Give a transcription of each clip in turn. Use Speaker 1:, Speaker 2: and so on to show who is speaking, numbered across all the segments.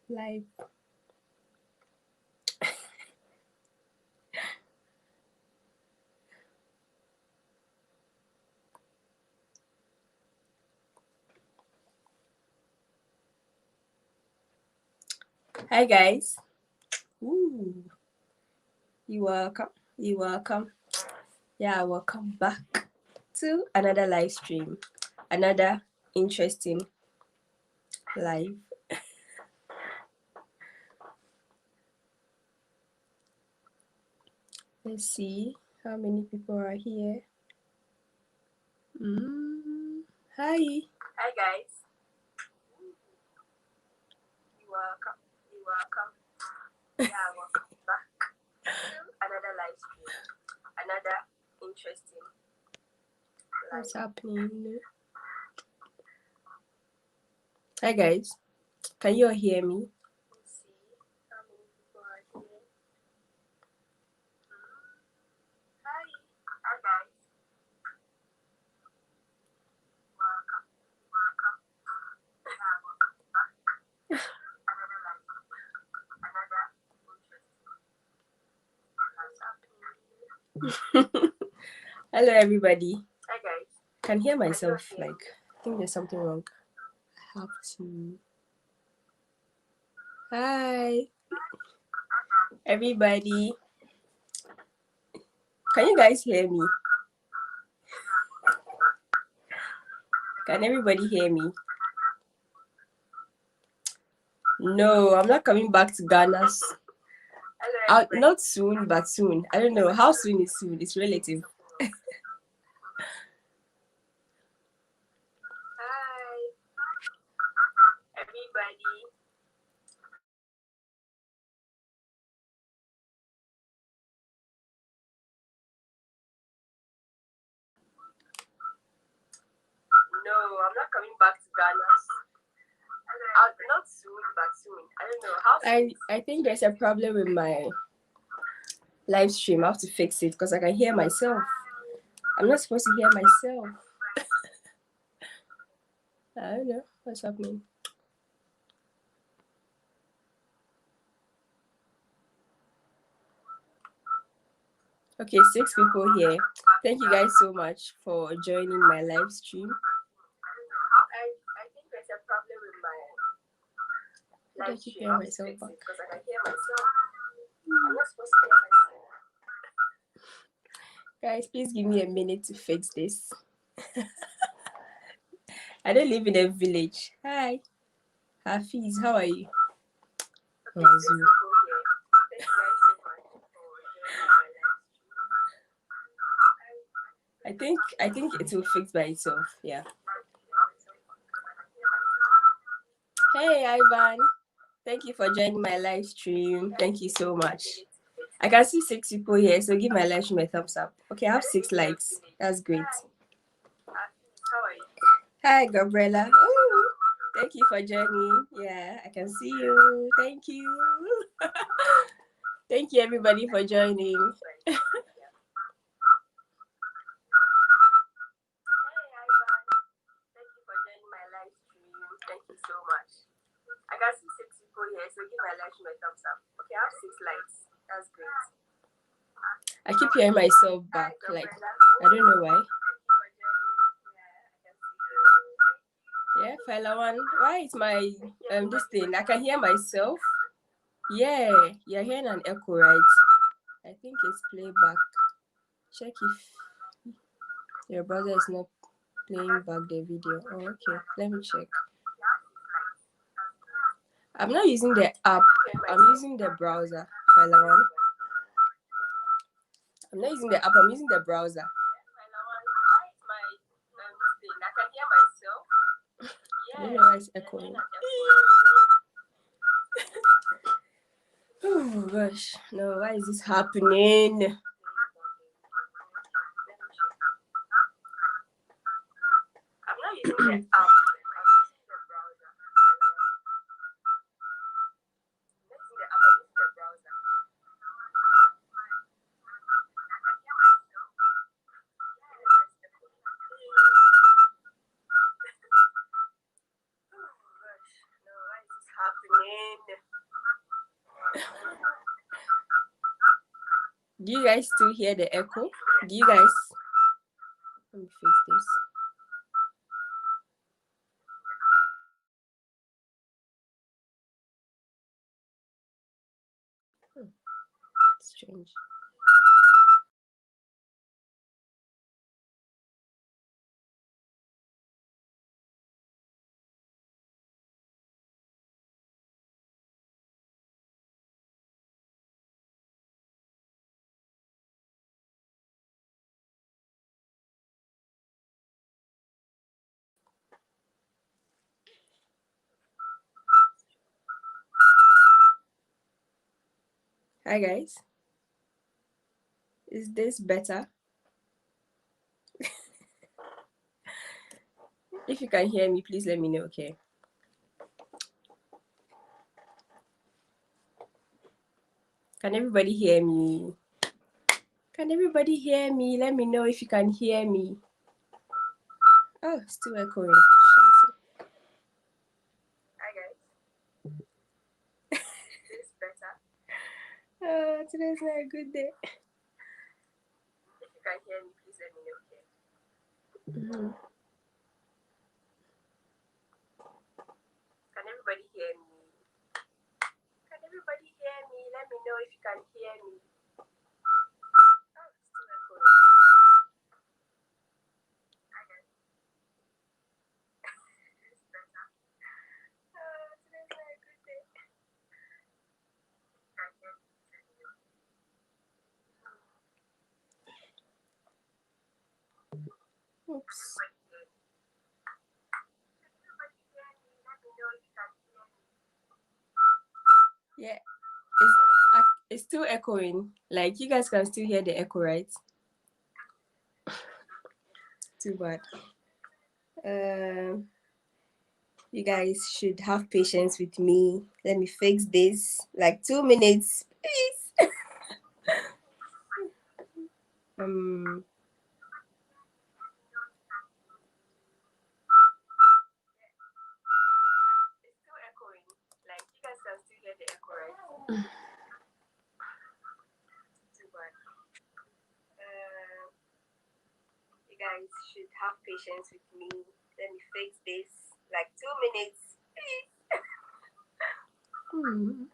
Speaker 1: live. Hi guys. Ooh. You welcome. Yeah, welcome back to another live stream. Another interesting live. Let's see how many people are here. Hi. Hi guys. You welcome. Yeah, welcome back to another live stream. Another interesting live. What's happening? Hi guys. Can you all hear me? Let's see how many people are here. Hi guys. Welcome. Yeah, welcome back. Another live. Another interesting. What's happening? Hello everybody. Hi guys. Can hear myself. I think there's something wrong. I have to. Hi everybody. Can you guys hear me? Can everybody hear me? No, I'm not coming back to Ghana. Not soon, but soon. I don't know. How soon is soon? It's relative. Hi, everybody. No, I'm not coming back to Ghana. Not soon, but soon. I don't know. How soon? I think there's a problem with my live stream. I have to fix it because I can hear myself. I'm not supposed to hear myself. I don't know what's happening. Okay, 6 people here. Thank you guys so much for joining my live stream. I think there's a problem with my live stream. I have to fix it because I can hear myself. I'm not supposed to hear myself. Guys, please give me a minute to fix this. I don't live in a village. Hi. Hafiz, how are you? I think it will fix by itself. Yeah. Hey Ivan. Thank you for joining my live stream. Thank you so much. I can see 6 people here, so give my live stream a thumbs up. Okay, I have 6 likes. That's great. How are you? Hi, Gabriela. Oh, thank you for joining. Yeah, I can see you. Thank you. Thank you, everybody, for joining. Hey, Ivan. Thank you for joining my live stream. Thank you so much. I can see 6 people here, so give my live stream a thumbs up. Okay, I have 6 likes. That's great. I keep hearing myself back. I don't know why. Yeah, fella one. Why is my this thing? I can hear myself. Yeah, you're hearing an echo, right? I think it's playback. Check if your brother is not playing back the video. Oh, okay. Let me check. I'm not using the app. I'm using the browser, fella one. I'm not using the app. I'm using the browser. I don't know why it's echoing. Oh gosh, no, why is this happening? I'm not using the app. I'm using the browser. I'm using the app. I'm using the browser. Oh gosh, no, why is this happening? Do you guys still hear the echo? Do you guys? Let me fix this. Strange. Hi guys. Is this better? If you can hear me, please let me know, okay? Can everybody hear me? Can everybody hear me? Let me know if you can hear me. Oh, still echoing. Hi guys. Is this better? Today's not a good day. If you can hear me, please let me know, okay? Can everybody hear me? Can everybody hear me? Let me know if you can hear me. Oh, still echoing. Hi guys. Is this better? Today's not a good day. Can hear me, please let me know. Oops. Yeah, it's still echoing. Like, you guys can still hear the echo, right? Too bad. You guys should have patience with me. Let me fix this. Like 2 minutes, please. um. It's still echoing. Like, you guys can still hear the echo, right? Too bad. You guys should have patience with me. Let me fix this. Like 2 minutes, please. Like 2 minutes.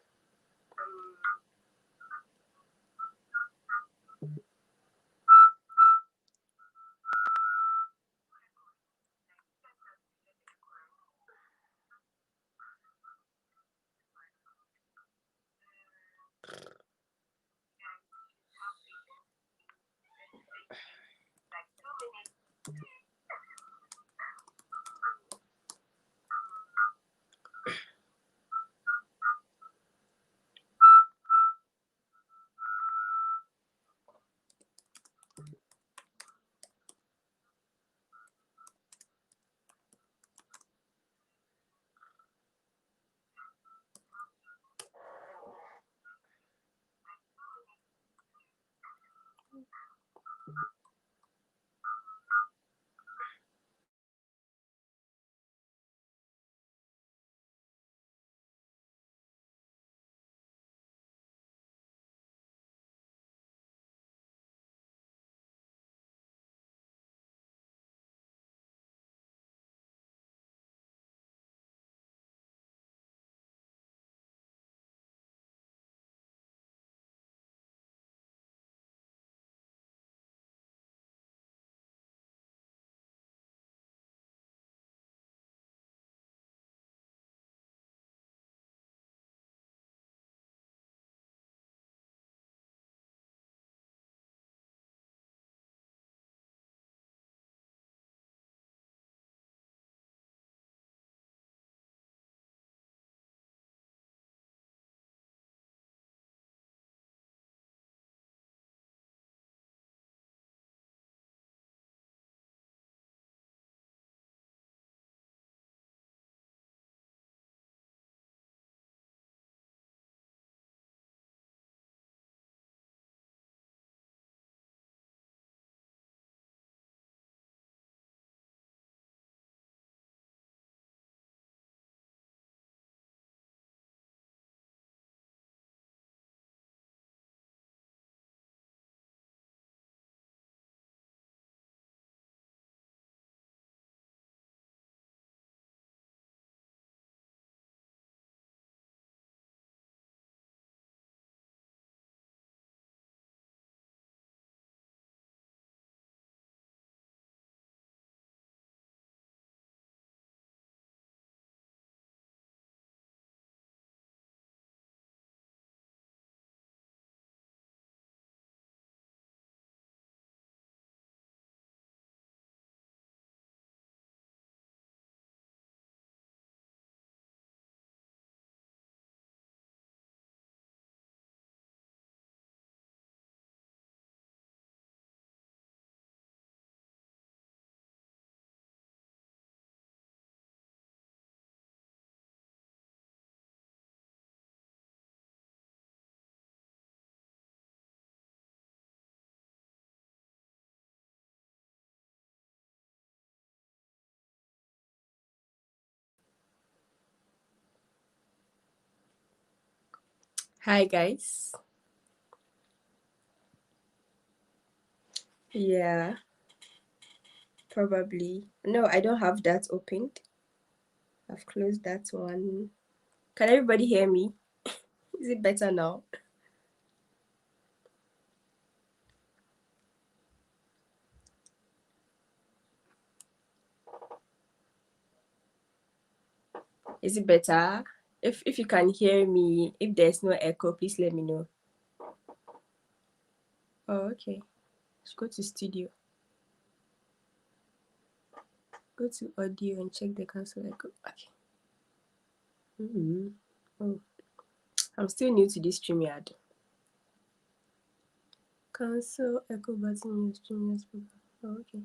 Speaker 1: Hi guys. Yeah, probably. No, I don't have that opened. I've closed that one. Can everybody hear me? Is it better now? Is it better? If you can hear me, if there's no echo, please let me know. Oh, okay. Let's go to studio. Go to audio and check the cancel echo. Okay. Oh, I'm still new to this StreamYard. Cancel echo button in your StreamYard speaker. Oh, okay.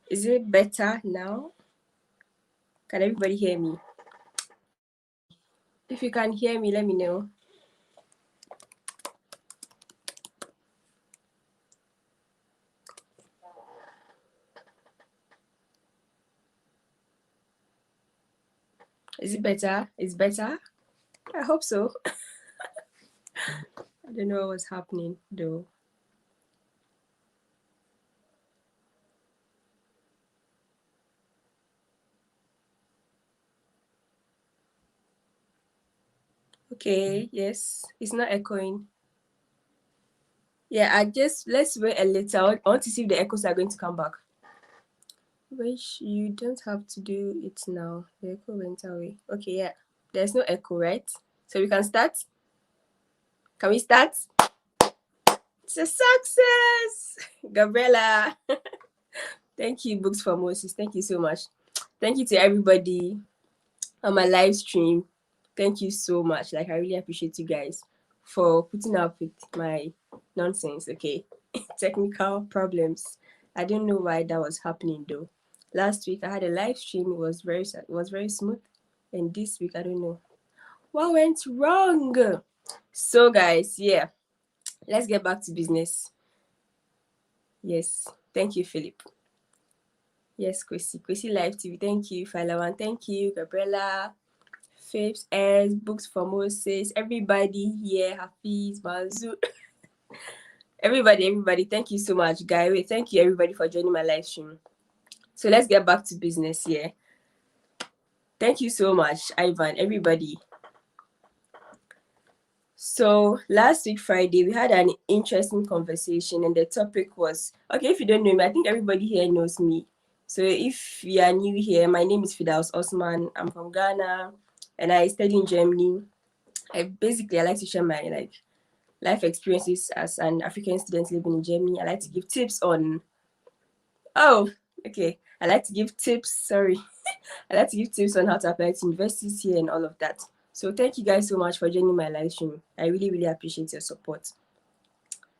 Speaker 1: Is it better now? Can everybody hear me? If you can hear me, let me know. Is it better? It's better? I hope so. I don't know what's happening though. Okay, yes. It's not echoing. Yeah, let's wait a little. I want to see if the echoes are going to come back. Which you don't have to do it now. The echo went away. Okay, yeah. There's no echo, right? So we can start. Can we start? It's a success! Gabriela. Thank you, Books for Moses. Thank you so much. Thank you to everybody on my live stream. Thank you so much. Like, I really appreciate you guys for putting up with my nonsense. Okay. Technical problems. I don't know why that was happening though. Last week I had a live stream. It was very smooth. And this week I don't know what went wrong. So guys, yeah, let's get back to business. Yes. Thank you, Philip. Yes, Kwesi Live TV. Thank you, Falawan. Thank you, Gabriela. Fapes, Airs, Books for Moses, everybody here, Hafiz, Manzu, everybody, thank you so much, Guy. Thank you everybody for joining my live stream. So let's get back to business here. Thank you so much, Ivan, everybody. So last week, Friday, we had an interesting conversation, and the topic was okay. If you don't know me, I think everybody here knows me. So if you are new here, my name is Fidaus Osman. I'm from Ghana, and I study in Germany. I like to share my life experiences as an African student living in Germany. I like to give tips on. Oh, okay. I like to give tips. Sorry, I like to give tips on how to apply to universities here and all of that. So thank you guys so much for joining my live stream. I really, really appreciate your support.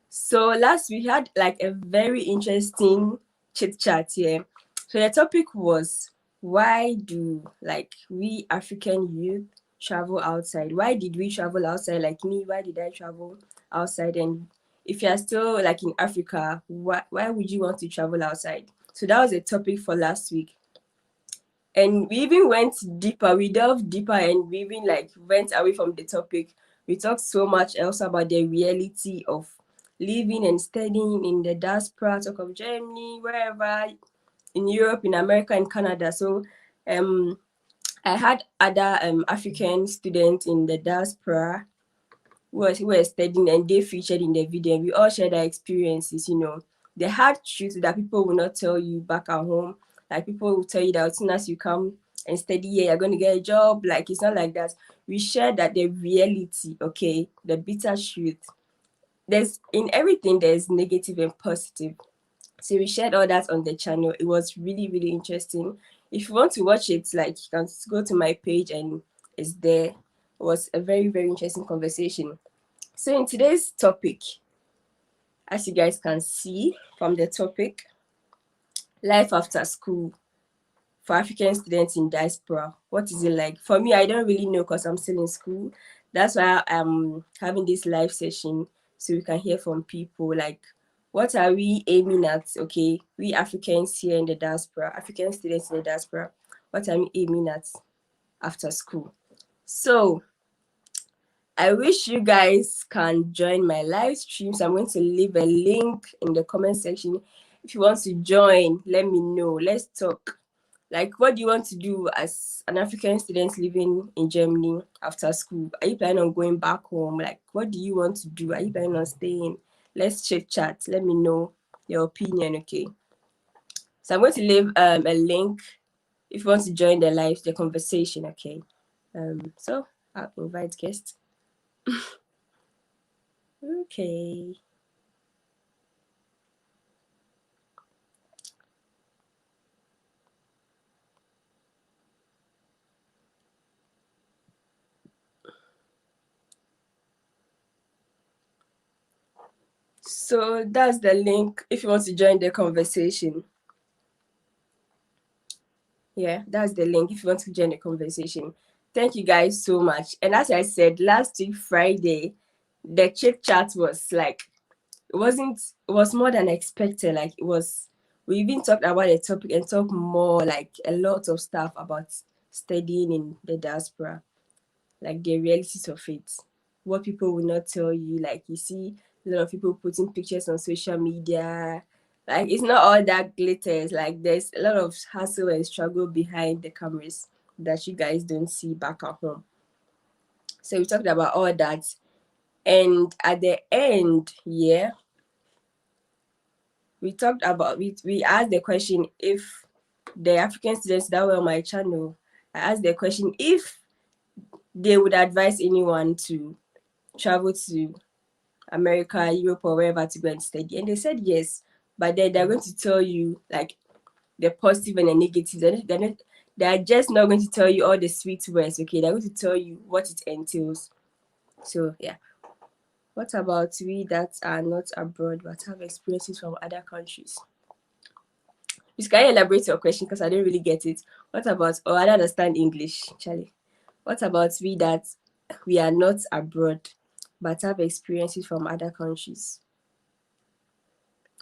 Speaker 1: So last we had like a very interesting chit chat here. So the topic was, why do we African youth travel outside? Why did we travel outside? Like me, why did I travel outside? And if you are still like in Africa, why would you want to travel outside? So that was a topic for last week. And we even went deeper, we delved deeper, and we even went away from the topic. We talked so much else about the reality of living and studying in the diaspora, talk of Germany, wherever, in Europe, in America, in Canada. So I had other African students in the diaspora who were studying, and they featured in the video, and we all shared our experiences, the hard truth that people will not tell you back at home. Like, people will tell you that as soon as you come and study here, you're going to get a job. Like, it's not like that. We share that the reality, okay, the bitter truth. There's in everything, there's negative and positive. So we shared all that on the channel. It was really, really interesting. If you want to watch it, you can go to my page and it's there. It was a very, very interesting conversation. So in today's topic, As you guys can see from the topic, life after school for African students in diaspora. What is it like? For me, I don't really know because I'm still in school. That's why I'm having this live session so we can hear from people like what are we aiming at? Okay, we Africans here in the diaspora, African students in the diaspora, what are we aiming at after school? So I wish you guys can join my live stream. So I'm going to leave a link in the comment section. If you want to join, let me know. Let's talk. Like, what do you want to do as an African student living in Germany after school? Are you planning on going back home? Like, what do you want to do? Are you planning on staying? Let's chit chat. Let me know your opinion, okay? So I'm going to leave a link if you want to join the conversation, okay? So I'll invite guests. Okay. So that's the link if you want to join the conversation. Yeah, that's the link if you want to join the conversation. Thank you guys so much. And as I said, last week, Friday, the chit chat was like, it was more than expected. Like, we even talked about the topic and talked more, like, a lot of stuff about studying in the diaspora, like the realities of it, what people will not tell you. Like, you see a lot of people putting pictures on social media. Like, it's not all that glitters. Like, there's a lot of hustle and struggle behind the cameras that you guys don't see back at home. So we talked about all that. And at the end, yeah, we talked about we asked the question if the African students that were on my channel, I asked the question if they would advise anyone to travel to America, Europe, or wherever to go and study. And they said yes, but then they're going to tell you like the positive and the negatives. They're just not going to tell you all the sweet words, okay? They're going to tell you what it entails. So yeah. What about we that are not abroad but have experiences from other countries? Please, can you elaborate your question because I don't really get it? What about, oh, I don't understand English, Charlie. What about we that we are not abroad but have experiences from other countries?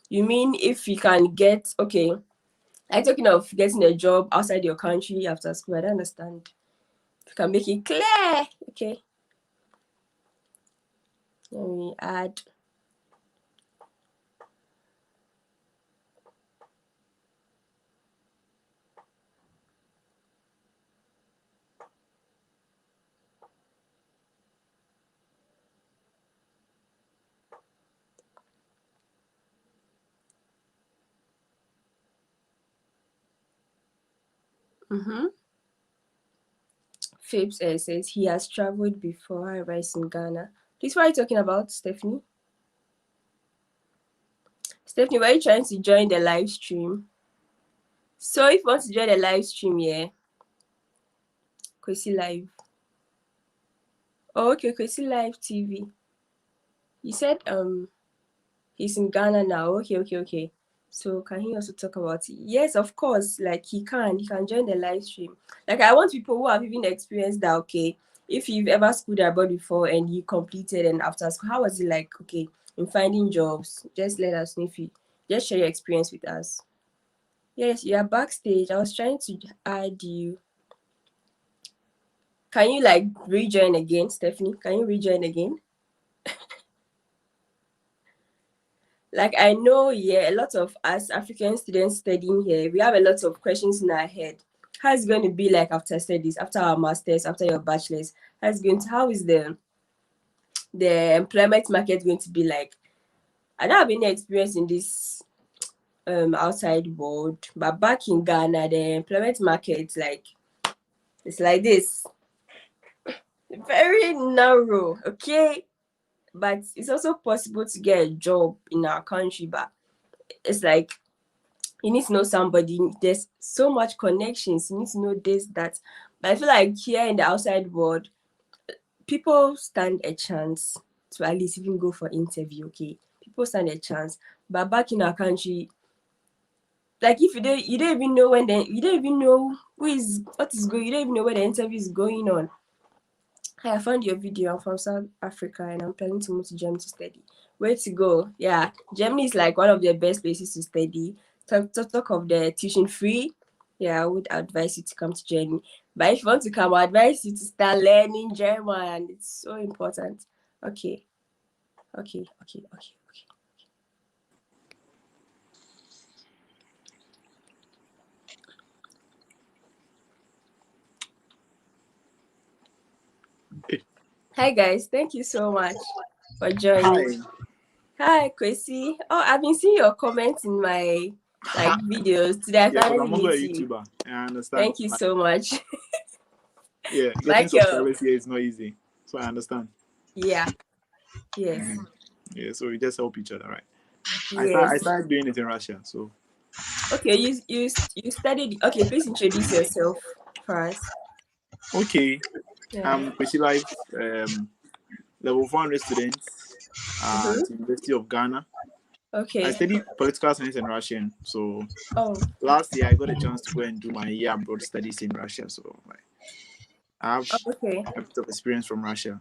Speaker 1: You mean if you can get, okay, I'm talking of getting a job outside your country after school. I don't understand. If you can make it clear, okay. Let me add. Phipps says he has traveled before. I rise in Ghana. Please, what are you talking about, Stephanie? Stephanie, were you trying to join the live stream? So if you want to join the live stream, yeah, Kwesi Live. Oh, okay, Kwesi Live TV. You said he's in Ghana now. Okay. So can he also talk about it? Yes, of course. Like he can join the live stream. Like I want people who have even experienced that. Okay, if you've ever schooled abroad before and you completed and after school, how was it like? Okay, in finding jobs, just let us know if you just share your experience with us. Yes, you are backstage. I was trying to add you. Can you like rejoin again, Stephanie? Can you rejoin again? Like I know, yeah, a lot of us African students studying here, we have a lot of questions in our head. How is it going to be like after studies, after our masters, after your bachelors? How is the employment market going to be like? I don't have any experience in this outside world, but back in Ghana, the employment market like it's like this, very narrow, okay. But it's also possible to get a job in our country, but it's like you need to know somebody. There's so much connections. You need to know this, that. But I feel like here in the outside world, people stand a chance to at least even go for interview. Okay, people stand a chance. But back in our country, like if you don't even know you don't even know what is going. You don't even know where the interview is going on. Hi, I found your video. I'm from South Africa and I'm planning to move to Germany to study. Where to go? Yeah, Germany is like one of the best places to study. Talk of the tuition free. Yeah, I would advise you to come to Germany. But if you want to come, I advise you to start learning German. It's so important. Okay. Hi guys, thank you so much for joining. Hi, Kwesi. Oh, I've been seeing your comments in my videos today. I finally
Speaker 2: I'm also a
Speaker 1: meet you.
Speaker 2: YouTuber. I understand.
Speaker 1: Thank you so much.
Speaker 2: Yeah, getting
Speaker 1: Michael.
Speaker 2: subscribers here is not easy, so I understand.
Speaker 1: Yeah. Yes.
Speaker 2: Yeah, so we just help each other, right?
Speaker 1: Yes.
Speaker 2: I started doing it in Russia, so.
Speaker 1: Okay, you studied. Okay, please introduce yourself first.
Speaker 2: Okay,
Speaker 1: Yeah.
Speaker 2: I'm Kwesi Life, level 400 students at University of Ghana.
Speaker 1: Okay.
Speaker 2: I studied political science and Russian, so
Speaker 1: Oh.
Speaker 2: last year I got a chance to go and do my year abroad studies in Russia, so I have
Speaker 1: Okay.
Speaker 2: a bit of experience from Russia.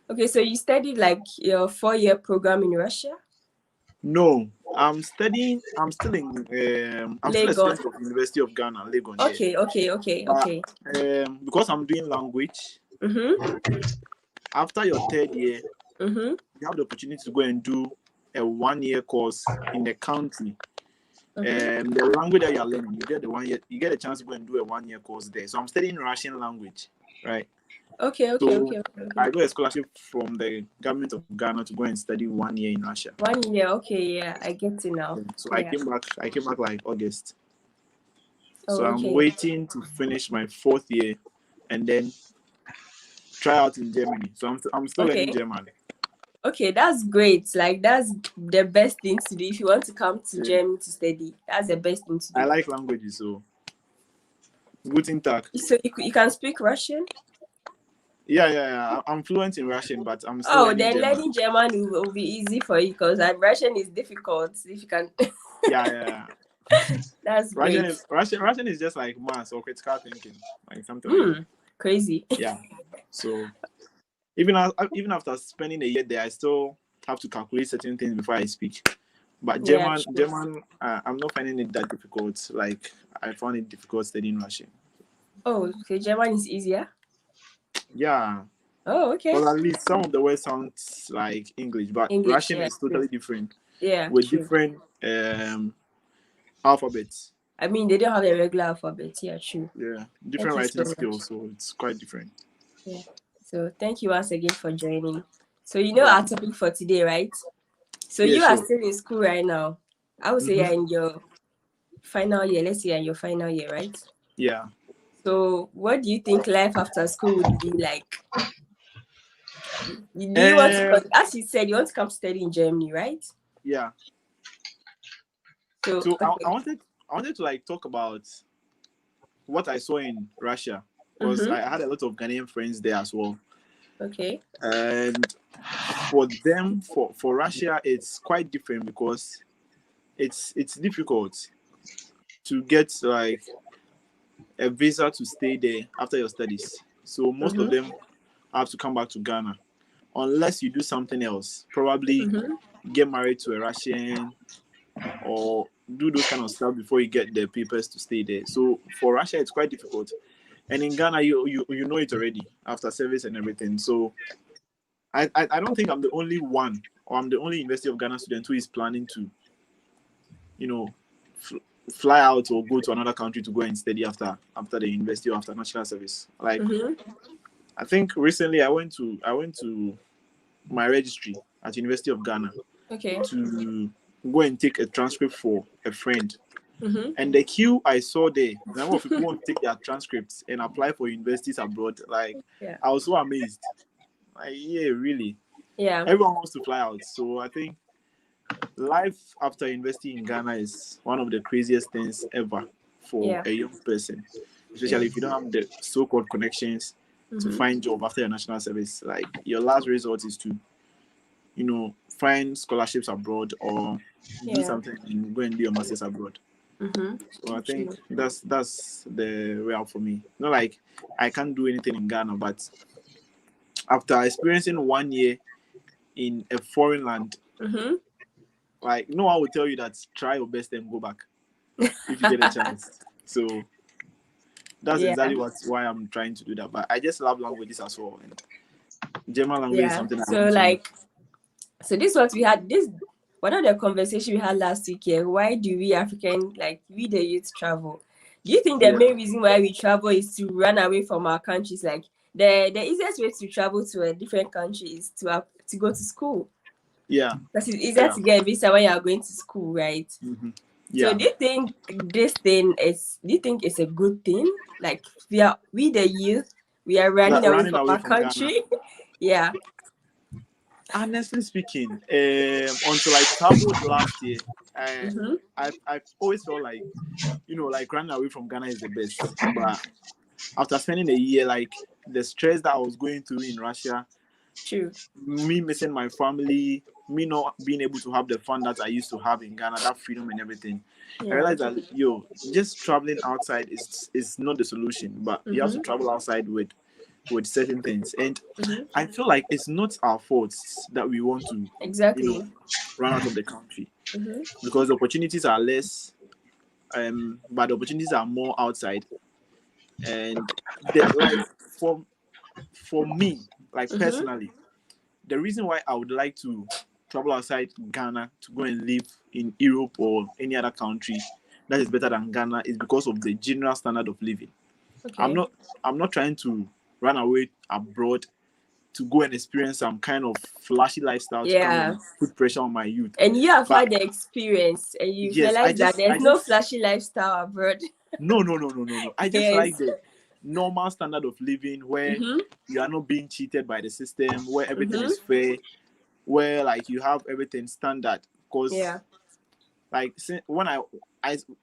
Speaker 1: Okay, so you studied like your 4-year program in Russia?
Speaker 2: No, I'm studying. I'm still in. I'm still a
Speaker 1: Legon.
Speaker 2: student of University of Ghana, Legon.
Speaker 1: Okay.
Speaker 2: Because I'm doing language. After your third year, you have the opportunity to go and do a 1-year course in the country. The language that you are learning, you get the 1 year. You get a chance to go and do a 1-year course there. So I'm studying Russian language, right?
Speaker 1: Okay.
Speaker 2: I got a scholarship from the government of Ghana to go and study 1 year in Russia.
Speaker 1: 1 year, okay, yeah, I get it now.
Speaker 2: So
Speaker 1: yeah.
Speaker 2: I came back like August.
Speaker 1: Oh,
Speaker 2: So I'm waiting to finish my 4th year and then try out in Germany. So I'm still learning German.
Speaker 1: Okay, that's great. Like that's the best thing to do if you want to come to Germany to study. That's the best thing to do.
Speaker 2: I like languages, so guten Tag.
Speaker 1: So you can speak Russian?
Speaker 2: Yeah. I'm fluent in Russian, but I'm still learning German.
Speaker 1: Learning German will be easy for you because Russian is difficult. If you can.
Speaker 2: Yeah.
Speaker 1: That's
Speaker 2: Russian
Speaker 1: great.
Speaker 2: Russian is just like maths or critical thinking, like something like that.
Speaker 1: Crazy.
Speaker 2: Yeah. So even after spending a year there, I still have to calculate certain things before I speak. But German, I'm not finding it that difficult. Like I found it difficult studying Russian.
Speaker 1: Oh, okay. German is easier.
Speaker 2: Yeah.
Speaker 1: Oh, okay.
Speaker 2: Well, at least some of the words sounds like English, but Russian is totally different.
Speaker 1: Yeah.
Speaker 2: With different alphabets.
Speaker 1: I mean, they don't have a regular alphabet. Yeah, true.
Speaker 2: Yeah, different writing skills, so it's quite different.
Speaker 1: Yeah. So thank you once again for joining. So our topic for today, right? So you are still in school right now. I would say you're in your final year. Let's say you're in your final year, right?
Speaker 2: Yeah.
Speaker 1: So what do you think life after school would be like? Do you want to, as you said, you want to come study in Germany, right?
Speaker 2: Yeah.
Speaker 1: So
Speaker 2: I wanted to like talk about what I saw in Russia because I had a lot of Ghanaian friends there as well.
Speaker 1: Okay.
Speaker 2: And for them, for Russia, it's quite different because it's difficult to get like a visa to stay there after your studies. So most of them have to come back to Ghana unless you do something else. Probably get married to a Russian or do those kind of stuff before you get the papers to stay there. So for Russia, it's quite difficult. And in Ghana, you know it already after service and everything. So I don't think I'm the only one, or I'm the only University of Ghana student who is planning to, fly out or go to another country to go and study after the university or after national service. Like, I think recently I went to my registry at University of Ghana to go and take a transcript for a friend. And the queue I saw there, the number of people want to take their transcripts and apply for universities abroad. Like, I was so amazed. Like, yeah, really.
Speaker 1: Yeah.
Speaker 2: Everyone wants to fly out. So I think life after university in Ghana is one of the craziest things ever for a young person, especially if you don't have the so-called connections to find job after your national service. Like, your last resort is to find scholarships abroad or do
Speaker 1: Yeah.
Speaker 2: something and go and do your masters abroad.
Speaker 1: Mm-hmm.
Speaker 2: So I think
Speaker 1: True.
Speaker 2: that's the way out for me. Not like I can't do anything in Ghana, but after experiencing 1 year in a foreign land,
Speaker 1: Mm-hmm.
Speaker 2: like no one will tell you that try your best and go back if you get a chance. So that's
Speaker 1: Yeah.
Speaker 2: exactly why I'm trying to do that. But I just love languages as well, and German language is
Speaker 1: Yeah.
Speaker 2: something I
Speaker 1: So
Speaker 2: want to know.
Speaker 1: like, so this what we had. This one of the conversation we had last week here. Why do we African, like we the youth, travel? Do you think the
Speaker 2: Yeah,
Speaker 1: main reason why we travel is to run away from our countries? Like the easiest way to travel to a different country is to go to school.
Speaker 2: yeah,
Speaker 1: Because it's easier
Speaker 2: yeah,
Speaker 1: to get a visa when you are going to school, right?
Speaker 2: hmm
Speaker 1: So
Speaker 2: yeah.
Speaker 1: do you think this thing is? Do you think it's a good thing? Like we the youth, we are running
Speaker 2: Like
Speaker 1: away
Speaker 2: running
Speaker 1: from
Speaker 2: away
Speaker 1: our
Speaker 2: from Ghana.
Speaker 1: country. Yeah.
Speaker 2: Honestly speaking, until I traveled last year,
Speaker 1: Mm-hmm.
Speaker 2: I've always felt like like running away from Ghana is the best. But after spending a year, like the stress that I was going through in Russia,
Speaker 1: True.
Speaker 2: me missing my family, me not being able to have the fun that I used to have in Ghana, that freedom and everything. I
Speaker 1: Yeah.
Speaker 2: realized that just traveling outside is not the solution, but you have to
Speaker 1: Mm-hmm.
Speaker 2: travel outside with certain things. And
Speaker 1: Mm-hmm.
Speaker 2: I feel like it's not our faults that we want to, you know,
Speaker 1: Exactly.
Speaker 2: run out of the country
Speaker 1: Mm-hmm.
Speaker 2: because the opportunities are less, but the opportunities are more outside. And like for for me, like
Speaker 1: Mm-hmm.
Speaker 2: personally, the reason why I would like to travel outside Ghana to go and live in Europe or any other country that is better than Ghana is because of the general standard of living. I'm
Speaker 1: Okay.
Speaker 2: not I'm not trying to run away abroad to go and experience some kind of flashy lifestyle to come
Speaker 1: Yeah.
Speaker 2: and put pressure on my youth.
Speaker 1: And you have
Speaker 2: But
Speaker 1: had the experience, and you've
Speaker 2: yes,
Speaker 1: realized that
Speaker 2: I
Speaker 1: there's no
Speaker 2: just
Speaker 1: flashy lifestyle abroad.
Speaker 2: no. I just like
Speaker 1: Yes.
Speaker 2: the normal standard of living where
Speaker 1: Mm-hmm.
Speaker 2: you are not being cheated by the system, where everything
Speaker 1: Mm-hmm.
Speaker 2: is fair, where like you have everything standard. Because
Speaker 1: Yeah.
Speaker 2: like when I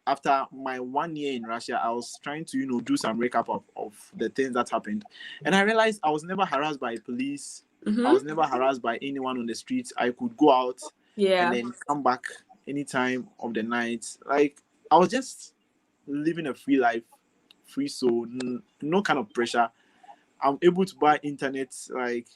Speaker 2: after my 1 year in Russia, I was trying to do some recap of the things that happened, and I realized I was never harassed by police. I
Speaker 1: Mm-hmm.
Speaker 2: was never harassed by anyone on the streets. I could go out and
Speaker 1: Yeah.
Speaker 2: then come back any time of the night. Like I was just living a free life, free soul, no kind of pressure. I'm able to buy internet, like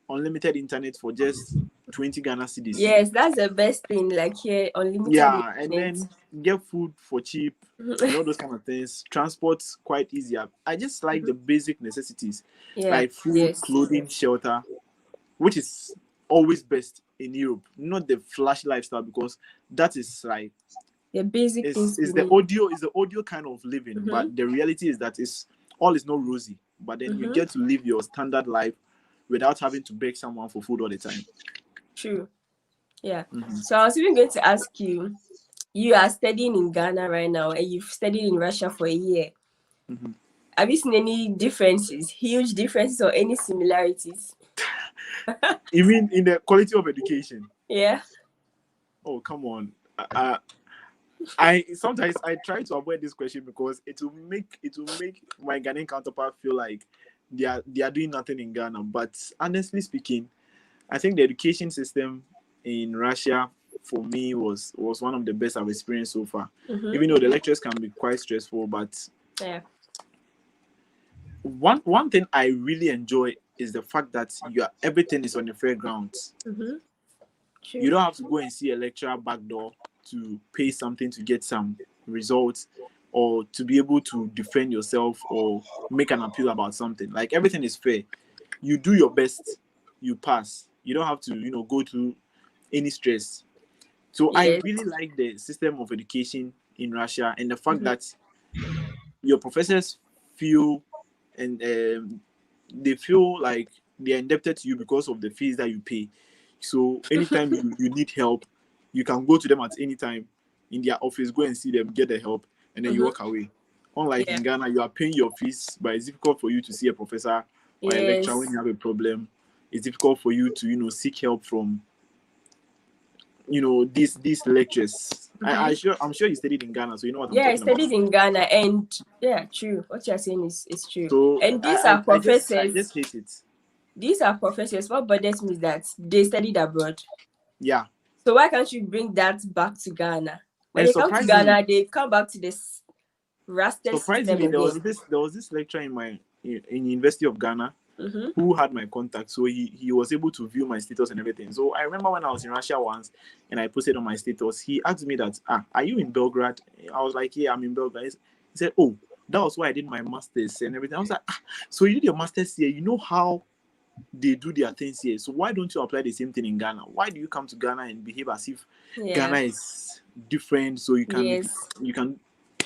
Speaker 2: unlimited internet for just 20 Ghana cedis.
Speaker 1: Yes, that's the best thing. Like here, unlimited
Speaker 2: Yeah, and
Speaker 1: internet.
Speaker 2: then get food for cheap and all those kind of things. Transport's quite easier. I just like the basic necessities
Speaker 1: Yeah.
Speaker 2: like food,
Speaker 1: Yes.
Speaker 2: clothing, shelter, which is always best in Europe, not the flashy lifestyle because that is like
Speaker 1: The basic
Speaker 2: is
Speaker 1: things we
Speaker 2: is the
Speaker 1: need.
Speaker 2: audio is the audio kind of living,
Speaker 1: Mm-hmm.
Speaker 2: but the reality is that it's all is not rosy. But then you
Speaker 1: Mm-hmm.
Speaker 2: get to live your standard life without having to beg someone for food all the time.
Speaker 1: True. Yeah.
Speaker 2: Hmm
Speaker 1: So I was even going to ask you. You are studying in Ghana right now, and you've studied in Russia for a year.
Speaker 2: hmm
Speaker 1: Have you seen any differences, huge differences, or any similarities?
Speaker 2: Even in the quality of education.
Speaker 1: Yeah.
Speaker 2: Oh, come on. I sometimes I try to avoid this question because it will make my Ghanaian counterpart feel like they are doing nothing in Ghana. But honestly speaking, I think the education system in Russia for me was one of the best I've experienced so far.
Speaker 1: Mm-hmm.
Speaker 2: Even though the lectures can be quite stressful, but
Speaker 1: Yeah.
Speaker 2: one thing I really enjoy is the fact that everything is on the fair grounds.
Speaker 1: Mm-hmm.
Speaker 2: You
Speaker 1: True.
Speaker 2: don't have to go and see a lecturer back door to pay something to get some results or to be able to defend yourself or make an appeal about something. Like everything is fair. You do your best, you pass. You don't have to, go through any stress. So I
Speaker 1: Yes.
Speaker 2: really like the system of education in Russia and the fact
Speaker 1: Mm-hmm.
Speaker 2: that your professors feel and they feel like they're indebted to you because of the fees that you pay. So anytime you need help, you can go to them at any time in their office, go and see them, get the help, and then you
Speaker 1: Mm-hmm.
Speaker 2: walk away. Unlike
Speaker 1: Yeah.
Speaker 2: in Ghana, you are paying your fees, but it's difficult for you to see a professor or a lecturer when
Speaker 1: Yes.
Speaker 2: you have a problem. It's difficult for you to, seek help from, these lectures.
Speaker 1: Mm-hmm.
Speaker 2: I'm sure you studied in Ghana, so you know what I'm
Speaker 1: Yeah, I
Speaker 2: talking about.
Speaker 1: studied in Ghana, and yeah, true. What you're saying is true.
Speaker 2: So
Speaker 1: And these
Speaker 2: I
Speaker 1: are
Speaker 2: I just I
Speaker 1: professors.
Speaker 2: just hate it.
Speaker 1: these are professors. What bothers me is that they studied abroad.
Speaker 2: Yeah.
Speaker 1: So why can't you bring that back to Ghana? When
Speaker 2: And
Speaker 1: they come to Ghana,
Speaker 2: surprisingly,
Speaker 1: they come back to this rusted system
Speaker 2: surprisingly,
Speaker 1: again.
Speaker 2: there was this lecturer in University of Ghana
Speaker 1: Mm-hmm.
Speaker 2: who had my contact, so he was able to view my status and everything. So I remember when I was in Russia once and I posted on my status, he asked me that, are you in Belgrade? I was like, yeah, I'm in Belgrade. He said, oh, that was why I did my masters and everything. I was like, so you did your masters here, you know how they do their things here, so why don't you apply the same thing in Ghana? Why do you come to Ghana and behave as if
Speaker 1: Yeah.
Speaker 2: Ghana is different, so
Speaker 1: Yes.
Speaker 2: you can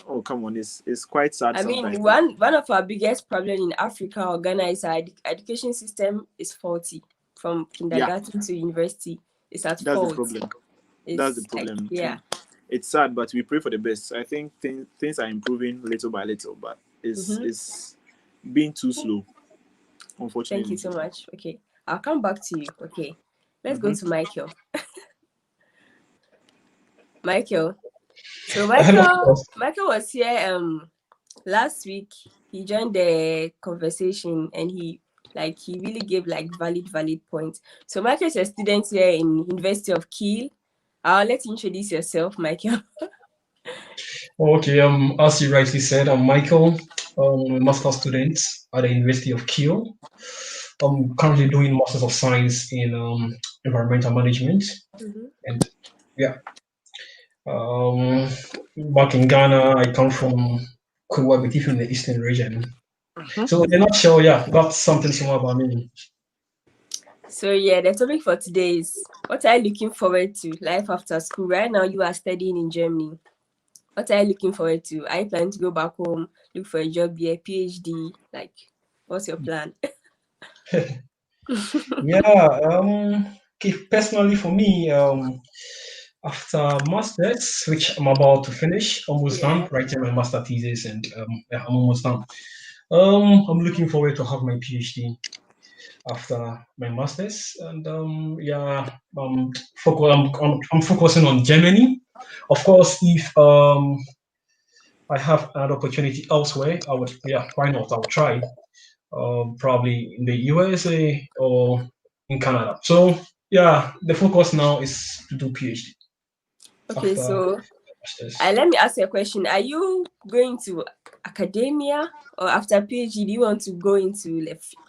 Speaker 2: oh come on, it's quite sad
Speaker 1: I
Speaker 2: sometimes.
Speaker 1: mean, one of our biggest problem in Africa or Ghana is our education system is faulty. From
Speaker 2: Yeah,
Speaker 1: kindergarten to university, it's at
Speaker 2: that's the
Speaker 1: fault.
Speaker 2: problem. That's the
Speaker 1: It's like,
Speaker 2: problem.
Speaker 1: yeah.
Speaker 2: It's sad, but we pray for the best. I think things are improving little by little, but
Speaker 1: Mm-hmm.
Speaker 2: it's being too slow,
Speaker 1: Thank you
Speaker 2: unfortunately.
Speaker 1: so much. Okay, I'll come back to you. Okay, let's go
Speaker 2: Mm-hmm.
Speaker 1: to Michael. Michael. So
Speaker 3: Hello, of
Speaker 1: Michael,
Speaker 3: course.
Speaker 1: Michael was here last week. He joined the conversation and he really gave like valid points. So Michael is a student here in University of Kiel. I'll let you introduce yourself, Michael.
Speaker 3: Okay, as you rightly said, I'm Michael, a master student at the University of Kiel. I'm currently doing Masters of Science in Environmental Management.
Speaker 1: Mm-hmm.
Speaker 3: And yeah, um, back in Ghana, I come from Kuwait, in the eastern region. So in a nutshell, yeah, that's something small about me.
Speaker 1: So yeah, the topic for today is what are you looking forward to? Life after school. Right now you are studying in Germany. What are you looking forward to? Are you planning to go back home, look for a job here, PhD? Like, what's your plan?
Speaker 3: Yeah, okay, personally for me, after masters, which I'm about to finish, almost done
Speaker 1: Yeah.
Speaker 3: writing my master thesis, and yeah, I'm almost done. I'm looking forward to have my PhD after my masters, and yeah, I'm focusing on Germany. Of course, if I have an opportunity elsewhere, I would, yeah, why not? I would try. Probably in the USA or in Canada. So yeah, the focus now is to do PhD
Speaker 1: Okay,
Speaker 3: after
Speaker 1: so
Speaker 3: masters.
Speaker 1: let me ask you a question. Are you going to academia or after PhD? Do you want to go into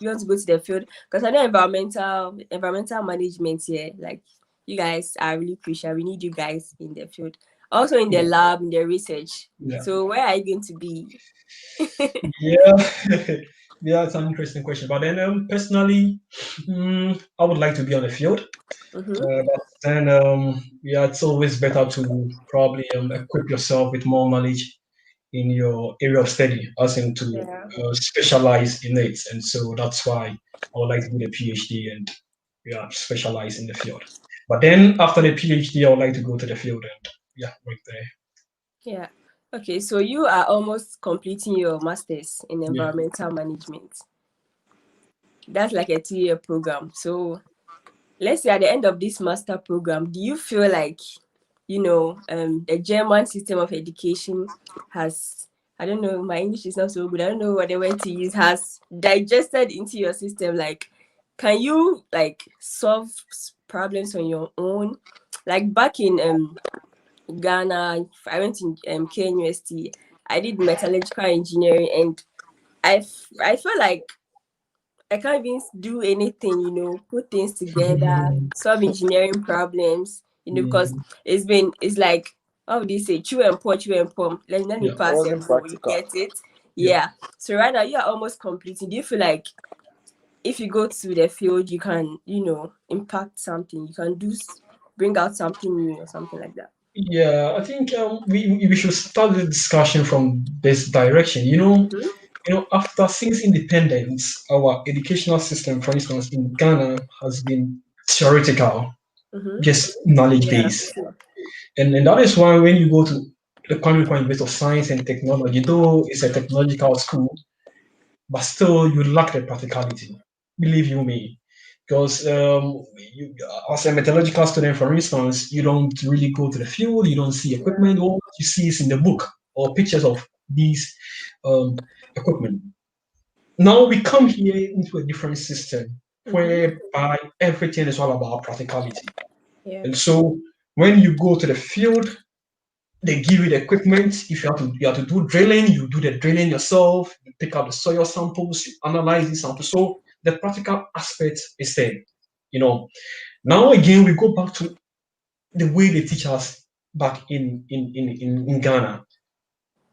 Speaker 1: you want to go to the field? Because I know environmental management here. Like you guys are really crucial. We need you guys in the field, also in the
Speaker 3: Yeah,
Speaker 1: lab, in the research.
Speaker 3: yeah,
Speaker 1: So where are you going to be?
Speaker 3: yeah. Yeah, it's an interesting question. But then personally, I would like to be on the field.
Speaker 1: Mm-hmm.
Speaker 3: But then yeah, it's always better to probably equip yourself with more knowledge in your area of study, as in to
Speaker 1: Yeah.
Speaker 3: specialize in it. And so that's why I would like to do the PhD and yeah, specialize in the field. But then after the PhD, I would like to go to the field and yeah, work there.
Speaker 1: Yeah. Okay, so you are almost completing your master's in
Speaker 3: Yeah.
Speaker 1: environmental management. That's like a 2-year program. So let's say at the end of this master program, do you feel like, the German system of education has, I don't know, my English is not so good. I don't know what the word to use, has digested into your system. Like, can you like solve problems on your own? Like back in Ghana, I went to KNUST. I did metallurgical engineering, and I feel like I can't even do anything, put things together, solve engineering problems, because
Speaker 3: Mm,
Speaker 1: it's like, how would you say, chew and pump. Let me
Speaker 3: yeah.
Speaker 2: It
Speaker 1: pass and
Speaker 2: wasn't
Speaker 1: go. You
Speaker 2: practical.
Speaker 1: get it?
Speaker 3: Yeah.
Speaker 1: Yeah. So right now you are almost completing. Do you feel like if you go to the field, you can, impact something? You can bring out something new or something like that.
Speaker 3: Yeah, I think we should start the discussion from this direction.
Speaker 1: Mm-hmm.
Speaker 3: After since independence, our educational system, for instance, in Ghana, has been theoretical,
Speaker 1: Mm-hmm.
Speaker 3: just knowledge
Speaker 1: Yeah.
Speaker 3: based. And that is why when you go to the Kwame University of Science and Technology, though it's a technological school, but still you lack the practicality. Believe you me, because you, as a metallurgical student, for instance, you don't really go to the field, you don't see
Speaker 1: Yeah.
Speaker 3: equipment. All you see is in the book or pictures of these equipment. Now we come here into a different system. whereby everything is all about practicality.
Speaker 1: Yeah.
Speaker 3: And so when you go to the field, they give you the equipment. If you have to do drilling, you do the drilling yourself. You pick up the soil samples, you analyze these samples. So the practical aspect is there. You know. Now again, we go back to the way they teach us back in Ghana.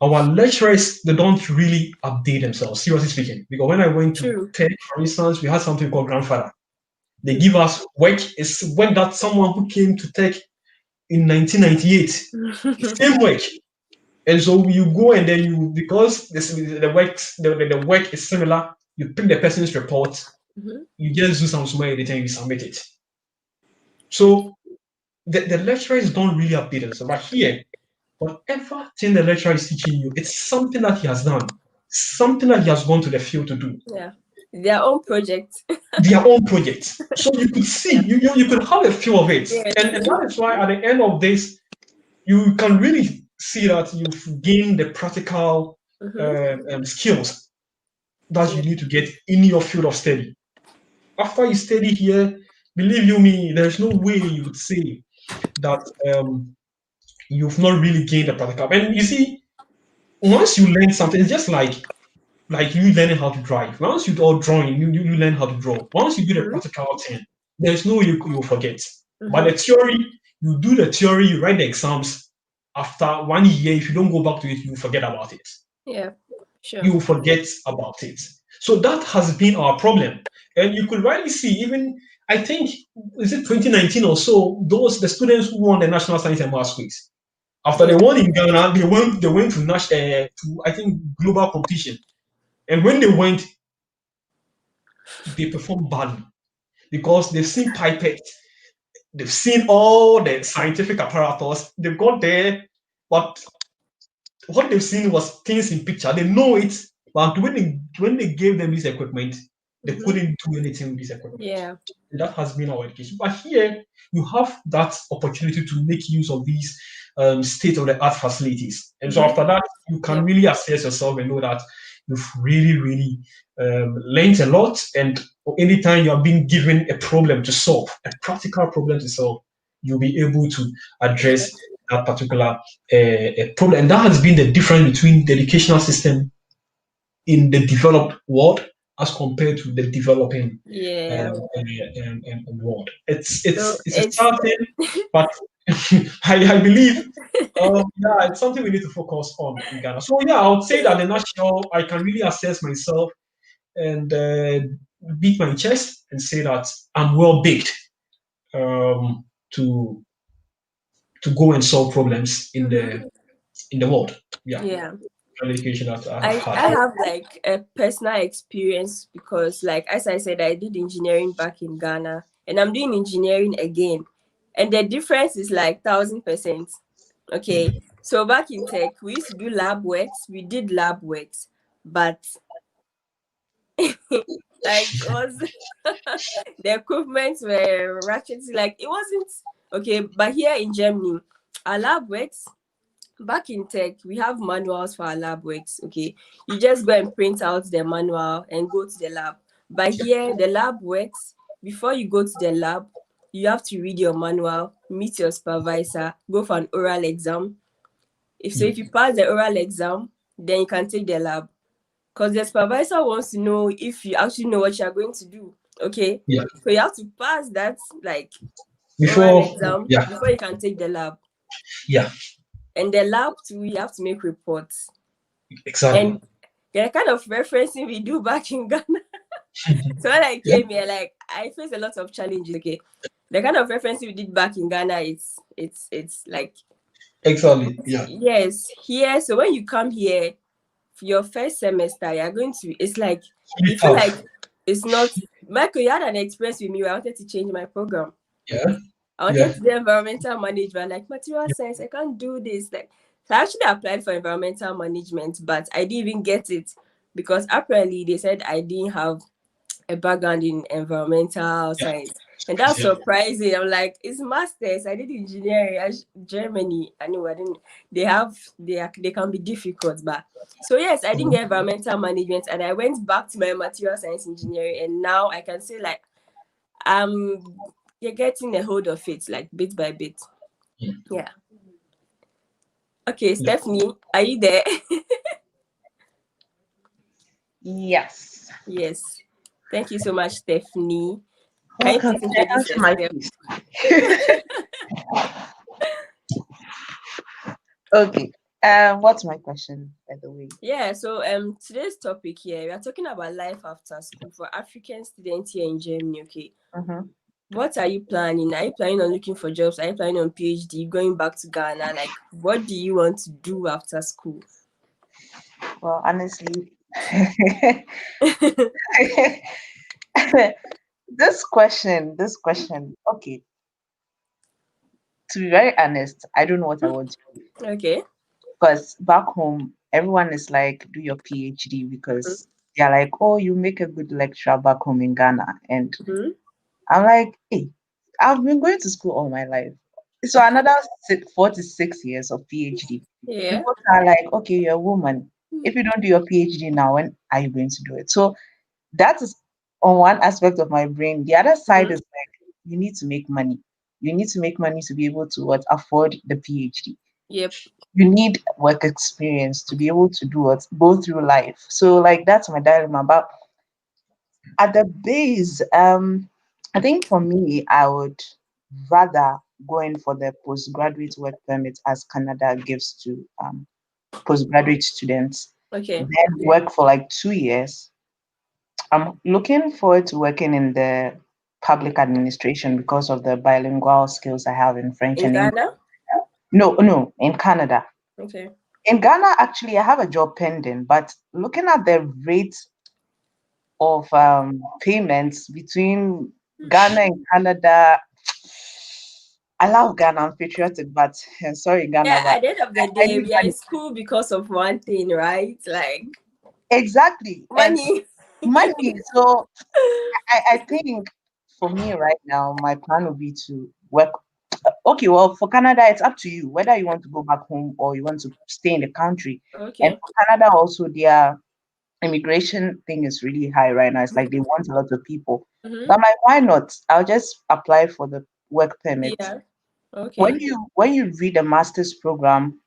Speaker 3: Our lecturers, they don't really update themselves, seriously speaking. Because when I went to
Speaker 1: True.
Speaker 3: Tech, for instance, we had something called grandfather. They give us work. It's work that someone who came to Tech in 1998, same work. And so you go and then you, because the work is similar, you pick the person's report, you just do some small editing, you submit it. So the lecturers don't really update themselves. But here, whatever thing the lecturer is teaching you, it's something that he has done, something that he has gone to the field to do,
Speaker 1: Yeah. Their own project.
Speaker 3: their own project. So you could see, you could have a feel of it.
Speaker 1: Yes.
Speaker 3: And that is why at the end of this, you can really see that you've gained the practical skills that you
Speaker 1: Yeah.
Speaker 3: need to get in your field of study. After you study here, believe you me, there's no way you would say that you've not really gained the practical. And you see, once you learn something, it's just like you learning how to drive. Once you do drawing, you learn how to draw. Once you do the practical thing, there's no way you'll forget. But the theory, you do the theory, you write the exams. After 1 year, if you don't go back to it, you forget about it.
Speaker 1: Yeah. Sure.
Speaker 3: You forget about it. So that has been our problem. And you could rightly see, even I think, is it 2019 or so, the students who won the National Science and Maths quiz. After they
Speaker 1: Yeah.
Speaker 3: won in Ghana, they went to I think global competition. And when they went, they performed badly because they've seen pipette, they've seen all the scientific apparatus, they've got there, but what they've seen was things in picture. They know it, but when they gave them this equipment, they couldn't do anything with this equipment.
Speaker 1: Yeah.
Speaker 3: And that has been our education. But here, you have that opportunity to make use of these state-of-the-art facilities. And so after that, you can really assess yourself and know that you've really, really learned a lot. And anytime you are being given a problem to solve, a practical problem to solve, you'll be able to address that particular problem. And that has been the difference between the educational system in the developed world as compared to the developing
Speaker 1: Yeah.
Speaker 3: world. It's
Speaker 1: So
Speaker 3: a sad thing, but I believe it's something we need to focus on in Ghana. So yeah, I would say that in a nutshell, I can really assess myself and beat my chest and say that I'm well baked to go and solve problems in the world.
Speaker 1: Yeah.
Speaker 3: Education that I have
Speaker 1: I
Speaker 3: had.
Speaker 1: have like a personal experience because, like, as I said, I did engineering back in Ghana and I'm doing engineering again. And the difference is like 1000%. Okay. So back in tech, we used to do lab works. We did lab works, but like it was the equipment were ratchet. Like it wasn't okay. But here in Germany, our lab works. Back in tech, we have manuals for our lab works. Okay, you just go and print out the manual and go to the lab. But here, the lab works. Before you go to the lab, you have to read your manual, meet your supervisor, go for an oral exam. If you pass the oral exam, then you can take the lab. Because the supervisor wants to know if you actually know what you are going to do. Okay.
Speaker 3: Yeah.
Speaker 1: So you have to pass that like oral
Speaker 3: Before,
Speaker 1: exam
Speaker 3: yeah,
Speaker 1: before you can take the lab.
Speaker 3: yeah,
Speaker 1: And the lab too, you have to make reports.
Speaker 3: exactly.
Speaker 1: And the kind of referencing we do back in Ghana. So when I came here, like I faced a lot of challenges. Okay. The kind of referencing we did back in Ghana, it's like
Speaker 3: Exactly. Yeah.
Speaker 1: yes, here. So when you come here for your first semester, you're going to it's like you feel like it's not Michael, you had an experience with me where I wanted to change my program.
Speaker 3: Yeah.
Speaker 1: I wanted to do environmental management, like material science. I can't do this. Like, so I actually applied for environmental management, but I didn't even get it because apparently they said I didn't have a background in environmental science. And that's surprising. I'm like, it's masters. I did engineering. Germany. I know I didn't. They can be difficult, but so yes, I didn't get environmental management, and I went back to my material science engineering, and now I can say like you're getting a hold of it like bit by bit. Yeah. Okay, Stephanie, are you there?
Speaker 4: Yes.
Speaker 1: Yes. Thank you so much, Stephanie. Can you
Speaker 4: Welcome.
Speaker 1: please introduce
Speaker 4: To my
Speaker 1: yourself?
Speaker 4: piece. Okay. What's my question, by the way?
Speaker 1: Yeah, so today's topic here, we are talking about life after school for African students here in Germany, okay?
Speaker 4: Mm-hmm.
Speaker 1: What are you planning? Are you planning on looking for jobs? Are you planning on PhD, going back to Ghana? Like, what do you want to do after school?
Speaker 4: Well, honestly, this question, okay. To be very honest, I don't know what I want to do.
Speaker 1: Okay.
Speaker 4: Because back home, everyone is like, do your PhD because they're like, oh, you make a good lecturer back home in Ghana. And
Speaker 1: Mm-hmm.
Speaker 4: I'm like, hey, I've been going to school all my life. So another 4 to 6 years of PhD.
Speaker 1: Yeah.
Speaker 4: People are like, okay, you're a woman. If you don't do your PhD now, when are you going to do it? So that is on one aspect of my brain. The other side is like, you need to make money. You need to make money to be able to afford the PhD.
Speaker 1: Yep.
Speaker 4: You need work experience to be able to do it, go through life. So like that's my dilemma. But at the base, I think for me, I would rather go in for the postgraduate work permit as Canada gives to postgraduate students,
Speaker 1: Okay.
Speaker 4: then work for like 2 years. I'm looking forward to working in the public administration because of the bilingual skills I have in French
Speaker 1: In
Speaker 4: and English.
Speaker 1: Ghana?
Speaker 4: No, in Canada.
Speaker 1: Okay.
Speaker 4: In Ghana, actually, I have a job pending, but looking at the rate of payments between Ghana and Canada, I love Ghana, I'm patriotic, but sorry, Ghana,
Speaker 1: Yeah,
Speaker 4: but
Speaker 1: at the end of the
Speaker 4: I
Speaker 1: day,
Speaker 4: need
Speaker 1: we are in
Speaker 4: money.
Speaker 1: school because of one thing, right? Like
Speaker 4: Exactly. And
Speaker 1: money.
Speaker 4: money. So I think for me right now, my plan would be to work. Okay, well, for Canada, it's up to you whether you want to go back home or you want to stay in the country. And
Speaker 1: Okay.
Speaker 4: for Canada, also, their immigration thing is really high right now. It's like they want a lot of people.
Speaker 1: Mm-hmm.
Speaker 4: So I'm like, why not? I'll just apply for the work permit.
Speaker 1: Yeah.
Speaker 4: When
Speaker 1: Okay.
Speaker 4: you read a master's program,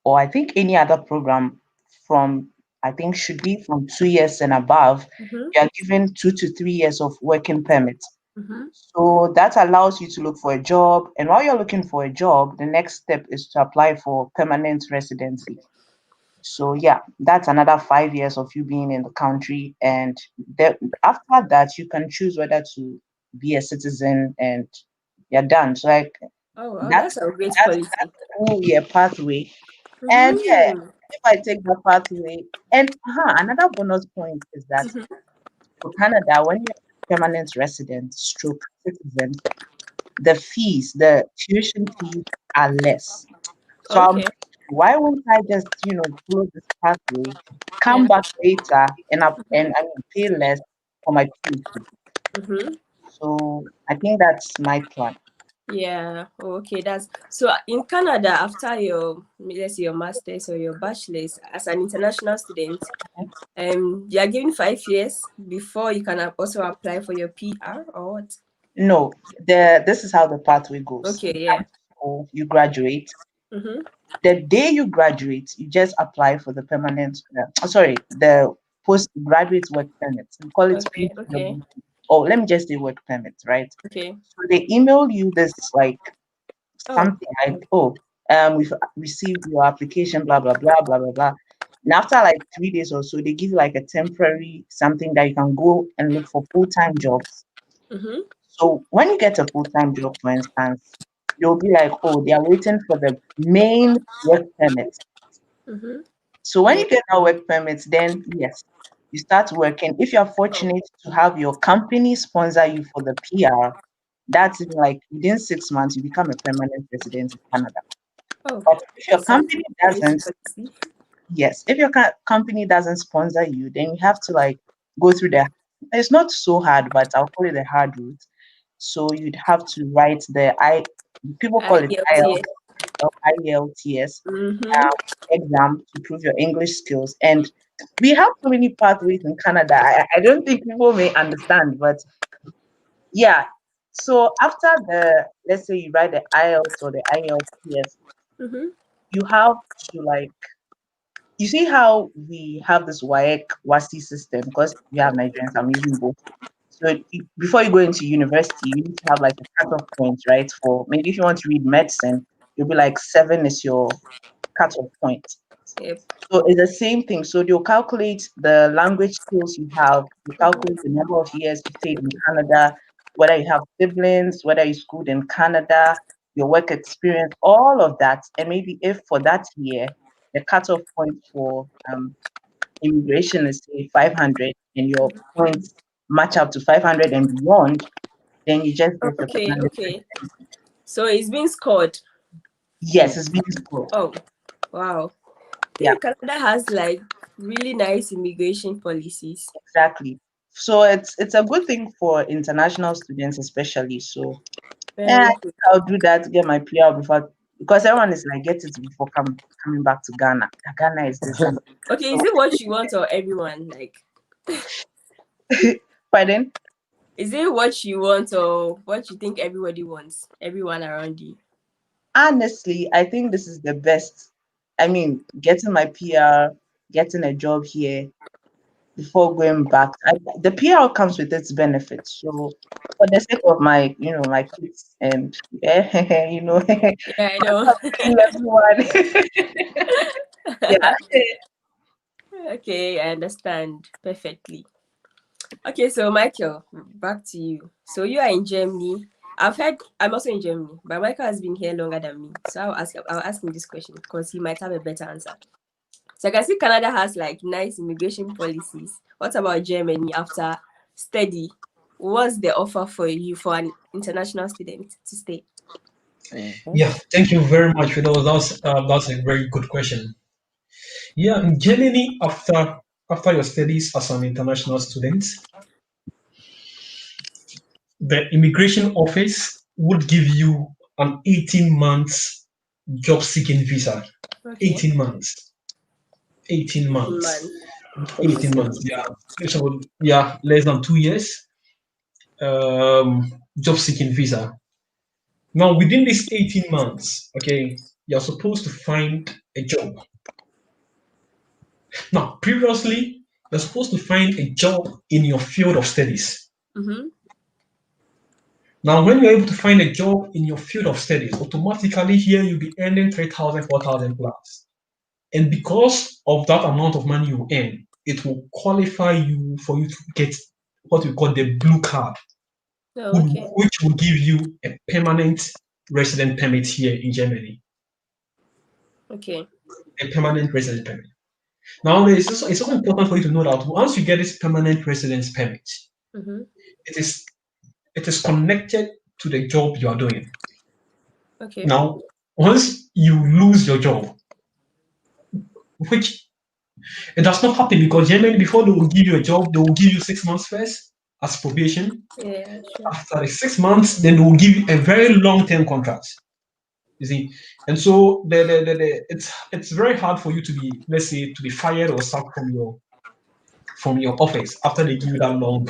Speaker 4: or I think any other program from I think should be from 2 years and above,
Speaker 1: Mm-hmm.
Speaker 4: you are given 2 to 3 years of working permit.
Speaker 1: Mm-hmm.
Speaker 4: So that allows you to look for a job. And while you're looking for a job, the next step is to apply for permanent residency. So yeah, that's another 5 years of you being in the country. And after that, you can choose whether to be a citizen and you're done. So like
Speaker 1: Oh wow,
Speaker 4: that's
Speaker 1: that's a great
Speaker 4: that's
Speaker 1: policy.
Speaker 4: that's a cool yeah pathway. And yeah,
Speaker 1: Mm-hmm.
Speaker 4: if I take the pathway, and another bonus point is that for Canada, when you're a permanent resident, stroke citizen, the fees, the tuition fees are less. So
Speaker 1: Okay.
Speaker 4: why won't I just follow this pathway, come
Speaker 1: Yeah.
Speaker 4: back later, and I mean pay less for my PhD?
Speaker 1: Mm-hmm.
Speaker 4: So I think that's my plan.
Speaker 1: Yeah. Okay. That's so in Canada after your let's say your master's or your bachelor's as an international student, you are given 5 years before you can also apply for your PR or what?
Speaker 4: No, this is how the pathway goes.
Speaker 1: Okay.
Speaker 4: You
Speaker 1: Yeah.
Speaker 4: come to school, you graduate.
Speaker 1: Mm-hmm.
Speaker 4: The day you graduate, you just apply for the permanent, the postgraduate work permit. We call it
Speaker 1: Okay. Okay.
Speaker 4: PGW. Oh, let me just say work permit, right?
Speaker 1: Okay.
Speaker 4: So they email you this like
Speaker 1: Oh.
Speaker 4: something like, oh, we've received your application, blah blah blah blah blah blah. And after like 3 days or so, they give you like a temporary something that you can go and look for full-time jobs.
Speaker 1: Mm-hmm.
Speaker 4: So when you get a full-time job, for instance, you'll be like, oh, they are waiting for the main work permit.
Speaker 1: Mm-hmm.
Speaker 4: So when
Speaker 1: Yeah.
Speaker 4: you get that work permit, then yes, you start working. If you're
Speaker 1: Oh.
Speaker 4: fortunate to have your company sponsor you for the PR, that's even like within 6 months, you become a permanent resident in Canada.
Speaker 1: Oh.
Speaker 4: But if your
Speaker 1: That sounds
Speaker 4: company
Speaker 1: like a great
Speaker 4: doesn't,
Speaker 1: policy.
Speaker 4: yes, if your company doesn't sponsor you, then you have to like go through it's not so hard, but I'll call it the hard route. So you'd have to write people call it
Speaker 1: IELTS.
Speaker 4: IELTS or IELTS
Speaker 1: Mm-hmm.
Speaker 4: exam to prove your English skills. And we have so many pathways in Canada. I don't think people may understand, but Yeah. So after the, let's say you write the IELTS or the IELTS,
Speaker 1: Mm-hmm.
Speaker 4: you have to like, you see how we have this WAEC WASI system because we have Nigerians. I'm using both. So before you go into university, you need to have like a cutoff point, right? For maybe if you want to read medicine, you'll be like 7 is your cutoff point.
Speaker 1: Yep.
Speaker 4: So it's the same thing. So they'll calculate the language skills you have, you
Speaker 1: Mm-hmm.
Speaker 4: calculate the number of years you stayed in Canada, whether you have siblings, whether you schooled in Canada, your work experience, all of that. And maybe if for that year, the cutoff point for immigration is say 500 and your points match up to 500 and beyond, then you just get the
Speaker 1: Okay,
Speaker 4: permanent
Speaker 1: okay.
Speaker 4: residency.
Speaker 1: So it's been scored.
Speaker 4: Yes, it's being scored.
Speaker 1: Oh, wow. I
Speaker 4: Yeah,
Speaker 1: think Canada has like really nice immigration policies.
Speaker 4: exactly. So it's a good thing for international students especially. So yeah, I
Speaker 1: Very good.
Speaker 4: think I'll do that to get my PR before, because everyone is like get it before coming back to Ghana. Ghana is this and
Speaker 1: Okay, is
Speaker 4: so
Speaker 1: it what you want or everyone? Like,
Speaker 4: pardon?
Speaker 1: is it what you want or what you think everybody wants? Everyone around you.
Speaker 4: Honestly, I think this is the best. I mean, getting my PR, getting a job here before going back. The PR comes with its benefits. So for the sake of my, my kids and yeah,
Speaker 1: Yeah, I know.
Speaker 4: you everyone. Yeah.
Speaker 1: Okay, I understand perfectly. Okay, so Michael, back to you. So you are in Germany. I've heard I'm also in Germany, but Michael has been here longer than me. So I'll ask him this question because he might have a better answer. So I can see Canada has like nice immigration policies. What about Germany after study? What's the offer for you for an international student to stay?
Speaker 2: Mhm.
Speaker 3: Yeah, thank you very much for those. That's a very good question. Yeah, in Germany, after your studies as an international student, the immigration office would give you an 18 months job seeking visa.
Speaker 1: Okay.
Speaker 3: 18 months. 18
Speaker 1: 18
Speaker 3: months.
Speaker 1: months. Okay,
Speaker 3: 18
Speaker 1: so
Speaker 3: months. Yeah. So yeah, less than 2 years. Job seeking visa. Now within these 18 months, okay, you're supposed to find a job. Now, previously, you're supposed to find a job in your field of studies.
Speaker 1: mm-hmm.
Speaker 3: Now, when you're able to find a job in your field of studies, automatically here you'll be earning 3,000, 4,000 plus. And because of that amount of money you earn, it will qualify you for you to get what we call the blue card,
Speaker 1: Oh, okay.
Speaker 3: which will give you a permanent resident permit here in Germany.
Speaker 1: Okay.
Speaker 3: A permanent resident permit. Now, it's also important for you to know that once you get this permanent residence permit,
Speaker 1: Mm-hmm.
Speaker 3: it is it is connected to the job you are doing.
Speaker 1: Okay.
Speaker 3: Now, once you lose your job, which it does not happen because generally before they will give you a job, they will give you 6 months first as probation.
Speaker 1: Yeah, sure.
Speaker 3: After the 6 months, then they will give you a very long-term contract. You see, and so it's very hard for you to be, let's say, to be fired or sacked from your office after they give you that long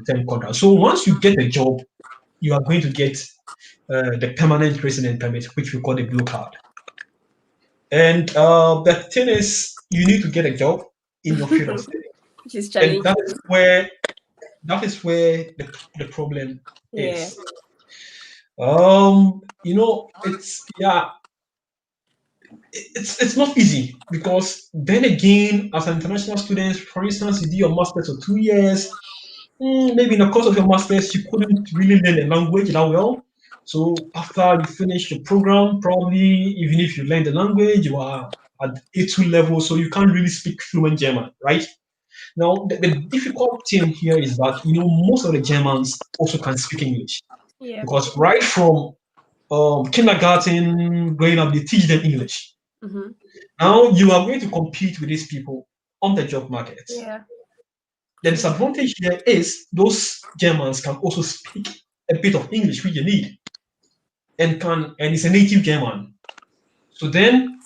Speaker 3: term contract. So once you get a job, you are going to get the permanent resident permit, which we call the blue card. And the thing is, you need to get a job in your field of study,
Speaker 1: Which is
Speaker 3: and
Speaker 1: challenging.
Speaker 3: that is where the problem
Speaker 1: Yeah.
Speaker 3: is. It's yeah, it's not easy because then again, as an international student, for instance, you do your masters for 2 years. Maybe in the course of your masters, you couldn't really learn the language that well. So after you finish your program, probably even if you learn the language, you are at A2 level, so you can't really speak fluent German, right? Now, the difficult thing here is that most of the Germans also can speak English
Speaker 1: Yeah.
Speaker 3: because right from kindergarten growing up, they teach them English.
Speaker 1: Mm-hmm.
Speaker 3: Now you are going to compete with these people on the job market.
Speaker 1: Yeah.
Speaker 3: The
Speaker 1: True.
Speaker 3: disadvantage here is those Germans can also speak a bit of English, which you need, and it's a native German. So then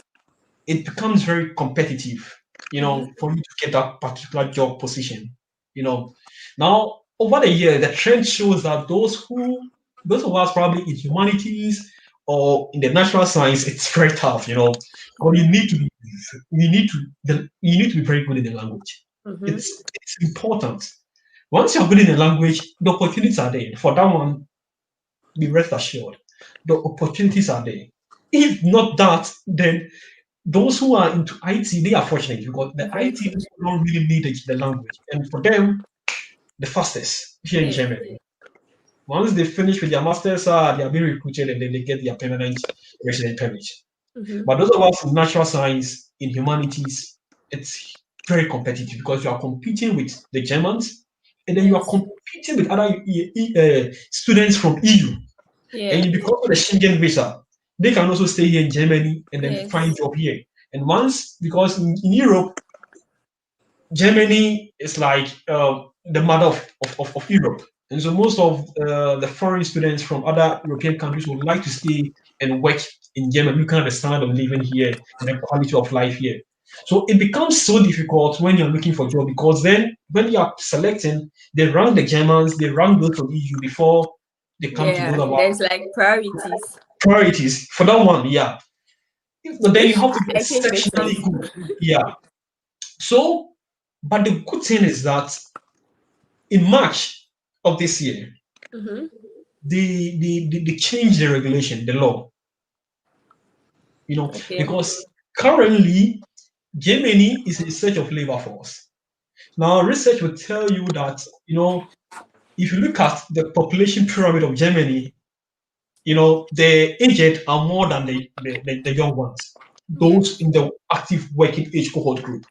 Speaker 3: it becomes very competitive,
Speaker 1: Mm-hmm.
Speaker 3: for you to get that particular job position. You know, now over the year, the trend shows that those of us probably in humanities or in the natural science, it's very tough, because you need to be very good in the language.
Speaker 1: Mm-hmm.
Speaker 3: It's important. Once you're good in the language, the opportunities are there. For that one, be rest assured, the opportunities are there. If not that, then those who are into IT, they are fortunate because the
Speaker 1: Very
Speaker 3: IT
Speaker 1: good.
Speaker 3: people don't really need the language. And for them, the fastest here in
Speaker 1: Yeah.
Speaker 3: Germany. Once they finish with their masters, they are being recruited and then they get their permanent resident permit.
Speaker 1: Mm-hmm.
Speaker 3: But those of us in natural science, in humanities, it's very competitive because you are competing with the Germans and then you are
Speaker 1: Yes.
Speaker 3: competing with other students from EU.
Speaker 1: Yeah.
Speaker 3: And because of the Schengen visa, they can also stay here in Germany and then find
Speaker 1: Yes.
Speaker 3: job here. And once, because in Europe, Germany is like the mother of Europe. And so most of the foreign students from other European countries would like to stay and work in Germany. You can understand of living here and the quality of life here. So it becomes so difficult when you're looking for a job because then when you are selecting, they rank the Germans, they rank those from EU before they come to
Speaker 1: Yeah.
Speaker 3: those of our
Speaker 1: There's like priorities,
Speaker 3: priorities. For that one, yeah. But then you
Speaker 1: which
Speaker 3: have to be
Speaker 1: I think makes
Speaker 3: exceptionally
Speaker 1: sense.
Speaker 3: good. Yeah. So, but the good thing is that in March of this year,
Speaker 1: Mm-hmm.
Speaker 3: they changed the regulation, the law,
Speaker 1: Okay.
Speaker 3: because currently Germany is in search of labor force. Now, research will tell you that, if you look at the population pyramid of Germany, the aged are more than the young ones, those
Speaker 1: Yes.
Speaker 3: in the active working age cohort group.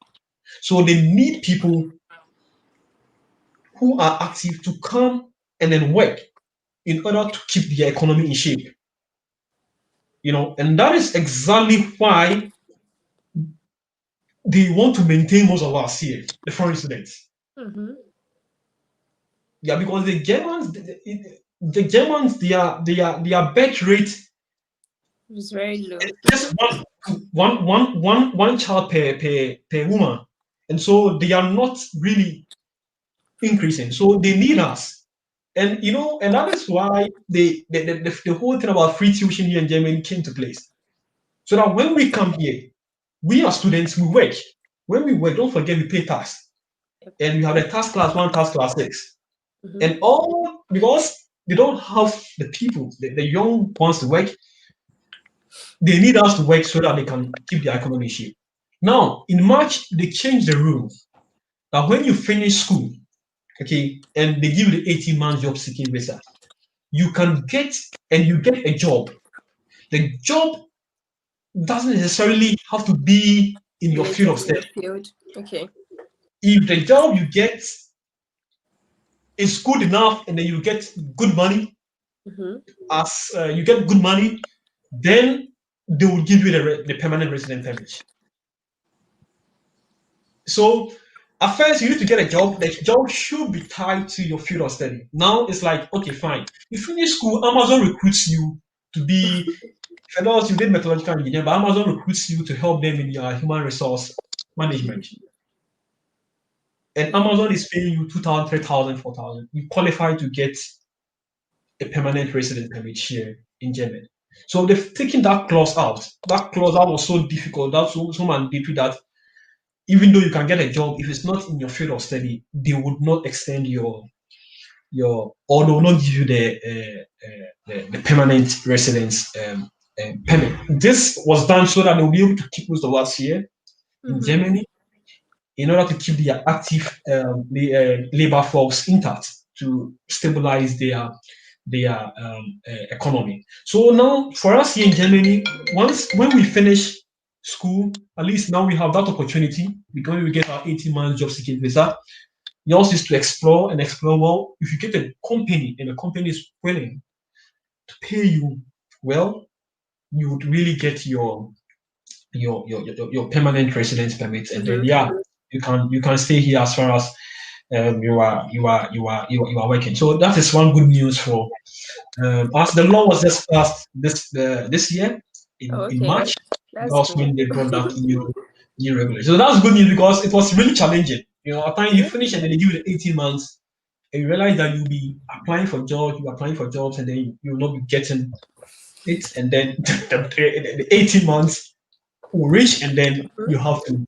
Speaker 3: So they need people who are active to come and then work in order to keep the economy in shape. And that is exactly why they want to maintain most of us here, the foreign students.
Speaker 1: Mm-hmm.
Speaker 3: Yeah, because the Germans, their birth rate
Speaker 1: It's very low.
Speaker 3: is just one child per woman, and so they are not really increasing. So they need us, and that is why the whole thing about free tuition here in Germany came to place. So that when we come here, we are students, we work. When we work, don't forget we pay tax. And we have the tax class 1, tax class 6.
Speaker 1: Mm-hmm.
Speaker 3: And all because they don't have the people, the young ones to work, they need us to work so that they can keep the economy in shape. Now, in March, they changed the rules that when you finish school, okay, and they give you the 18 months job seeking visa, you can get and you get a job. The job doesn't necessarily have to be in your field
Speaker 1: Related
Speaker 3: of
Speaker 1: to your
Speaker 3: study.
Speaker 1: field. Okay.
Speaker 3: If the job you get is good enough and then you get good money,
Speaker 1: Mm-hmm.
Speaker 3: as you get good money, then they will give you the permanent resident permit. So at first you need to get a job. The job should be tied to your field of study. Now it's like, okay, fine. You finish school, Amazon recruits you to be, for those you did metallurgical engineer, but Amazon recruits you to help them in your human resource management. And Amazon is paying you 2,000, 3,000, 4,000. You qualify to get a permanent resident permit here in Germany. So they've taken that clause out. That clause that was so difficult, that's so mandatory that even though you can get a job, if it's not in your field of study, they would not extend or they will not give you the permanent residence permit. This was done so that they'll be able to keep most of us here in
Speaker 1: Mm-hmm.
Speaker 3: Germany in order to keep their active labor force intact to stabilize their economy. So now for us here in Germany, when we finish school, at least now we have that opportunity because we get our 18 months job seeking visa. Yours is to explore and explore well. If you get a company and the company is willing to pay you well, you would really get your permanent residence permit, and then
Speaker 1: Mm-hmm.
Speaker 3: yeah, you can stay here as far as you are working. So that is one good news for as the law was just passed this year
Speaker 1: Oh,
Speaker 3: in
Speaker 1: okay.
Speaker 3: March.
Speaker 1: That's
Speaker 3: That's
Speaker 1: good.
Speaker 3: when they brought that new regulation. So that's good news because it was really challenging. At times you
Speaker 1: Mm-hmm.
Speaker 3: finish and then they give you the 18 months, and you realize that you'll be applying for jobs, and then you'll not be getting it, and then the 18 months will reach, and then
Speaker 1: Mhm.
Speaker 3: you have to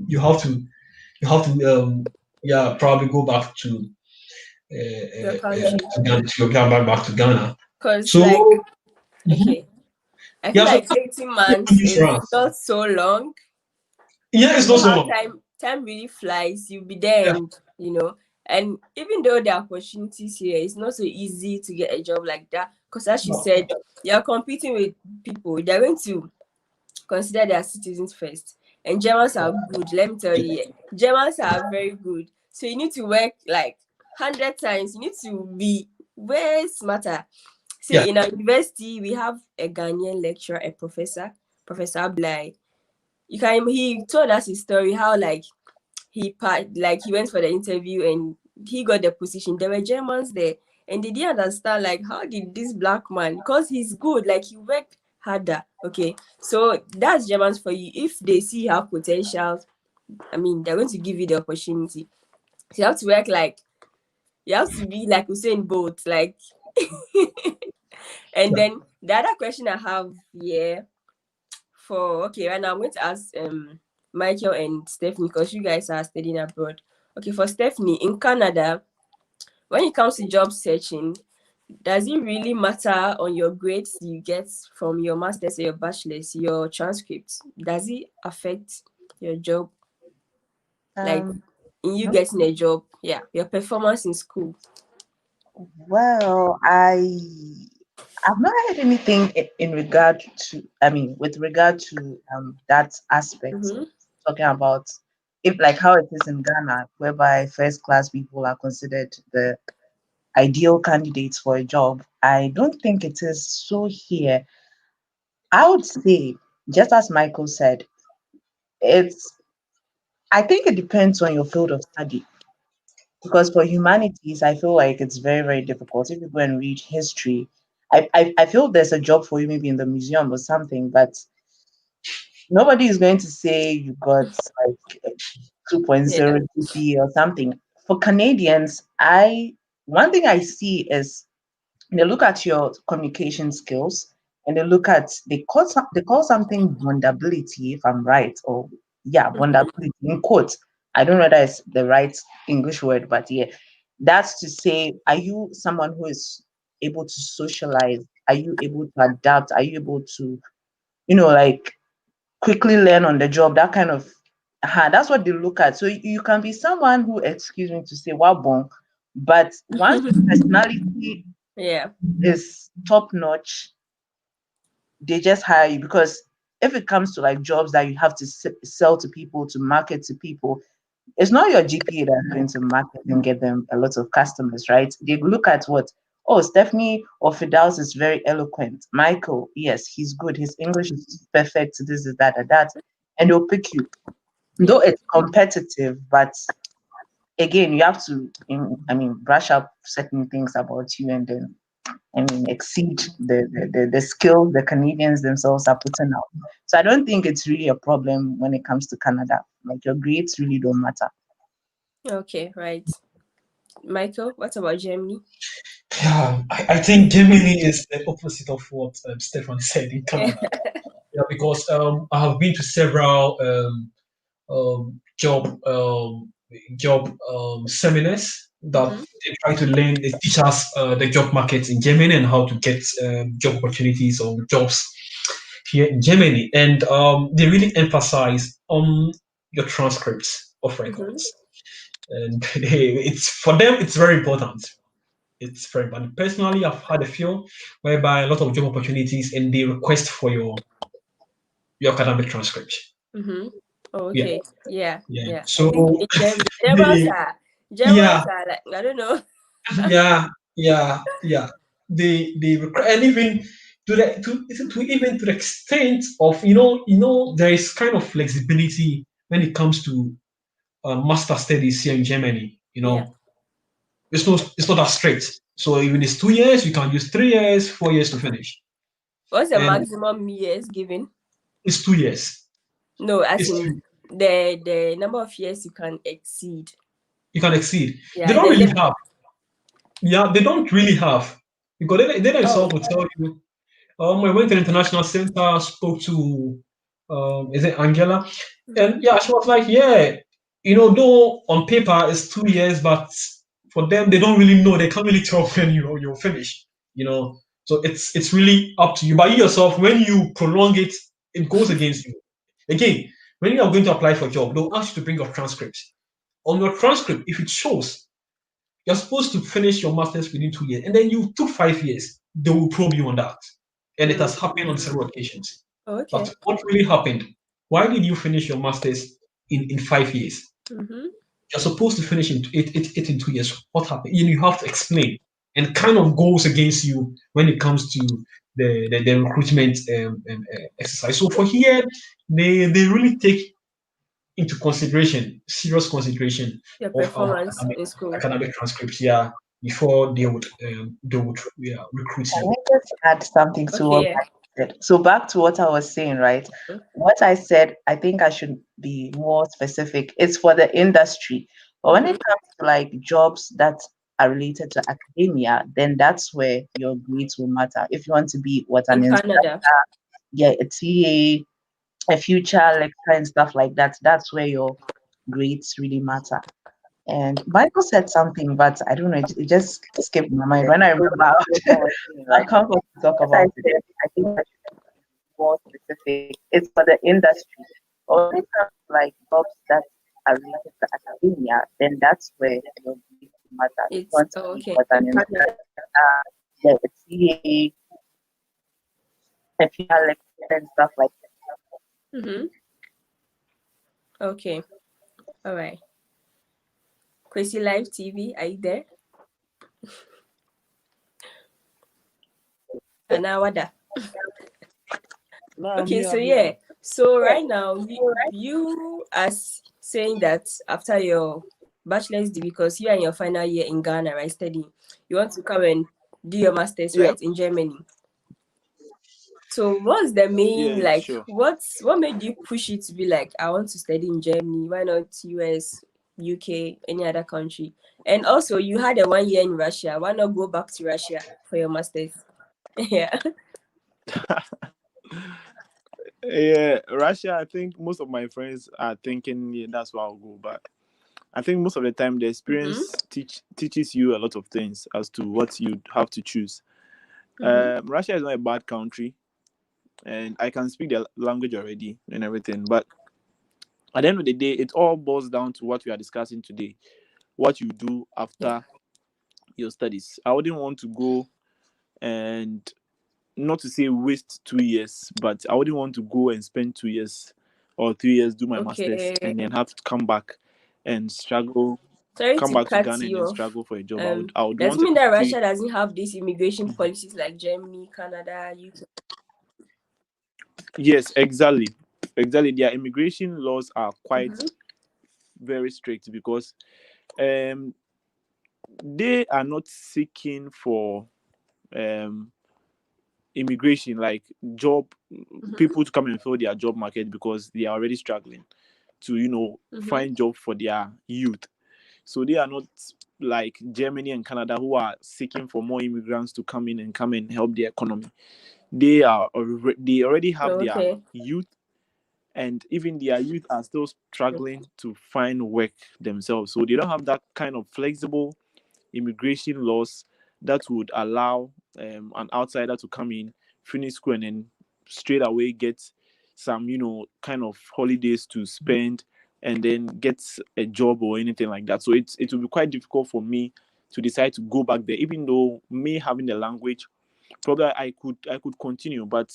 Speaker 3: you have to yeah, probably go back
Speaker 1: Your country.
Speaker 3: back to Ghana.
Speaker 1: Because,
Speaker 3: So
Speaker 1: like,
Speaker 3: mhm.
Speaker 1: okay, I feel
Speaker 3: Yeah, so
Speaker 1: like 18
Speaker 3: good
Speaker 1: months
Speaker 3: news for
Speaker 1: is
Speaker 3: us.
Speaker 1: not so long.
Speaker 3: Yeah, it's
Speaker 1: You know
Speaker 3: not so
Speaker 1: how
Speaker 3: long.
Speaker 1: time really flies. You'll be there,
Speaker 3: Yeah,
Speaker 1: and even though there are opportunities here, it's not so easy to get a job like that. Because as you
Speaker 3: no,
Speaker 1: said, you're competing with people. They're going to consider their citizens first. And Germans are good. Let me tell you, yeah. Germans are very good. So you need to work like 100 times. You need to be way smarter.
Speaker 3: yeah,
Speaker 1: See, in our university, we have a Ghanaian lecturer, a professor, Professor Blai. He told us his story how like he went for the interview and he got the position. There were Germans there and they didn't understand like how did this black man, because he's good, like he worked harder. Okay, so that's Germans for you. If they see you have potential, I mean they're going to give you the opportunity. So you have to work like you have to be like Usain Bolt, like and
Speaker 3: yeah.
Speaker 1: then the other question I have here for okay, right now I'm going to ask Michael and Stephanie because you guys are studying abroad. Okay, for Stephanie in Canada, when it comes to job searching, does it really matter on your grades you get from your master's or your bachelor's, your transcripts? Does it affect your job, like
Speaker 4: Um,
Speaker 1: in you
Speaker 4: mhm.
Speaker 1: getting a job? Yeah, your performance in school.
Speaker 4: Well, I've not heard anything in regard to, I mean, with regard to that aspect,
Speaker 1: Mm-hmm.
Speaker 4: talking about if like how it is in Ghana, whereby first class people are considered the ideal candidates for a job. I don't think it is so here. I would say, just as Michael said, it's I think it depends on your field of study. Because for humanities, I feel like it's very, very difficult. If you go and read history, I feel there's a job for you maybe in the museum or something, but nobody is going to say you got like a
Speaker 1: Yeah.
Speaker 4: 2.0 GPA or something. For Canadians, I one thing I see is they look at your communication skills and they call something bondability, if I'm right, or yeah,
Speaker 1: Mm-hmm.
Speaker 4: bondability in quotes. I don't know whether it's the right English word, but yeah, that's to say, are you someone who is able to socialize? Are you able to adapt? Are you able to, like quickly learn on the job? That kind of, that's what they look at. So you can be someone who, excuse me to say, wabong, but once your personality
Speaker 1: Yeah.
Speaker 4: is top notch, they just hire you because if it comes to like jobs that you have to sell to people, to market to people, it's not your GPA that's going to market and get them a lot of customers, right? They look at what, oh, Stephanie or Fidel's is very eloquent. Michael, yes, he's good. His English is perfect. This is that, and that. And they'll pick you.
Speaker 1: Yeah.
Speaker 4: Though it's competitive, but again, you have to, I mean, brush up certain things about you and then exceed the skills the Canadians themselves are putting out. So I don't think it's really a problem when it comes to Canada. Like your grades really don't matter.
Speaker 1: Okay. Right. Michael, what about Germany?
Speaker 3: Yeah, I think Germany is the opposite of what Stefan said in
Speaker 1: Yeah.
Speaker 3: Canada. Yeah, because I have been to several job seminars that
Speaker 1: Mm-hmm.
Speaker 3: they try to learn, they teach us the job market in Germany and how to get job opportunities or jobs here in Germany. And they really emphasize on your transcripts of
Speaker 1: Mm-hmm.
Speaker 3: records. And it's for them, it's very important. It's very important. Personally, I've had a few whereby a lot of job opportunities and they request for your academic transcript.
Speaker 1: Mm-hmm. Oh,
Speaker 3: Yeah,
Speaker 1: okay. Yeah.
Speaker 3: yeah.
Speaker 1: Yeah. I
Speaker 3: So
Speaker 1: think in Germans
Speaker 3: they
Speaker 1: are
Speaker 3: yeah,
Speaker 1: like I don't know.
Speaker 3: yeah, yeah. And even to even to the extent of there is kind of flexibility when it comes to master studies here in Germany.
Speaker 1: Yeah.
Speaker 3: It's not that strict. So even it's 2 years, you can use 3 years, 4 years to finish,
Speaker 1: What's the
Speaker 3: and
Speaker 1: maximum years given?
Speaker 3: it's 2 years.
Speaker 1: No, as
Speaker 3: It's
Speaker 1: in
Speaker 3: two.
Speaker 1: the number of years you can exceed.
Speaker 3: You can exceed. They
Speaker 1: Yeah,
Speaker 3: don't
Speaker 1: the
Speaker 3: really
Speaker 1: limit.
Speaker 3: have. Yeah, they don't really have, because they
Speaker 1: Oh,
Speaker 3: themselves will tell you. I went to the international center, spoke to, is it Angela?
Speaker 1: mhm.
Speaker 3: And yeah, she was like, yeah, though on paper it's 2 years, but for them, they don't really know. They can't really tell when you'll finish, you know. So it's really up to you. But you yourself, when you prolong it, it goes against you. Again, when you are going to apply for a job, they'll ask you to bring your transcripts. On your transcript, if it shows you're supposed to finish your master's within 2 years, and then you took 5 years. They will probe you on that, and it has happened on several occasions.
Speaker 1: Okay.
Speaker 3: But what really happened? Why did you finish your master's in 5 years?
Speaker 1: Mm-hmm.
Speaker 3: You're supposed to finish it in 2 years. What happened? You have to explain, and kind of goes against you when it comes to the recruitment exercise. So for here, they really take into consideration, serious consideration
Speaker 1: Your
Speaker 3: of our
Speaker 1: performance in school.
Speaker 3: academic transcripts, yeah, before they would yeah, recruit
Speaker 4: Can
Speaker 3: you.
Speaker 4: I just add something to
Speaker 1: Okay,
Speaker 4: what
Speaker 1: yeah.
Speaker 4: I said? So back to what I was saying, right? What I said, I think I should be more specific. It's for the industry. But when
Speaker 1: Mm-hmm.
Speaker 4: it comes to like jobs that are related to academia, then that's where your grades will matter. If you want to be what
Speaker 1: In
Speaker 4: an
Speaker 1: Canada.
Speaker 4: instructor, yeah, a TA, a future lecturer and stuff like that, that's where your grades really matter. And Michael said something, but I don't know, it just skipped my mind. When I remember, I'll come back to talk
Speaker 1: What I
Speaker 4: about it.
Speaker 1: said, I think I should
Speaker 4: Be more specific. It's for the industry. But when it comes to like jobs that are related to academia, then that's where your grades matter. If you
Speaker 1: it's
Speaker 4: want to be
Speaker 1: okay.
Speaker 4: what
Speaker 1: In
Speaker 4: an
Speaker 1: Canada.
Speaker 4: instructor, yeah, a CA, a future lecturer and stuff like
Speaker 1: Mm-hmm. Okay. All right. Kwesi Live TV, are you there? Anawada.
Speaker 2: No, I'm
Speaker 1: Okay,
Speaker 2: here.
Speaker 1: so
Speaker 2: I'm here.
Speaker 1: yeah. So right now, you are saying that after your bachelor's degree, because you are in your final year in Ghana, right, studying, you want to come and do your master's,
Speaker 2: Yeah.
Speaker 1: right, in Germany. So what's the main,
Speaker 2: Yeah.
Speaker 1: like,
Speaker 2: Sure.
Speaker 1: what made you push it to be like, I want to study in Germany? Why not US, UK, any other country? And also, you had a 1 year in Russia. Why not go back to Russia for your master's? Yeah.
Speaker 2: Yeah, Russia. I think most of my friends are thinking, yeah, that's where I'll go. But I think most of the time the
Speaker 1: Mm-hmm.
Speaker 2: experience teaches you a lot of things as to what you have to choose.
Speaker 1: Mm-hmm.
Speaker 2: Russia is not a bad country, and I can speak the language already and everything. But at the end of the day, it all boils down to what we are discussing today. What you do
Speaker 1: Yeah.
Speaker 2: after your studies. I wouldn't want to go and, not to say waste 2 years, but I wouldn't want to go and spend 2 years or 3 years do my masters
Speaker 1: Okay.
Speaker 2: and then have to come back and struggle,
Speaker 1: Sorry
Speaker 2: come
Speaker 1: to
Speaker 2: back to
Speaker 1: cut
Speaker 2: Ghana and
Speaker 1: you
Speaker 2: then
Speaker 1: off.
Speaker 2: struggle for a job. I would
Speaker 1: Does it
Speaker 2: want a
Speaker 1: mean that
Speaker 2: quick.
Speaker 1: Russia doesn't have these immigration policies like Germany, Canada, UK?
Speaker 2: Yes, exactly. Their immigration laws are quite
Speaker 1: Mm-hmm.
Speaker 2: very strict because um they are not seeking for um immigration, like job
Speaker 1: Mm-hmm.
Speaker 2: people to come and fill their job market, because they are already struggling to
Speaker 1: Mm-hmm.
Speaker 2: find job for their youth. So they are not like Germany and Canada, who are seeking for more immigrants to come and help the economy. They already have their
Speaker 1: Okay.
Speaker 2: youth, and even their youth are still struggling to find work themselves. So they don't have that kind of flexible immigration laws that would allow an outsider to come in, finish school, and then straight away get some, kind of holidays to spend, and then get a job or anything like that. So it will be quite difficult for me to decide to go back there, even though me having the language, probably I could continue, but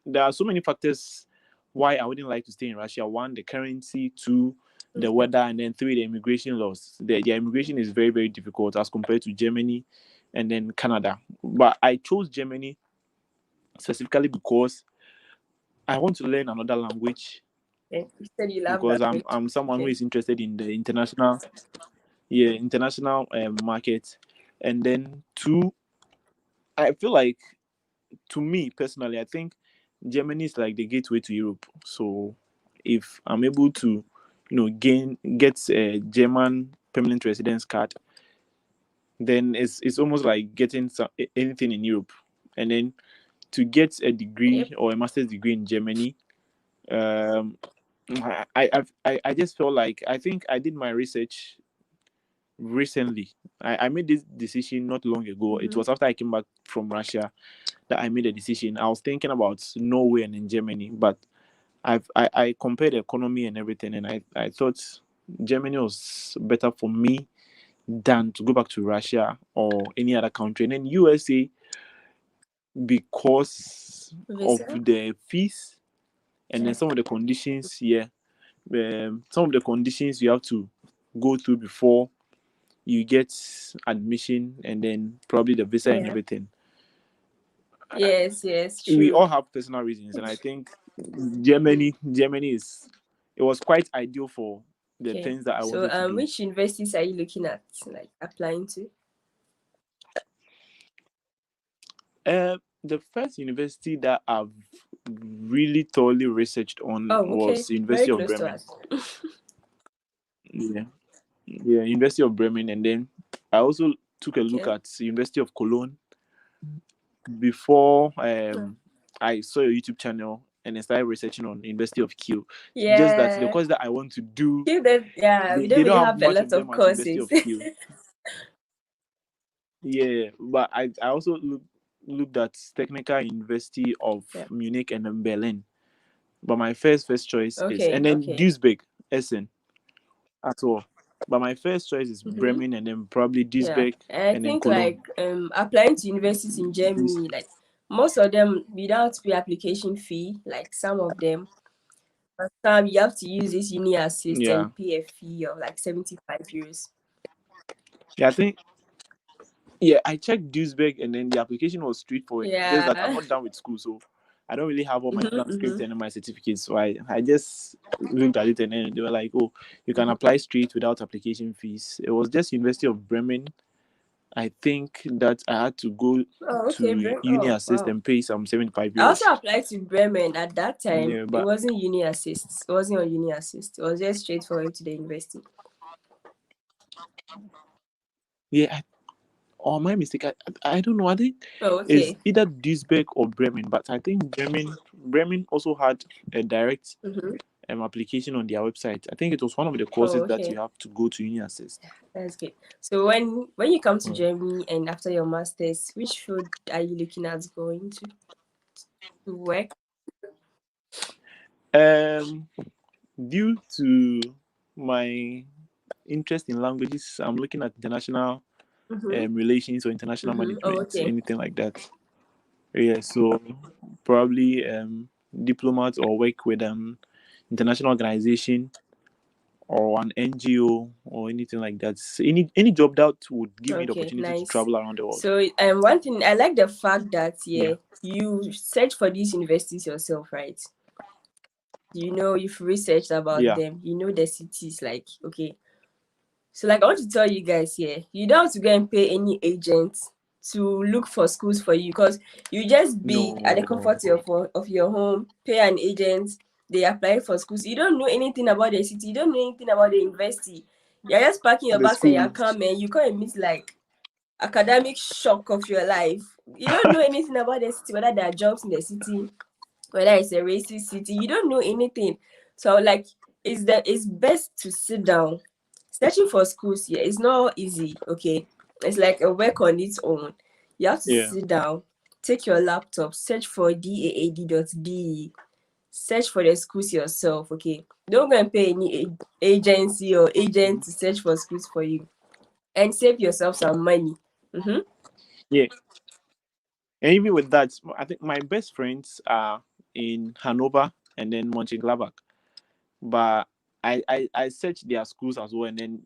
Speaker 2: there are so many factors why I wouldn't like to stay in Russia. One, the currency. Two, the
Speaker 1: Okay.
Speaker 2: weather. And then three, the immigration laws. Their immigration is very, very difficult as compared to Germany and then Canada. But I chose Germany specifically because I want to learn another language,
Speaker 1: Okay. You said you love
Speaker 2: because I'm
Speaker 1: language.
Speaker 2: I'm someone who
Speaker 1: Okay.
Speaker 2: is interested in the international market. And then two, I feel like, to me personally, I think Germany is like the gateway to Europe. So if I'm able to, get a German permanent residence card, then it's almost like getting anything in Europe. And then to get a degree or a master's degree in Germany, um, I just felt like I think I did my research recently. I made this decision not long ago. It was after I came back from Russia that I made a decision. I was thinking about Norway and in Germany, but I compared the economy and everything, and I thought Germany was better for me than to go back to Russia or any other country. And then USA, because of
Speaker 1: Visa?
Speaker 2: the fees and then some of the conditions, some of the conditions you have to go through before you get admission, and then probably the visa and everything.
Speaker 1: Yes,
Speaker 2: We
Speaker 1: true.
Speaker 2: all have personal reasons, and I think Germany is, it was quite ideal for the
Speaker 1: Okay.
Speaker 2: things that I
Speaker 1: So
Speaker 2: wanted to do.
Speaker 1: which universities are you looking at, like applying to?
Speaker 2: The first university that I've really thoroughly researched on was University
Speaker 1: Very
Speaker 2: of
Speaker 1: close to
Speaker 2: Bremen.
Speaker 1: us.
Speaker 2: Yeah, University of Bremen, and then I also took a look at University of Cologne before I saw your YouTube channel and I started researching on University of Kiel. Just that the course that I want to do,
Speaker 1: we don't
Speaker 2: they
Speaker 1: really
Speaker 2: don't have
Speaker 1: have a
Speaker 2: much of
Speaker 1: lot
Speaker 2: them
Speaker 1: of
Speaker 2: at University
Speaker 1: courses.
Speaker 2: of Kiel. Yeah, but I also looked at Technical University of Munich and then Berlin. But my first choice is, and then Duisburg, Essen, at all. But my first choice is Bremen, and then probably Duisburg,
Speaker 1: And I
Speaker 2: and then
Speaker 1: think
Speaker 2: Cologne.
Speaker 1: like applying to universities in Germany, like most of them without pay application fee, like some of them. But some you have to use this uni assist and pay a fee of like 75 euros.
Speaker 2: Yeah, I think. Yeah, I checked Duisburg, and then the application was straightforward. Just that I'm not done with school, so I don't really have all my transcripts and my certificates. So I just looked at it, and then they were like, "Oh, you can apply straight without application fees." It was just University of Bremen. I think that I had to go to uni assist and pay some 75 euros.
Speaker 1: I also applied to Bremen at that time. Yeah, but it wasn't uni assist. It wasn't on uni assist. It was just straightforward to the university.
Speaker 2: Yeah, or my mistake. I don't know. I think it's either Duisburg or Bremen, but I think Bremen also had a direct application on their website. I think it was one of the courses that you have to go to uni assist.
Speaker 1: That's good. So when you come to Germany and after your masters, which field are you looking at going to work?
Speaker 2: Due to my interest in languages, I'm looking at international relations or international management, anything like that. Yeah, so probably diplomat or work with an international organization or an NGO or anything like that. So any job that would give me the opportunity to travel around the world.
Speaker 1: So one thing I like the fact that you search for these universities yourself, right? You know, you've researched about them. You know the cities, like So like I want to tell you guys here, you don't have to go and pay any agent to look for schools for you, because you just be at the comfort of your home, pay an agent, they apply for schools. You don't know anything about the city, you don't know anything about the university. You're just packing your bags and you're coming. You can't miss like academic shock of your life. You don't know anything about the city, whether there are jobs in the city, whether it's a racist city. You don't know anything. So like it's best to sit down. Searching for schools here is not easy, okay? It's like a work on its own. You have to sit down, take your laptop, search for daad.de, search for the schools yourself, okay? Don't go and pay any agency or agent to search for schools for you, and save yourself some money.
Speaker 2: Yeah. And even with that, I think my best friends are in Hanover and then Mönchengladbach. But I searched their schools as well, and then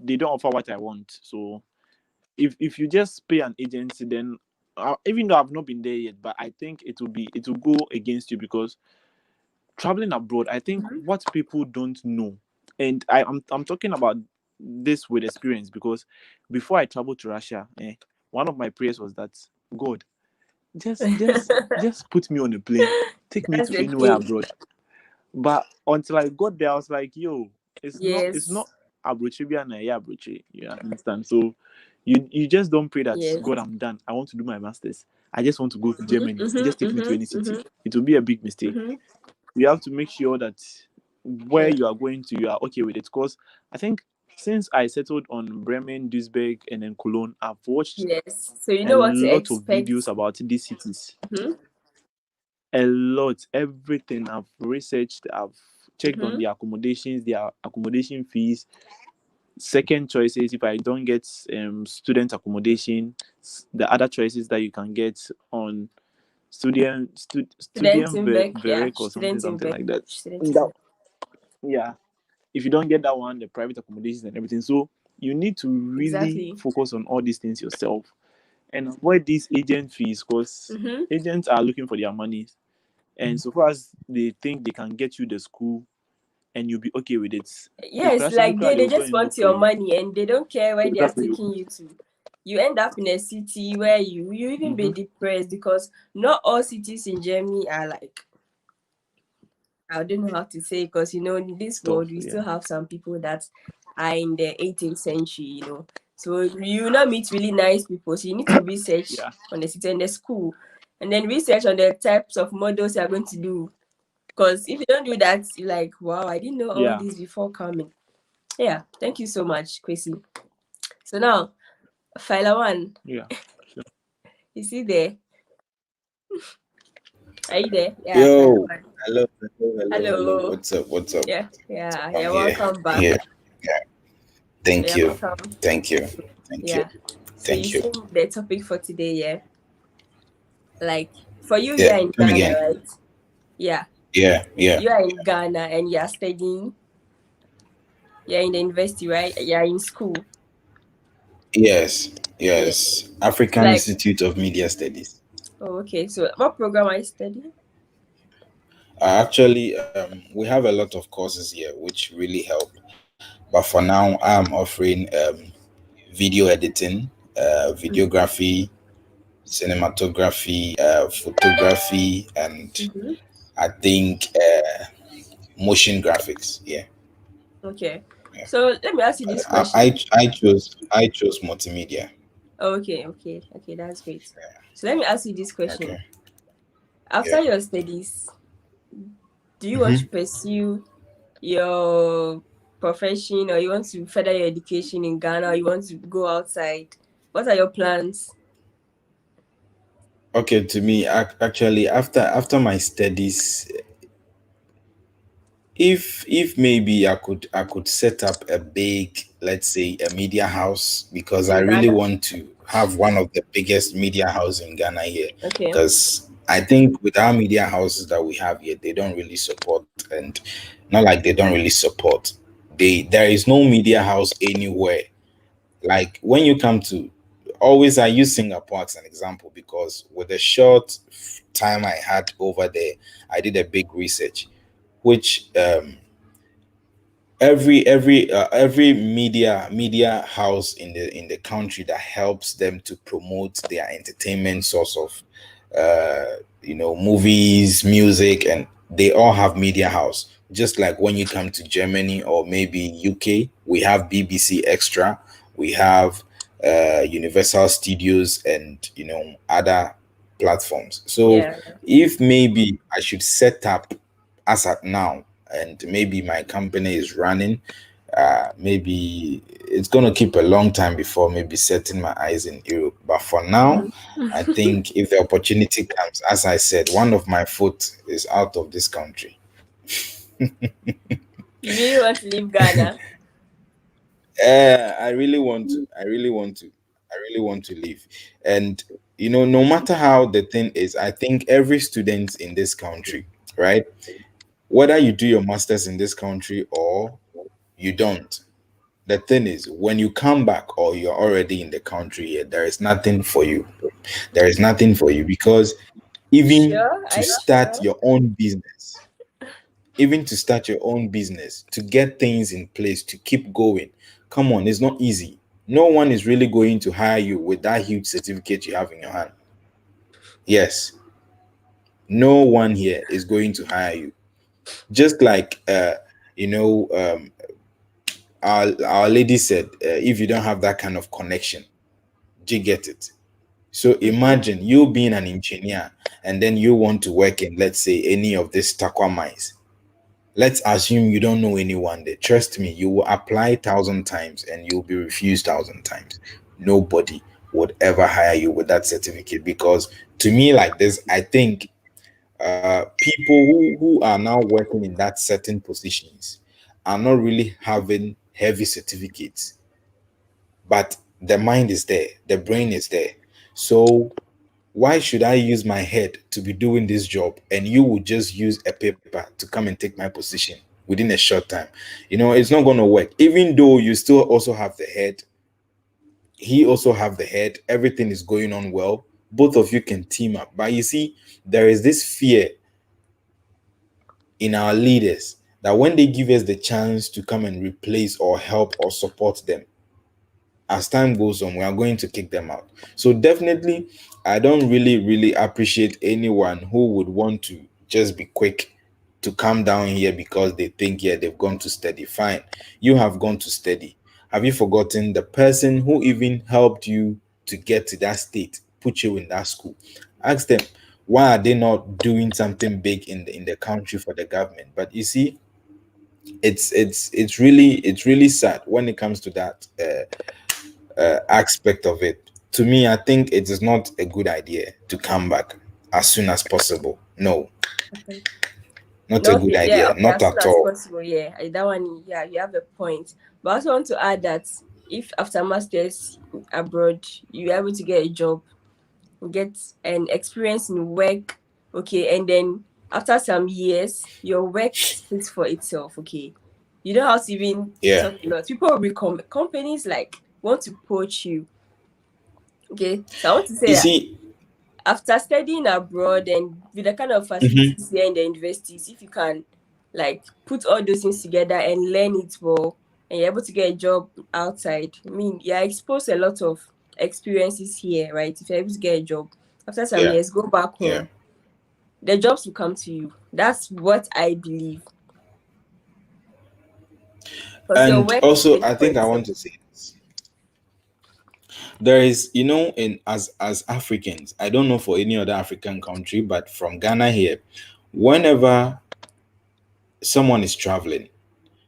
Speaker 2: they don't offer what I want. So if you just pay an agency, then even though I've not been there yet, but I think it will go against you, because traveling abroad, I think what people don't know, and I'm talking about this with experience, because before I traveled to Russia, one of my prayers was that, God, just put me on a plane, take me to anywhere abroad. But until I got there, I was like, yo, it's not Abrochibia na Abrochi. You understand? So You just don't pray that
Speaker 1: Yes.
Speaker 2: God, I'm done, I want to do my masters, I just want to go to
Speaker 1: Mhm.
Speaker 2: Germany,
Speaker 1: Mhm.
Speaker 2: just take me to
Speaker 1: Mhm.
Speaker 2: any city.
Speaker 1: Mhm.
Speaker 2: It will be a big mistake.
Speaker 1: Mhm.
Speaker 2: You have to make sure that where
Speaker 1: Yeah.
Speaker 2: you are going to, you are okay with it. Because I think since I settled on Bremen, Duisburg, and then Cologne, I've watched
Speaker 1: Yes. So you
Speaker 2: a
Speaker 1: know what to
Speaker 2: lot of
Speaker 1: expect.
Speaker 2: videos about these cities.
Speaker 1: Mhm.
Speaker 2: A lot, everything I've researched, I've checked on
Speaker 1: Mhm.
Speaker 2: their accommodation fees, second choices if I don't get student accommodation, the other choices that you can get on
Speaker 1: Students
Speaker 2: student
Speaker 1: in back. Yeah.
Speaker 2: Verec or something
Speaker 1: Students in
Speaker 2: something
Speaker 1: back.
Speaker 2: like that.
Speaker 1: Students in
Speaker 2: That,
Speaker 1: back.
Speaker 2: yeah, if you don't get that one, the private accommodations and everything. So you need to really
Speaker 1: Exactly.
Speaker 2: focus on all these things yourself and avoid these agent fees, because
Speaker 1: Mhm.
Speaker 2: agents are looking for their money. And so far as they think they can get you the school and you'll be okay with it,
Speaker 1: Yes, like
Speaker 2: they
Speaker 1: they
Speaker 2: will go
Speaker 1: just
Speaker 2: and look
Speaker 1: want
Speaker 2: for
Speaker 1: your
Speaker 2: you.
Speaker 1: money and they don't care where they are
Speaker 2: Exactly.
Speaker 1: taking you to. You end up in a city where you even be
Speaker 2: Mm-hmm.
Speaker 1: depressed because not all cities in Germany are like, I don't know how to say, because in this
Speaker 2: Tough,
Speaker 1: world we
Speaker 2: yeah.
Speaker 1: still have some people that are in the 18th century. So you will not meet really nice people. So you need to research
Speaker 2: Yeah.
Speaker 1: on the city and the school, and then research on the types of models you are going to do. Because if you don't do that, you're like, wow, I didn't know all
Speaker 2: Yeah.
Speaker 1: this before coming. Yeah, thank you so much, Chrissy. So now, Fila One,
Speaker 2: Yeah. Sure.
Speaker 1: is he there? Are you there? Yeah, Fila
Speaker 5: Yo,
Speaker 1: One.
Speaker 5: hello, hello, hello, hello.
Speaker 1: Hello.
Speaker 5: What's up? What's up?
Speaker 1: Yeah, yeah,
Speaker 5: I'm
Speaker 1: you're
Speaker 5: here.
Speaker 1: welcome back.
Speaker 5: Here. Yeah. Thank
Speaker 1: You're
Speaker 5: you.
Speaker 1: welcome.
Speaker 5: Thank you. Thank you.
Speaker 1: Yeah. So you
Speaker 5: Thank you.
Speaker 1: see the topic for today, yeah? Like for you,
Speaker 5: Yeah.
Speaker 1: you're in
Speaker 5: Come
Speaker 1: Ghana,
Speaker 5: again.
Speaker 1: right? Yeah.
Speaker 5: Yeah. Yeah.
Speaker 1: You are in Ghana and you're studying. You're in the university, right? You're in school.
Speaker 5: Yes.
Speaker 1: Yeah.
Speaker 5: Yes. African
Speaker 1: Like,
Speaker 5: Institute of Media Studies.
Speaker 1: oh, okay. So what program are you studying?
Speaker 5: Actually, we have a lot of courses here which really help. But for now, I'm offering video editing, videography, cinematography, photography, and
Speaker 1: Mm-hmm.
Speaker 5: I think motion graphics. Yeah.
Speaker 1: Okay.
Speaker 5: Yeah.
Speaker 1: So let me ask you this
Speaker 5: I, I
Speaker 1: question.
Speaker 5: I chose multimedia.
Speaker 1: Okay, okay, okay, that's great. So let me ask you this question.
Speaker 5: Okay.
Speaker 1: After
Speaker 5: Yeah.
Speaker 1: your studies, do you want
Speaker 5: Hmm.
Speaker 1: to pursue your profession or you want to further your education in Ghana or you want to go outside? What are your plans?
Speaker 5: Okay. To me, actually, after my studies, if maybe I could set up a big, let's say, a media house, because I
Speaker 1: In
Speaker 5: really
Speaker 1: Ghana?
Speaker 5: want to have one of the biggest media houses in Ghana here,
Speaker 1: Okay.
Speaker 5: because I think with our media houses that we have here, they don't really support, and not like they don't really support. There is no media house anywhere. Like when you come to, always I use Singapore as an example, because with the short time I had over there, I did a big research, which every media house in the country that helps them to promote their entertainment source of movies, music, and they all have media house. Just like when you come to Germany or maybe UK, we have BBC Extra, we have Universal Studios, and other platforms. So
Speaker 1: Yeah.
Speaker 5: if maybe I should set up as at now, and maybe my company is running, maybe it's going to keep a long time before maybe setting my eyes in Europe. But for now,
Speaker 1: Mhm.
Speaker 5: I think if the opportunity comes, as I said, one of my foot is out of this country.
Speaker 1: You really want to leave Ghana?
Speaker 5: I really want to. I really want to. I really want to leave. And no matter how the thing is, I think every student in this country, right? Whether you do your masters in this country or you don't, the thing is, when you come back or you're already in the country, there is nothing for you. There is nothing for you, because even
Speaker 1: Sure? Are
Speaker 5: to
Speaker 1: you
Speaker 5: start
Speaker 1: sure?
Speaker 5: your own business, even to start your own business, to get things in place, to keep going, come on, it's not easy. No one is really going to hire you with that huge certificate you have in your hand. Yes, no one here is going to hire you. Just like you know, our lady said, if you don't have that kind of connection, Do you get it? So imagine you being an engineer and then you want to work in, let's say, any of these Takwa mines. Let's assume you don't know anyone there. Trust me, you will apply 1,000 times and you'll be refused 1,000 times. Nobody would ever hire you with that certificate, because to me, like this, I think people who are now working in that certain positions are not really having heavy certificates, but the mind is there, the brain is there. So why should I use my head to be doing this job and you would just use a paper to come and take my position within a short time? It's not going to work. Even though you still also have the head, he also have the head, everything is going on well, both of you can team up. But you see, there is this fear in our leaders that when they give us the chance to come and replace or help or support them, as time goes on, we are going to kick them out. So definitely, I don't really appreciate anyone who would want to just be quick to come down here because they think, yeah, they've gone to study. Fine, you have gone to study. Have you forgotten the person who even helped you to get to that state, put you in that school? Ask them, why are they not doing something big in the country for the government? But you see, it's really sad when it comes to that aspect of it. To me, I think it is not a good idea to come back as soon as possible. No,
Speaker 1: Okay.
Speaker 5: not a
Speaker 1: No,
Speaker 5: good
Speaker 1: okay, yeah,
Speaker 5: idea.
Speaker 1: okay,
Speaker 5: Not
Speaker 1: as soon
Speaker 5: at
Speaker 1: as
Speaker 5: all.
Speaker 1: possible, yeah. That one, yeah, you have a point. But I also want to add that if after masters abroad, you're able to get a job, get an experience in work, okay, and then after some years, your work speaks for itself, okay. You don't have to even
Speaker 5: Yeah.
Speaker 1: talk a lot. People will become companies like want to poach you, okay. So I want to say
Speaker 5: You
Speaker 1: that
Speaker 5: see,
Speaker 1: after studying abroad and with the kind of
Speaker 5: mhm,
Speaker 1: facilities here in the universities, if you can like put all those things together and learn it well, and you're able to get a job outside, I mean, you're exposed to a lot of experiences here, right? If you're able to get a job after some
Speaker 5: yeah,
Speaker 1: years, go back
Speaker 5: yeah.
Speaker 1: home, the jobs will come to you. That's what I believe. Because your
Speaker 5: And
Speaker 1: work
Speaker 5: also,
Speaker 1: speaks
Speaker 5: I
Speaker 1: for
Speaker 5: think I
Speaker 1: itself.
Speaker 5: want to say this. There is, in as Africans, I don't know for any other African country, but from Ghana here, whenever someone is traveling,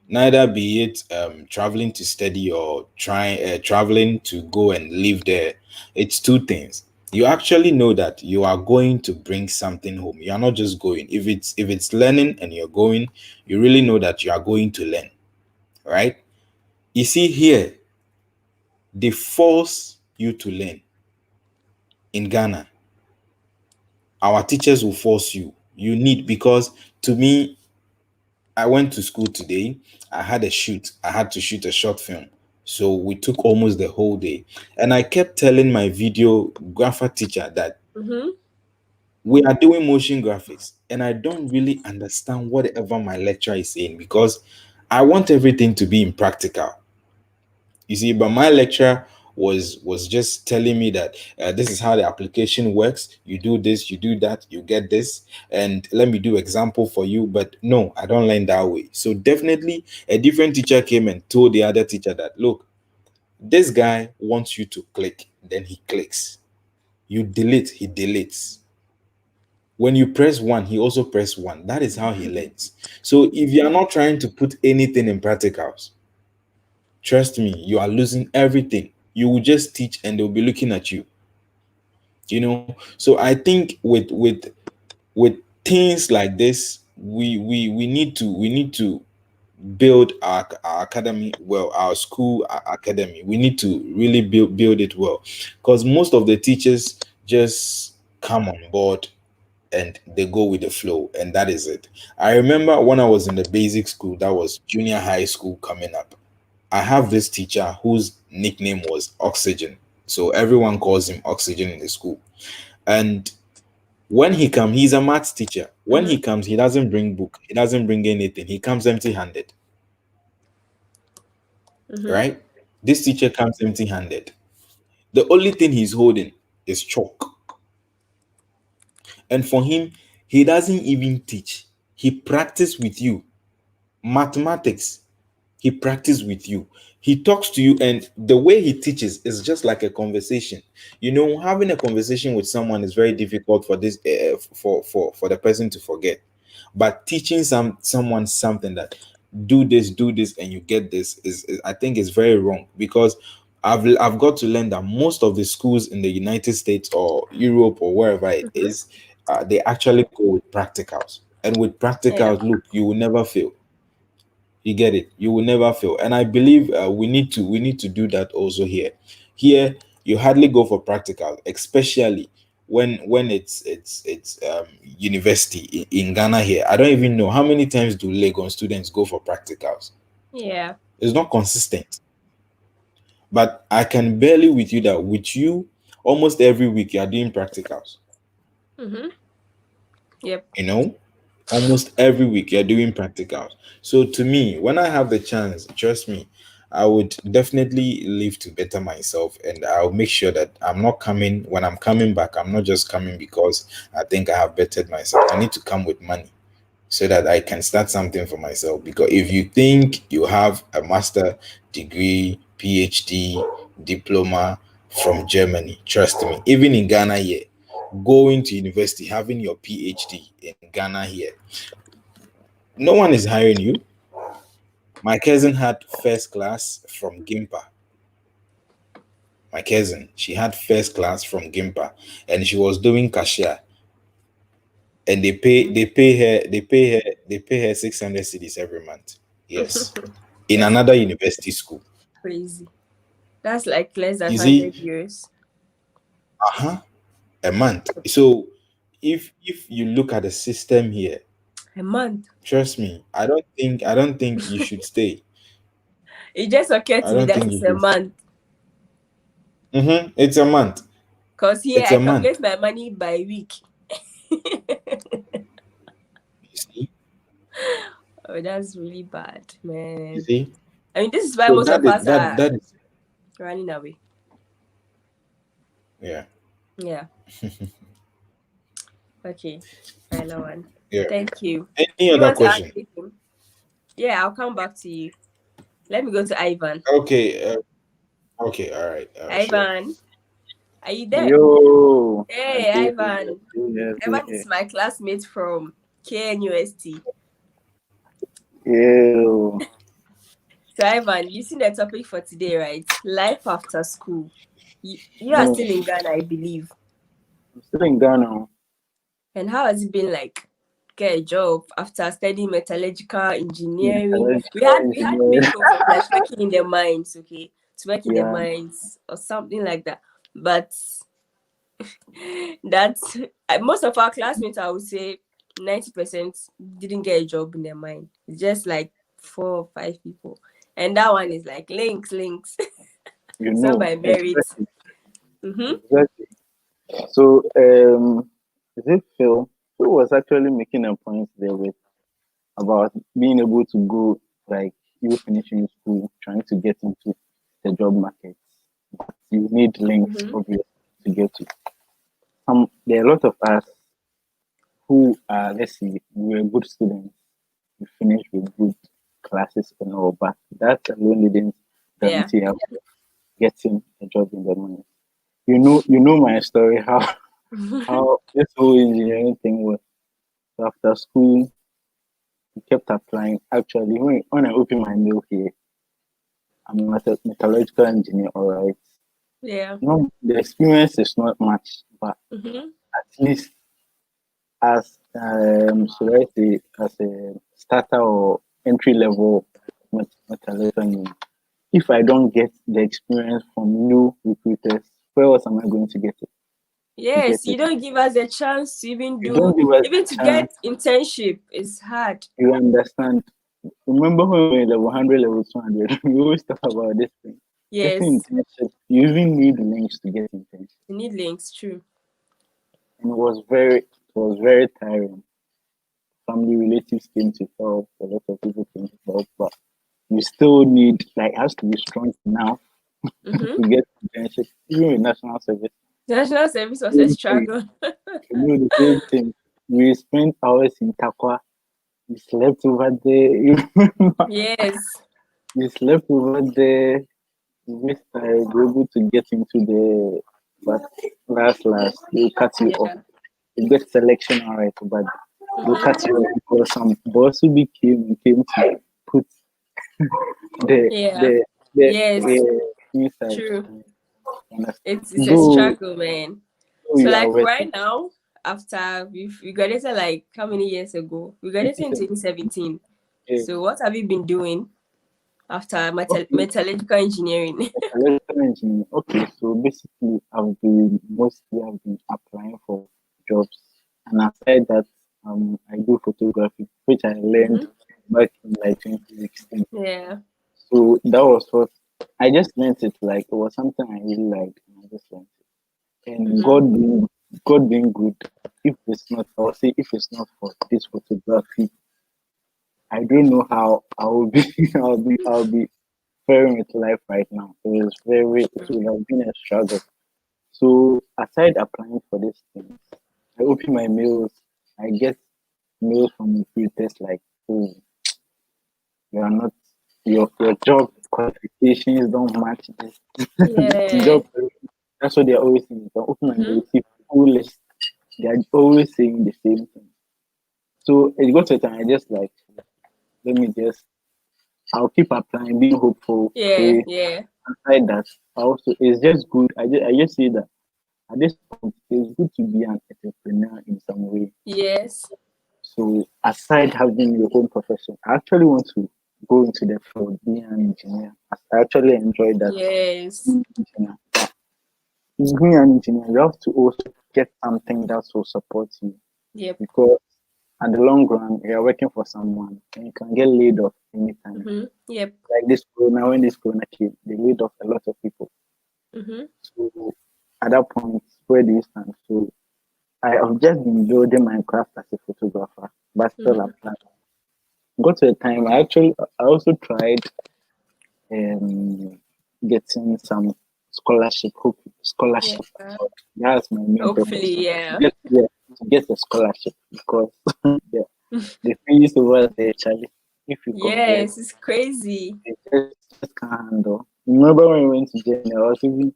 Speaker 5: neither be it traveling to study or trying traveling to go and live there, it's two things. You actually know that you are going to bring something home. You are not just going. If it's learning and you're going, you really know that you are going to learn, right? You see, here they force you to learn. In Ghana, our teachers will force you. You need, because to me, I went to school today. I had a shoot. I had to shoot a short film. So we took almost the whole day. And I kept telling my videographer teacher that
Speaker 1: Mm-hmm.
Speaker 5: we are doing motion graphics. And I don't really understand whatever my lecturer is saying, because I want everything to be in practical. You see, but my lecturer was just telling me that this is how the application works. You do this, you do that, you get this, and let me do example for you. But no, I don't learn that way. So definitely, a different teacher came and told the other teacher that, look, this guy wants you to click, then he clicks. You delete, he deletes. When you press one, he also press one. That is how he learns. So if you are not trying to put anything in practicals, trust me, you are losing everything. You will just teach and they'll be looking at you. So I think with things like this, we need to build our academy well, our school, our academy. We need to really build it well, because most of the teachers just come on board and they go with the flow, and that is it. I remember when I was in the basic school, that was junior high school coming up. I have this teacher whose nickname was Oxygen. So everyone calls him Oxygen in the school. And when he comes, he's a maths teacher. When
Speaker 1: Mm-hmm.
Speaker 5: he comes, he doesn't bring book. He doesn't bring anything. He comes empty-handed,
Speaker 1: Mm-hmm.
Speaker 5: right? This teacher comes empty-handed. The only thing he's holding is chalk. And for him, he doesn't even teach. He practice with you mathematics. He practices with you. He talks to you, and the way he teaches is just like a conversation. Having a conversation with someone is very difficult for this for the person to forget. But teaching someone something that do this, and you get this I think is very wrong, because I've got to learn that most of the schools in the United States or Europe or wherever it is, they actually go with practicals. And with
Speaker 1: Yeah.
Speaker 5: practicals, look, you will never fail. You get it? You will never fail. And I believe we need to do that also here. Here, you hardly go for practical, especially when it's university in Ghana here. I don't even know how many times do Legon students go for practicals.
Speaker 1: Yeah.
Speaker 5: It's not consistent. But I can barely with you that with you, almost every week you are doing practicals.
Speaker 1: Mm-hmm. Yep.
Speaker 5: You know, almost every week you're doing practicals. So to me, when I have the chance, trust me, I would definitely live to better myself, and I'll make sure that I'm not coming when I'm coming back. I'm not just coming because I think I have bettered myself. I need to come with money so that I can start something for myself. Because if you think you have a master degree, PhD, diploma from Germany, trust me, even in Ghana here, going to university, having your PhD in Ghana here, no one is hiring you. My cousin had first class from Gimpa. My cousin, she had first class from Gimpa, and she was doing cashier. And they pay her 600 cedis every month. Yes, in
Speaker 1: That's
Speaker 5: another university school.
Speaker 1: crazy. That's like less than
Speaker 5: You
Speaker 1: 100
Speaker 5: see,
Speaker 1: euros
Speaker 5: a month. So if you look at the system here,
Speaker 1: a month.
Speaker 5: trust me, I don't think you should stay.
Speaker 1: It just occurred
Speaker 5: I
Speaker 1: to me
Speaker 5: don't
Speaker 1: that
Speaker 5: think
Speaker 1: it's
Speaker 5: you
Speaker 1: a
Speaker 5: should.
Speaker 1: month.
Speaker 5: It's a month.
Speaker 1: Because here
Speaker 5: It's
Speaker 1: I
Speaker 5: a month.
Speaker 1: calculate my money by week.
Speaker 5: You see,
Speaker 1: Oh, that's really bad,
Speaker 5: you
Speaker 1: man.
Speaker 5: see.
Speaker 1: I mean, this is why
Speaker 5: So
Speaker 1: most
Speaker 5: that
Speaker 1: of
Speaker 5: is
Speaker 1: us
Speaker 5: that
Speaker 1: are
Speaker 5: that is
Speaker 1: running away.
Speaker 5: yeah,
Speaker 1: Yeah. Okay. Final one.
Speaker 5: yeah.
Speaker 1: Thank you.
Speaker 5: Any
Speaker 1: Do you
Speaker 5: other
Speaker 1: want to add
Speaker 5: question?
Speaker 1: anything? Yeah, I'll come back to you. Let me go to Ivan.
Speaker 5: Okay. Okay. All right. Sure.
Speaker 1: Ivan, are you there?
Speaker 2: Yo, I
Speaker 1: Hey,
Speaker 2: do,
Speaker 1: Ivan.
Speaker 2: yes,
Speaker 1: Ivan
Speaker 2: yes.
Speaker 1: is my classmate from KNUST.
Speaker 2: Yo,
Speaker 1: So, Ivan, you see the topic for today, right? Life after school. You are
Speaker 2: no,
Speaker 1: still in Ghana, I believe.
Speaker 2: I'm still in Ghana.
Speaker 1: And how has it been like? Get a job after studying metallurgical engineering. We
Speaker 2: Metallurgical
Speaker 1: had main
Speaker 2: engineer.
Speaker 1: hopes of like working in the mines, okay, to work in the
Speaker 2: Yeah,
Speaker 1: mines or something like that. But that's most of our classmates, I would say 90% didn't get a job in the mine. It's just like 4 or 5 people, and that one is like links.
Speaker 2: you
Speaker 1: Some
Speaker 2: know,
Speaker 1: by merit.
Speaker 2: exactly,
Speaker 1: Mm-hmm.
Speaker 2: exactly. So, is it Phil? Phil was actually making a point there with about being able to go, like, you finishing school, trying to get into the job market. But you need links,
Speaker 1: Mm-hmm.
Speaker 2: obviously, to get to. There are a lot of us who are, let's see, we were good students, we finished with good classes and all, but that alone didn't
Speaker 1: Yeah.
Speaker 2: guarantee us getting a job in the money. You know my story, how this whole engineering thing was. So after school, we kept applying. Actually, when I open my mail here, I'm a metallurgical engineer, all right.
Speaker 1: Yeah.
Speaker 2: No, the experience is not much, but
Speaker 1: Mm-hmm.
Speaker 2: at least as should I say, as a starter or entry level metallurgical engineer, if I don't get the experience from new recruiters, where else am I going to get it? You get
Speaker 1: Yes, you
Speaker 2: it.
Speaker 1: don't give us a chance to even
Speaker 2: You don't
Speaker 1: do,
Speaker 2: give us
Speaker 1: even
Speaker 2: a
Speaker 1: to
Speaker 2: chance.
Speaker 1: get internship is hard.
Speaker 2: You understand? Remember when we were in level 100, level 200, we always talk about this thing. Getting
Speaker 1: Yes,
Speaker 2: internship, you even need links to get internship.
Speaker 1: you need links, true.
Speaker 2: And it was very tiring. Family relatives came to help, a lot of people came to help, but you still need, like, has to be strong enough
Speaker 1: Mm-hmm.
Speaker 2: to get internship, even with national service.
Speaker 1: National service was a
Speaker 2: Same thing.
Speaker 1: struggle.
Speaker 2: You know the same thing. We spent hours in Takwa. We slept over there. You remember?
Speaker 1: Yes.
Speaker 6: You slept over there. This time you're able to get into the but last they cut you off.
Speaker 1: Yeah.
Speaker 6: You get selection alright, but they
Speaker 1: Mm-hmm.
Speaker 6: cut you off because some boss who came to put the
Speaker 1: Yeah.
Speaker 6: the the
Speaker 1: Yes.
Speaker 6: inside.
Speaker 1: True.
Speaker 6: Understand?
Speaker 1: It's a
Speaker 6: Though
Speaker 1: struggle, man.
Speaker 6: though
Speaker 1: So
Speaker 6: you are
Speaker 1: like
Speaker 6: working
Speaker 1: right now, after we graduated like how many years ago? We graduated in 2017.
Speaker 6: okay,
Speaker 1: So what have you been doing after
Speaker 6: okay,
Speaker 1: metallurgical engineering?
Speaker 6: electrical engineering. Okay, so basically I've been applying for jobs, and aside that, I do photography, which I learned
Speaker 1: Mm-hmm.
Speaker 6: back in like 2016.
Speaker 1: Yeah.
Speaker 6: So that was what I just learned it, like it was something I really liked, and I just learned it. And
Speaker 1: Mm-hmm.
Speaker 6: God being good, if it's not, I would say if it's not for this photography, I don't know how I will be. I'll be faring with life right now. It
Speaker 1: True.
Speaker 6: will have been a struggle. So aside applying for this thing, I open my mails. I get mails from recruiters like, "Oh, you are not your job qualifications don't match this
Speaker 1: Yeah.
Speaker 6: job." That's what they're always saying. I open my
Speaker 1: Mm-hmm.
Speaker 6: mails, see full list. They are always saying the same thing. So it got to a time I just like, let me just I'll keep applying, being hopeful,
Speaker 1: Yeah.
Speaker 6: pray.
Speaker 1: Yeah.
Speaker 6: Aside that, also it's just good. I just see that at this point it's good to be an entrepreneur in some way.
Speaker 1: Yes.
Speaker 6: So aside having your own profession, I actually want to go into the field, being an engineer. I actually enjoy that.
Speaker 1: Yes.
Speaker 6: Being an engineer. Being an engineer, you have to also get something that will support you
Speaker 1: Yep.
Speaker 6: because at the long run, you are working for someone and you can get laid off anytime.
Speaker 1: Mm-hmm. Yep.
Speaker 6: Like this corona, when this corona came, they laid off a lot of people.
Speaker 1: Mm-hmm.
Speaker 6: So at that point, where do you stand? So I have just been building my craft as a photographer, but still
Speaker 1: Mm-hmm.
Speaker 6: applying. Got to a time I also tried um getting some
Speaker 1: Yeah.
Speaker 6: scholarship. That's my main purpose.
Speaker 1: Hopefully, yeah.
Speaker 6: To get a scholarship because the the fees over there, Charlie, if you compare,
Speaker 1: Yes, it's crazy.
Speaker 6: they just can't handle. Remember when we went to Germany, I was even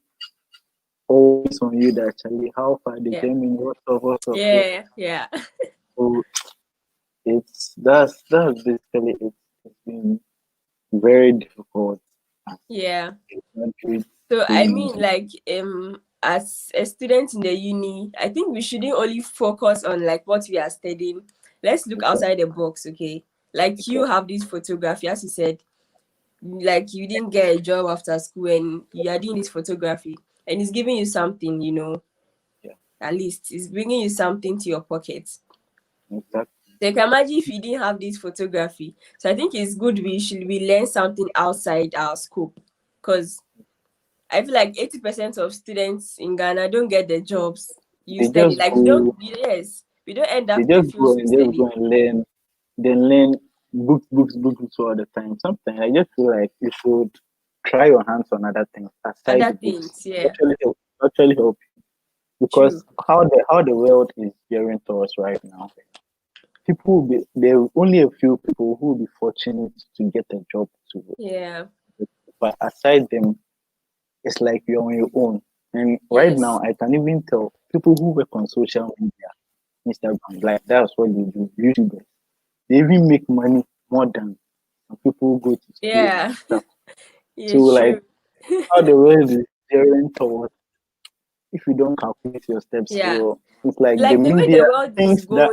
Speaker 6: always on you that Charlie, how far the
Speaker 1: Yeah.
Speaker 6: Germany, what's up, yeah.
Speaker 1: Yeah. Yeah.
Speaker 6: So that's basically it. It's been very difficult as
Speaker 1: Yeah.
Speaker 6: a country
Speaker 1: So I
Speaker 6: being
Speaker 1: mean, like, as a student in the uni, I think we shouldn't only focus on like what we are studying. Let's look
Speaker 6: okay,
Speaker 1: outside the box, okay? Like you
Speaker 6: okay,
Speaker 1: have this photography, as you said, like you didn't get a job after school and you are doing this photography, and it's giving you something,
Speaker 6: yeah,
Speaker 1: at least it's bringing you something to your pocket.
Speaker 6: exactly.
Speaker 1: So you can imagine if you didn't have this photography. So I think it's good we learn something outside our scope, because I feel like 80% of students in Ghana don't get the jobs you
Speaker 6: They
Speaker 1: study.
Speaker 6: just
Speaker 1: Like
Speaker 6: go,
Speaker 1: yes, we don't end
Speaker 6: they
Speaker 1: up the
Speaker 6: just go
Speaker 1: fields we
Speaker 6: and just
Speaker 1: study.
Speaker 6: go and learn, then learn books all the time. Sometimes I just feel like you should try your hands on other things aside
Speaker 1: Other
Speaker 6: the books.
Speaker 1: things, yeah,
Speaker 6: Actually help
Speaker 1: true.
Speaker 6: because how the world is gearing towards right now, people will be there are only a few people who will be fortunate to get a job to
Speaker 1: Yeah,
Speaker 6: but aside them it's like you're on your own. And right now
Speaker 1: yes,
Speaker 6: I can even tell people who work on social media, Instagram, like that's what they do, YouTubers. They even make money more than some people who go to school and
Speaker 1: yeah,
Speaker 6: stuff. So
Speaker 1: it's
Speaker 6: like
Speaker 1: true.
Speaker 6: how the world is gearing towards if you don't calculate your steps
Speaker 1: Yeah,
Speaker 6: or it's like the
Speaker 1: like
Speaker 6: media thinks that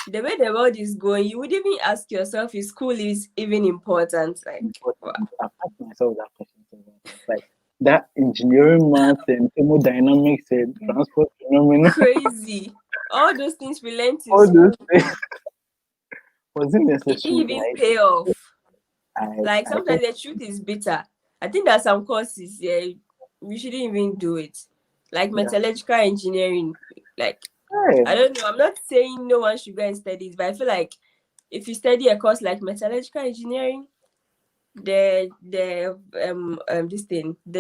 Speaker 1: the way the world is going, you would even ask yourself if school is even important. Like, wow,
Speaker 6: important. I've asked myself that question several times. Like that engineering math and thermodynamics and transport phenomena,
Speaker 1: crazy. All those things we learned in
Speaker 6: all those
Speaker 1: school,
Speaker 6: things was it
Speaker 1: it
Speaker 6: necessary?
Speaker 1: didn't even pay off. Like
Speaker 6: I
Speaker 1: sometimes
Speaker 6: hope
Speaker 1: the truth is bitter. I think that some courses, yeah, we shouldn't even do it. Like
Speaker 6: yeah.
Speaker 1: metallurgical engineering. Like
Speaker 6: Hey,
Speaker 1: I don't know. I'm not saying no one should go and study it, but I feel like if you study a course like metallurgical engineering, the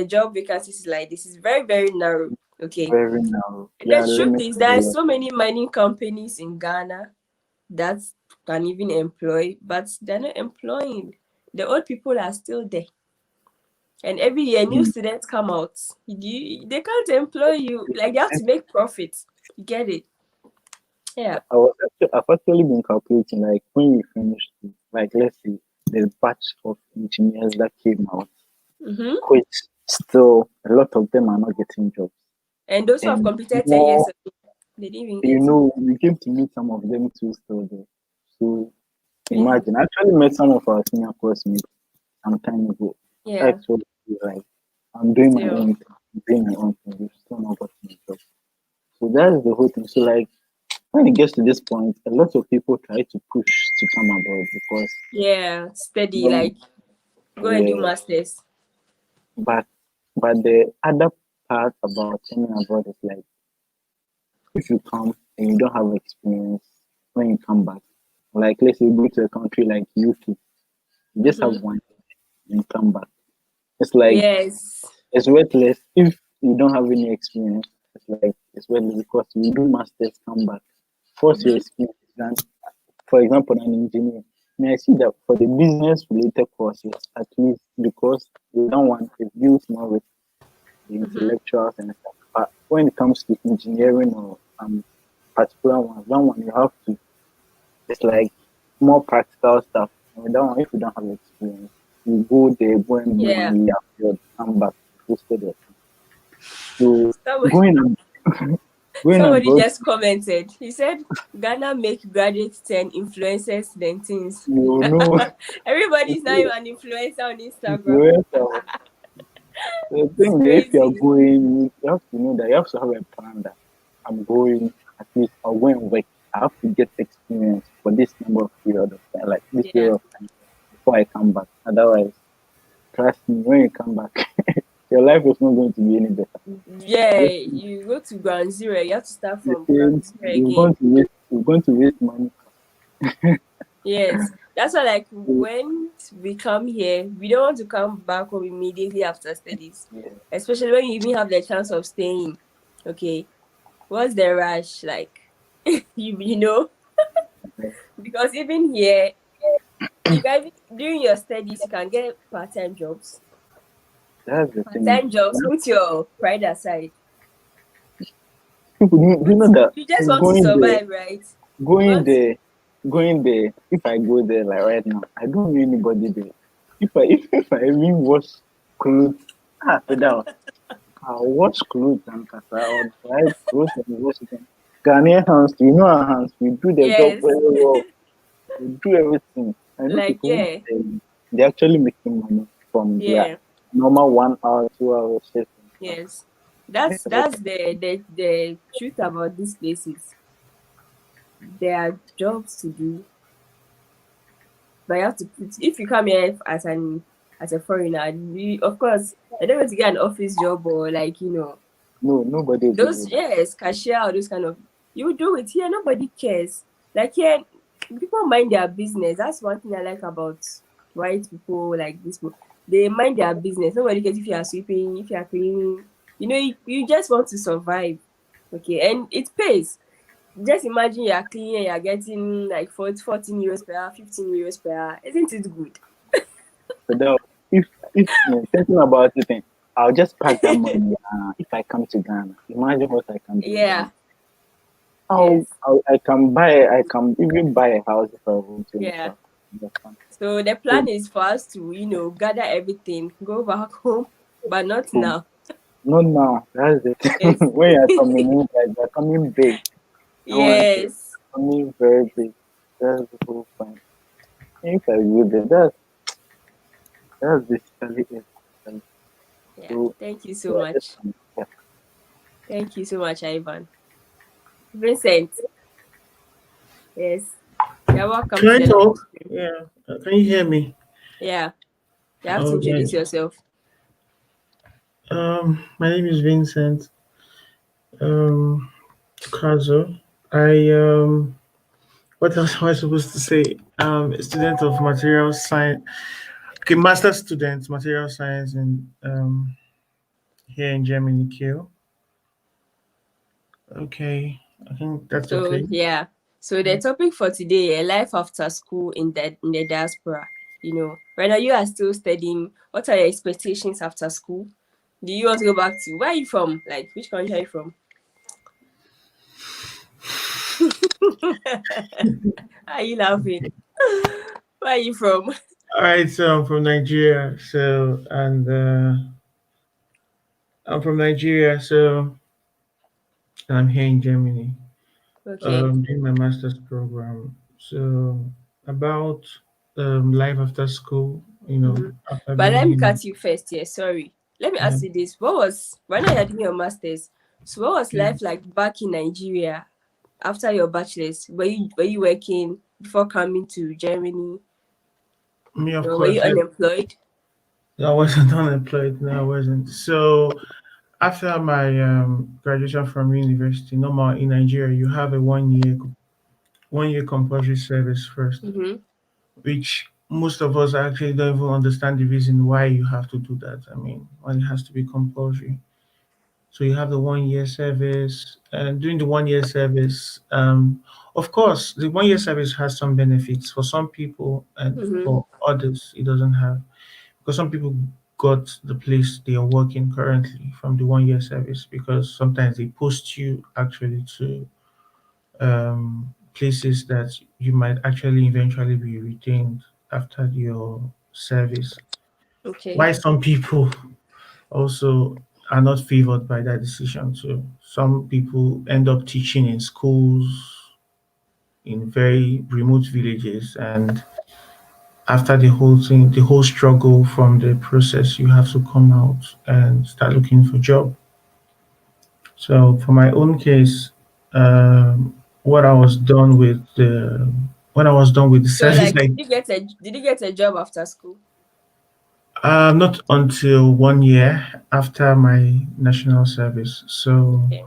Speaker 1: job vacancies is like this is very, very narrow. Okay.
Speaker 6: very narrow.
Speaker 1: And
Speaker 6: Yeah,
Speaker 1: the truth
Speaker 6: limited
Speaker 1: is
Speaker 6: a
Speaker 1: there are
Speaker 6: lot.
Speaker 1: so many mining companies in Ghana that can even employ, but they're not employing. the old people are still there. And every year, new students come out. They can't employ you. Like, they have to make profits. You get it? Yeah.
Speaker 6: I've actually been calculating, like, when we finish, like, let's say the batch of engineers that came out,
Speaker 1: Mm-hmm.
Speaker 6: which still a lot of them are not getting jobs.
Speaker 1: And those who have
Speaker 6: And
Speaker 1: completed 10 years ago, they didn't even get it.
Speaker 6: we came to meet some of them too still there. So
Speaker 1: Crazy.
Speaker 6: imagine, I actually met some of our senior classmates some time ago.
Speaker 1: Yeah.
Speaker 6: Actually, like, I'm doing my
Speaker 1: Still.
Speaker 6: own thing, doing my own thing. We've still not gotten a job. So that's the whole thing. So, like, when it gets to this point, a lot of people try to push to come abroad because
Speaker 1: Yeah. Steady.
Speaker 6: you know,
Speaker 1: Like, go and do
Speaker 6: yeah,
Speaker 1: masters.
Speaker 6: but the other part about coming abroad is like if you come and you don't have experience when you come back, like let's say you go to a country like UK, you just have
Speaker 1: Mm-hmm.
Speaker 6: one and come back. It's like
Speaker 1: Yes.
Speaker 6: it's worthless if you don't have any experience. It's like it's worthless because you do masters, come back, force your
Speaker 1: Mm-hmm.
Speaker 6: experience. Then, for example, an engineer. May I see that for the business related courses, at least because we don't want to deals more with the
Speaker 1: Mm-hmm.
Speaker 6: intellectuals and stuff. But when it comes to engineering or particular one, that one you have to. It's like more practical stuff. And with that one, if you don't have experience, you go there, go and do
Speaker 1: Yeah.
Speaker 6: 1 year, you come back, wasted your time. So
Speaker 1: Somebody,
Speaker 6: going going
Speaker 1: somebody
Speaker 6: abroad,
Speaker 1: just commented. He said, Ghana make graduates 10, influencers 19.
Speaker 6: you know,
Speaker 1: Everybody's now an influencer on Instagram.
Speaker 6: influencer. The
Speaker 1: It's
Speaker 6: thing that if you are
Speaker 1: crazy.
Speaker 6: going, you have to know that you have to have a plan that I'm going, at least I'll go and work. I have to get experience for this number of period of time, like this
Speaker 1: Yeah.
Speaker 6: period of time before I come back. Otherwise, trust me, when you come back, your life is not going to be any better.
Speaker 1: Yeah,
Speaker 6: Just
Speaker 1: you go to ground zero. You have to start
Speaker 6: the
Speaker 1: from
Speaker 6: same,
Speaker 1: ground zero again.
Speaker 6: you're going to waste money.
Speaker 1: Yes. That's why, like, when we come here, we don't want to come back home immediately after studies.
Speaker 6: Yeah,
Speaker 1: Especially when you even have the chance of staying. Okay. What's the rush? Like, you know? Because even here, you guys, during your studies, you can get part-time jobs.
Speaker 6: that's the thing.
Speaker 1: Part-time jobs, put your pride aside.
Speaker 6: People, do you
Speaker 1: Put,
Speaker 6: know that
Speaker 1: you just want to survive, right? You
Speaker 6: going
Speaker 1: want to,
Speaker 6: there, going there. If I go there like right now, I don't know anybody there. If I even wash clothes, without I'll wash clothes and kasa, I'll dry clothes and wash it. Ghanaian hands, you know our hands, we do the job
Speaker 1: yes.
Speaker 6: very well. We do everything. I know
Speaker 1: Like,
Speaker 6: people
Speaker 1: yeah,
Speaker 6: they actually making money from their
Speaker 1: yeah,
Speaker 6: normal 1 hour, 2 hour shift and stuff.
Speaker 1: yes. That's the truth about these places. There are jobs to do, but you have to put. If you come here as a foreigner, of course, I don't want to get an office job or like
Speaker 6: No, nobody will give
Speaker 1: those,
Speaker 6: you that.
Speaker 1: yes, cashier or those kind of. You do it here. Nobody cares. Like here, people mind their business. That's one thing I like about white people, like this people. They mind their business. Nobody cares if you are sweeping, if you are cleaning. You just want to survive. Okay, and it pays. Just imagine you are cleaning and you are getting like 14 euros per hour, 15 euros per hour. Isn't it good?
Speaker 6: But then, if thinking about it, then I'll just pack that money. If I come to Ghana, imagine what I can do in Ghana.
Speaker 1: Yeah. Yes.
Speaker 6: I can buy. I can even buy a house if I want to. And
Speaker 1: Yeah.
Speaker 6: stuff. That's fine.
Speaker 1: So the plan is for us to, gather everything, go back home, but not
Speaker 6: So,
Speaker 1: now.
Speaker 6: not now. That's it.
Speaker 1: Yes.
Speaker 6: When you're coming in, like you're coming big. I want to
Speaker 1: Yes.
Speaker 6: coming very big. That's the whole point. If I go there, that's basically it. And
Speaker 1: Yeah.
Speaker 6: so,
Speaker 1: Thank you so
Speaker 6: so I just
Speaker 1: much.
Speaker 6: yeah.
Speaker 1: Thank you so much, Ivan. Vincent. Yes. You're welcome
Speaker 7: Can
Speaker 1: to
Speaker 7: I
Speaker 1: the live
Speaker 7: talk?
Speaker 1: stream.
Speaker 7: Yeah. Can you hear me?
Speaker 1: Yeah. You have to
Speaker 7: Okay.
Speaker 1: introduce yourself.
Speaker 7: My name is Vincent Kazo. I what else am I supposed to say? A student of material science. Okay, master student material science in here in Germany, Kiel. Okay, I think that's
Speaker 1: So
Speaker 7: okay.
Speaker 1: yeah. So the topic for today, life after school in the diaspora. Right now you are still studying. What are your expectations after school? Do you want to go back to where are you from? Like which country are you from? Are you laughing? Where are you from?
Speaker 7: All right, so I'm from Nigeria. I'm from Nigeria, so I'm here in Germany,
Speaker 1: Okay.
Speaker 7: doing my master's program. So about life after school,
Speaker 1: Mhm.
Speaker 7: after
Speaker 1: But let me
Speaker 7: being
Speaker 1: cut you first. Yeah, sorry. Let me
Speaker 7: yeah,
Speaker 1: ask you this: what was right now you're doing your masters? So what was
Speaker 7: yeah,
Speaker 1: life like back in Nigeria after your bachelor's? Were you working before coming to Germany?
Speaker 7: me of
Speaker 1: Or were you
Speaker 7: course, yeah,
Speaker 1: unemployed?
Speaker 7: I wasn't unemployed. No, I wasn't. So after my graduation from university, normal in Nigeria, you have a 1 year compulsory service first,
Speaker 1: Mm-hmm.
Speaker 7: which most of us actually don't even understand the reason why you have to do that. I mean, why it has to be compulsory. So you have the 1 year service, and during the 1 year service, of course, the 1 year service has some benefits for some people, and
Speaker 1: Mm-hmm.
Speaker 7: for others, it doesn't have. Because some people got the place they are working currently from the 1 year service, because sometimes they post you actually to places that you might actually eventually be retained after your service.
Speaker 1: Okay.
Speaker 7: Why some people also are not favored by that decision too. Some people end up teaching in schools in very remote villages, and after the whole thing, the whole struggle from the process, you have to come out and start looking for job. So for my own case, what I was done with the when I was done with the
Speaker 1: So
Speaker 7: service,
Speaker 1: like
Speaker 7: like
Speaker 1: did you get a job after school?
Speaker 7: not until 1 year after my national service. So
Speaker 1: Okay.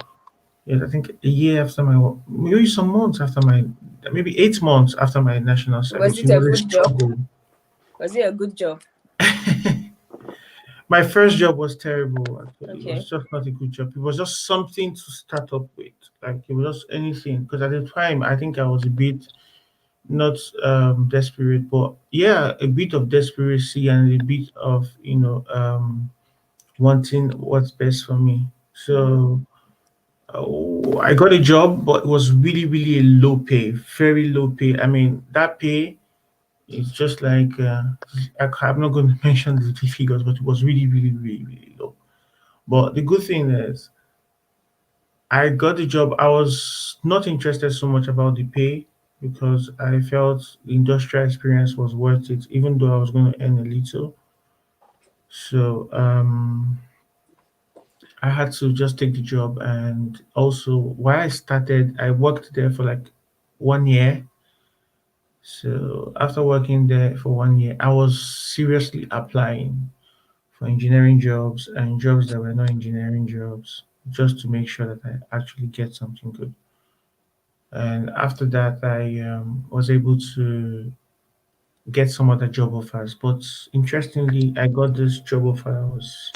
Speaker 7: yes, I think a year after maybe some months after maybe 8 months after my national
Speaker 1: Was
Speaker 7: service,
Speaker 1: it
Speaker 7: it
Speaker 1: a
Speaker 7: was a
Speaker 1: good job?
Speaker 7: struggle.
Speaker 1: Was it a good job?
Speaker 7: My first job was terrible, actually. It was
Speaker 1: Okay.
Speaker 7: just not a good job. It was just something to start up with. Like it was just anything. Because at the time, I think I was a bit not desperate, but yeah, a bit of desperation and a bit of wanting what's best for me.
Speaker 1: Mm-hmm.
Speaker 7: So I got a job, but it was really, really a low pay, very low pay. I mean, that pay is just like I'm not going to mention the figures, but it was really, really, really, really low. But the good thing is, I got the job. I was not interested so much about the pay because I felt the industrial experience was worth it, even though I was going to earn a little. So I had to just take the job. And also, while I started, I worked there for like 1 year. So after working there for 1 year, I was seriously applying for engineering jobs and jobs that were not engineering jobs, just to make sure that I actually get something good. And after that, I was able to get some other job offers. But interestingly, I got this job offer that was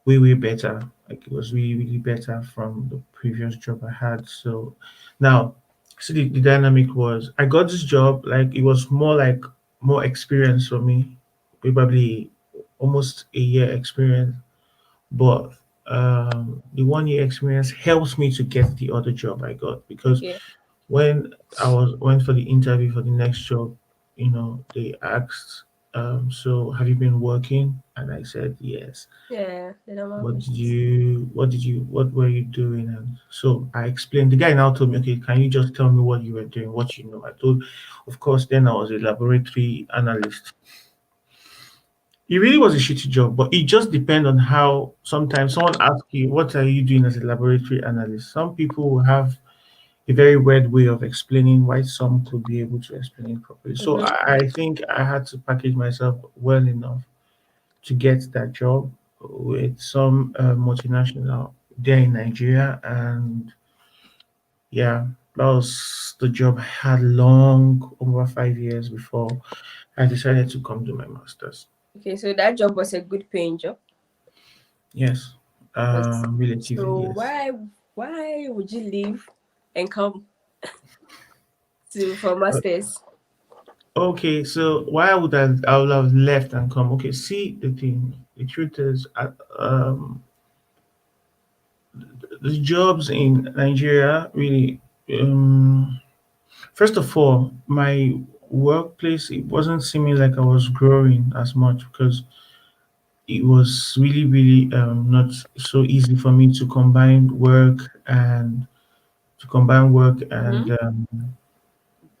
Speaker 7: way, way better. Like it was really, really better from the previous job I had. So now, see, the dynamic was I got this job, like it was more like more experience for me, probably almost a year experience. But the 1 year experience helps me to get the other job I got, because
Speaker 1: Okay.
Speaker 7: when I was went for the interview for the next job, they asked, so have you been working? And I said yes.
Speaker 1: Yeah, the normal
Speaker 7: What did
Speaker 1: questions.
Speaker 7: you what were you doing? And so I explained. The guy now told me, okay, can you just tell me what you were doing, what you know? I told, of course, then I was a laboratory analyst. It really was a shitty job, but it just depends on how sometimes someone asks you, what are you doing as a laboratory analyst? Some people will have a very weird way of explaining why some could be able to explain it properly. So
Speaker 1: Mm-hmm.
Speaker 7: I think I had to package myself well enough to get that job with some multinational there in Nigeria. And yeah, that was the job I had long, over 5 years before I decided to come do my master's.
Speaker 1: Okay, so that job was a good paying job.
Speaker 7: Yes,
Speaker 1: Was
Speaker 7: relatively,
Speaker 1: so
Speaker 7: yes.
Speaker 1: why would you leave and come to for
Speaker 7: Uh,
Speaker 1: masters?
Speaker 7: Okay, so why I would have left and come? Okay, see the thing. The truth is, the jobs in Nigeria really. First of all, my workplace, it wasn't seeming like I was growing as much because it was really not so easy for me to combine work and
Speaker 1: Mm-hmm.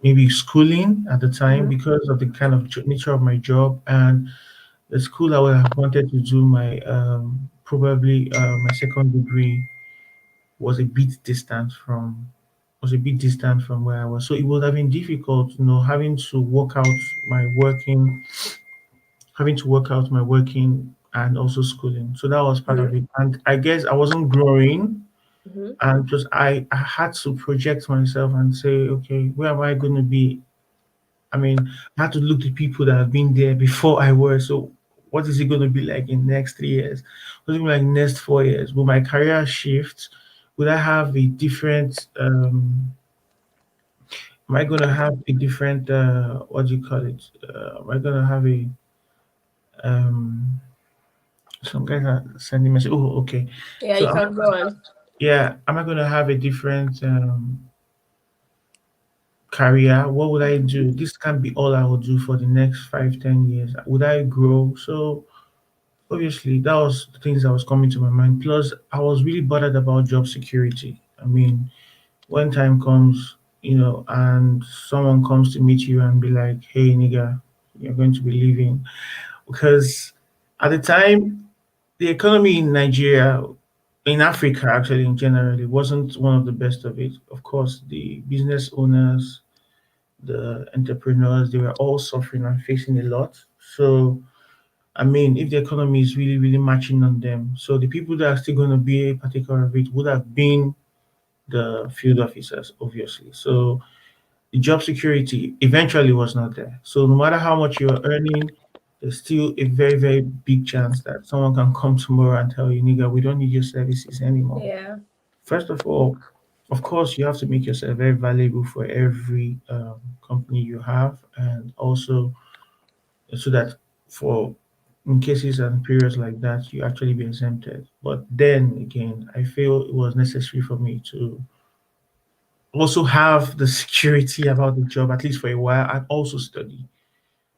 Speaker 7: maybe schooling at the time
Speaker 1: Mm-hmm.
Speaker 7: because of the kind of nature of my job and the school I would have wanted to do my probably my second degree was a bit distant from where I was. So it would have been difficult, having to work out my working and also schooling. So that was part of
Speaker 1: Mm-hmm.
Speaker 7: it. And I guess I wasn't growing
Speaker 1: Mm-hmm.
Speaker 7: and just I had to project myself and say, okay, where am I gonna be? I mean, I had to look at people that have been there before I was. So what is it going to be like in next 3 years? What's it going to be like next 4 years? Will my career shift? Will I have a different? Am I going to have a different? What do you call it? Am I going to have a? Um, some guys are sending message. Oh, okay.
Speaker 1: Yeah,
Speaker 7: So
Speaker 1: you can go on.
Speaker 7: yeah, am I going to have a different career? What would I do? This can't be all I will do for the next 5, 10 years. Would I grow? So obviously, that was the things that was coming to my mind. Plus, I was really bothered about job security. I mean, when time comes, and someone comes to meet you and be like, "Hey, nigga, you're going to be leaving," because at the time, the economy in Nigeria, in Africa, actually, in general, it wasn't one of the best of it. Of course, the business owners, the entrepreneurs, they were all suffering and facing a lot. So I mean, if the economy is really matching on them, so the people that are still going to be a particular rate would have been the field officers, obviously. So the job security eventually was not there. So no matter how much you're earning, there's still a very big chance that someone can come tomorrow and tell you, nigga, we don't need your services anymore.
Speaker 1: Yeah.
Speaker 7: First of all, of course, you have to make yourself very valuable for every company you have, and also so that for in cases and periods like that you actually be exempted. But then again, I feel it was necessary for me to also have the security about the job at least for a while and also study.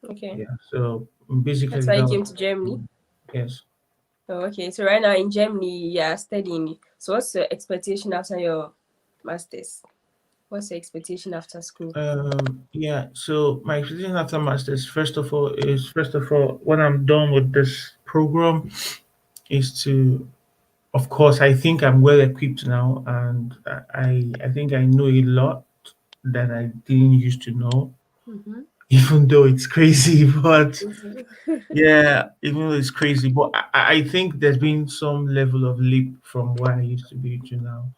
Speaker 1: Okay.
Speaker 7: Yeah. So
Speaker 1: That's
Speaker 7: basically
Speaker 1: why you
Speaker 7: that was
Speaker 1: came to Germany.
Speaker 7: yes.
Speaker 1: Oh, okay. So right now in Germany, you are studying. So what's your expectation after your masters? What's your expectation after school?
Speaker 7: Yeah, so my expectation after masters first of all when I'm done with this program is to of course, I think I'm well equipped now, and I think I know a lot that I didn't used to know,
Speaker 1: Mm-hmm.
Speaker 7: even though it's crazy. But
Speaker 1: Mhm.
Speaker 7: yeah, even though it's crazy, but I think there's been some level of leap from where I used to be to now,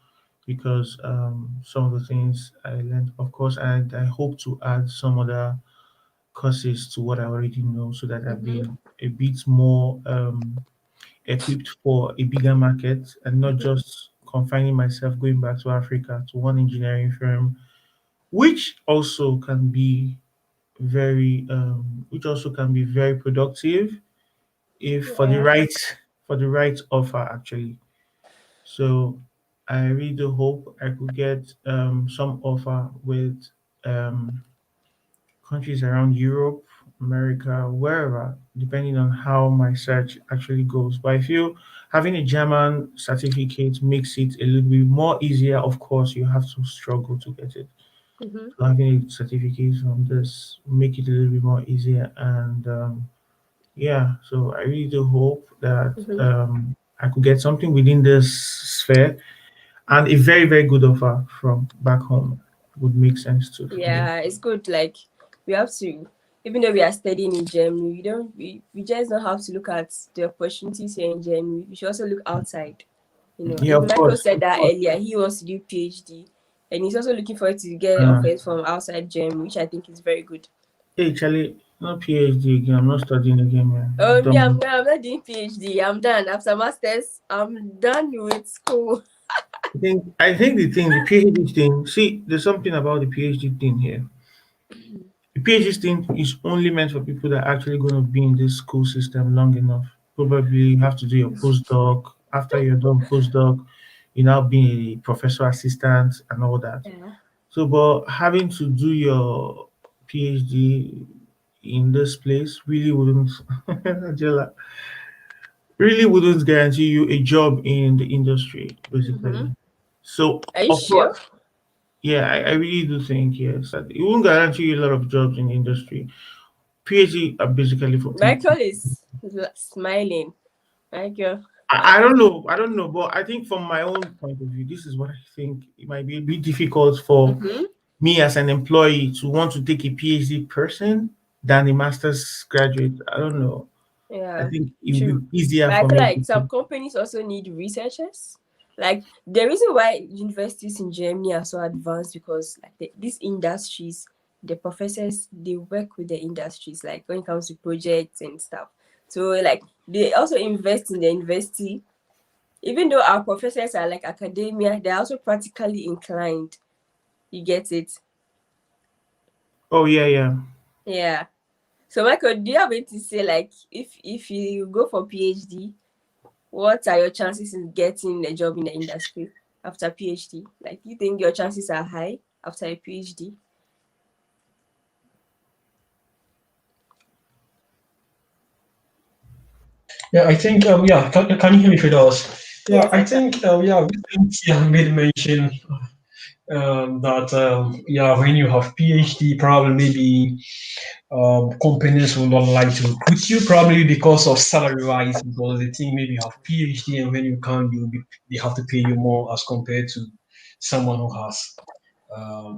Speaker 7: because some of the things I learned, of course, and I hope to add some other courses to what I already know, so that I've
Speaker 1: Mm-hmm.
Speaker 7: been a bit more equipped for a bigger market and not
Speaker 1: Mm-hmm.
Speaker 7: just confining myself going back to Africa to one engineering firm, which also can be very productive if
Speaker 1: Yeah.
Speaker 7: for the right offer actually. So I really do hope I could get some offer with um, countries around Europe, America, wherever, depending on how my search actually goes. But I feel having a German certificate makes it a little bit more easier. Of course, you have to struggle to get it.
Speaker 1: Mm-hmm.
Speaker 7: So having a certificate from this make it a little bit more easier. And yeah, so I really do hope that
Speaker 1: Mm-hmm.
Speaker 7: I could get something within this sphere and a very good offer from back home would make sense too for me.
Speaker 1: Yeah, it's good. Like we have to, even though we are studying in Germany, we just don't have to look at the opportunities here in Germany. We should also look outside.
Speaker 7: Yeah,
Speaker 1: Even
Speaker 7: of
Speaker 1: Michael
Speaker 7: course,
Speaker 1: said
Speaker 7: of
Speaker 1: that
Speaker 7: course.
Speaker 1: earlier. He wants to do PhD, and he's also looking forward to get
Speaker 7: Uh,
Speaker 1: offers from outside Germany, which I think is very good.
Speaker 7: Hey, Charlie, no PhD again. I'm not studying again, man. I'm
Speaker 1: Oh, me, I'm,
Speaker 7: done.
Speaker 1: I'm not doing PhD. I'm done after masters. I'm done with school.
Speaker 7: I think the PhD thing. See, there's something about the PhD thing here. The PhD thing is only meant for people that are actually going to be in this school system long enough. Probably you have to do your postdoc. After you're done postdoc, you now be a professor assistant and all that.
Speaker 1: Yeah.
Speaker 7: So, but having to do your PhD in this place really wouldn't, Angela, really wouldn't guarantee you a job in the industry,
Speaker 1: Mm-hmm.
Speaker 7: basically. So,
Speaker 1: Are you
Speaker 7: of
Speaker 1: sure?
Speaker 7: course, yeah, I really do think yes, that it won't guarantee you a lot of jobs in the industry. PhD are basically for people.
Speaker 1: Michael is smiling. Michael.
Speaker 7: I don't know, but I think from my own point of view, this is what I think. It might be a bit difficult for
Speaker 1: Mm-hmm.
Speaker 7: me as an employee to want to take a PhD person than a master's graduate. I don't know. I
Speaker 1: Yeah,
Speaker 7: think it would
Speaker 1: true.
Speaker 7: be easier
Speaker 1: But I
Speaker 7: for
Speaker 1: feel
Speaker 7: me
Speaker 1: like some
Speaker 7: to.
Speaker 1: companies also need researchers. Like the reason why universities in Germany are so advanced because like these industries, the professors they work with the industries like when it comes to projects and stuff. So like they also invest in the university. Even though our professors are like academia, they're also practically inclined. You get it?
Speaker 7: Oh yeah, yeah.
Speaker 1: Yeah. So Michael, do you have anything to say like if you go for PhD, what are your chances in getting a job in the industry after PhD? Like, you think your chances are high after a PhD?
Speaker 3: Yeah, I think yeah. Can you hear me, Fidos? Yeah,
Speaker 1: Yes,
Speaker 3: I
Speaker 1: I can.
Speaker 3: think yeah. Recently, I made mention that yeah, when you have PhD, probably maybe companies will not like to recruit you, probably because of salary rise, because they think maybe you have PhD and when you come, they have to pay you more as compared to someone who has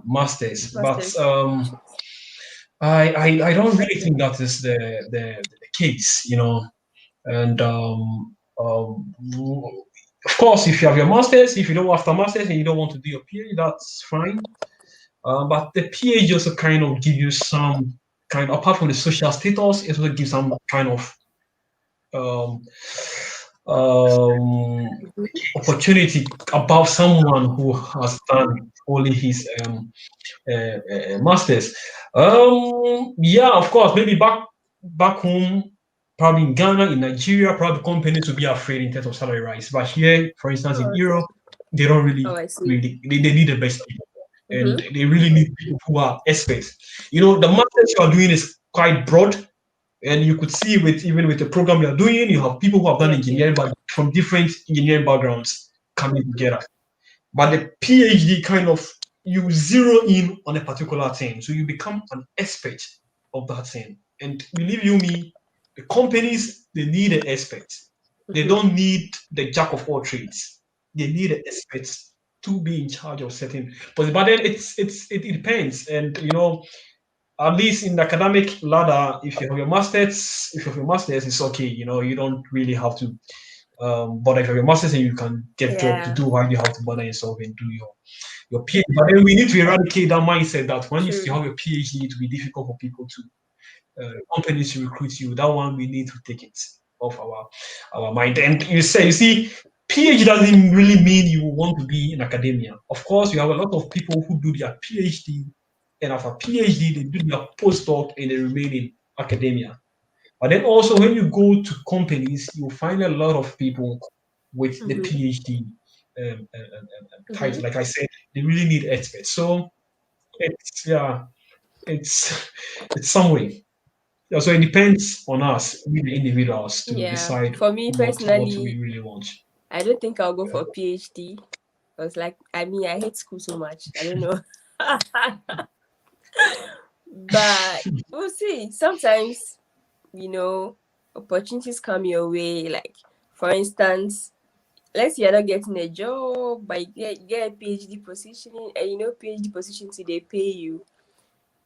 Speaker 3: masters. But
Speaker 1: Masters.
Speaker 3: I don't really think that is the case, you know. And of course, if you have your masters, if you don't after masters and you don't want to do your PhD, that's fine. But the PhD also kind of give you some kind, apart from the social status, it also gives some kind of um, um, opportunity about someone who has done only his masters. Yeah, of course, maybe back home, probably in Ghana, in Nigeria, probably companies will be afraid in terms of salary rise. But here, for instance, in
Speaker 1: Oh, okay.
Speaker 3: Europe, they don't
Speaker 1: Oh,
Speaker 3: really
Speaker 1: I see.
Speaker 3: really they need the best people, and
Speaker 1: Mm-hmm.
Speaker 3: they really need people who are experts. You know, the masters you are doing is quite broad, and you could see with even with the program you are doing, you have people who have done
Speaker 1: Yeah, yeah.
Speaker 3: engineering, but from different engineering backgrounds coming together. But the PhD kind of you zero in on a particular thing, so you become an expert of that thing. And believe you me, the companies they need an expert. They
Speaker 1: Mm-hmm.
Speaker 3: don't need the jack of all trades. They need an expert to be in charge of certain. But then it depends, and you know at least in the academic ladder, if you have your masters, it's okay. You know, you don't really have to bother. If you have your masters and you can get job to
Speaker 1: Yeah,
Speaker 3: do, why do you have to bother yourself and do your PhD? But then we need to eradicate that mindset that when
Speaker 1: true.
Speaker 3: you have a PhD, it will be difficult for people to companies to recruit you. That one we need to take it off our mind. And you see, PhD doesn't really mean you want to be in academia. Of course, you have a lot of people who do their PhD, and after PhD, they do their postdoc and they remain in academia. But then also, when you go to companies, you find a lot of people with the
Speaker 1: Mm-hmm.
Speaker 3: PhD
Speaker 1: Mm-hmm.
Speaker 3: title. Like I said, they really need experts. So it's yeah, it's it's some way. Yeah, so it depends on us, we the individuals, to
Speaker 1: Yeah.
Speaker 3: decide
Speaker 1: For me
Speaker 3: what we
Speaker 1: personally,
Speaker 3: really want.
Speaker 1: I don't think I'll go for PhD. Because like I mean I hate school so much. I don't know. But we'll see. Sometimes, you know, opportunities come your way. Like for instance, let's say you're not getting a job, but you get a PhD position, and you know PhD positions they pay you,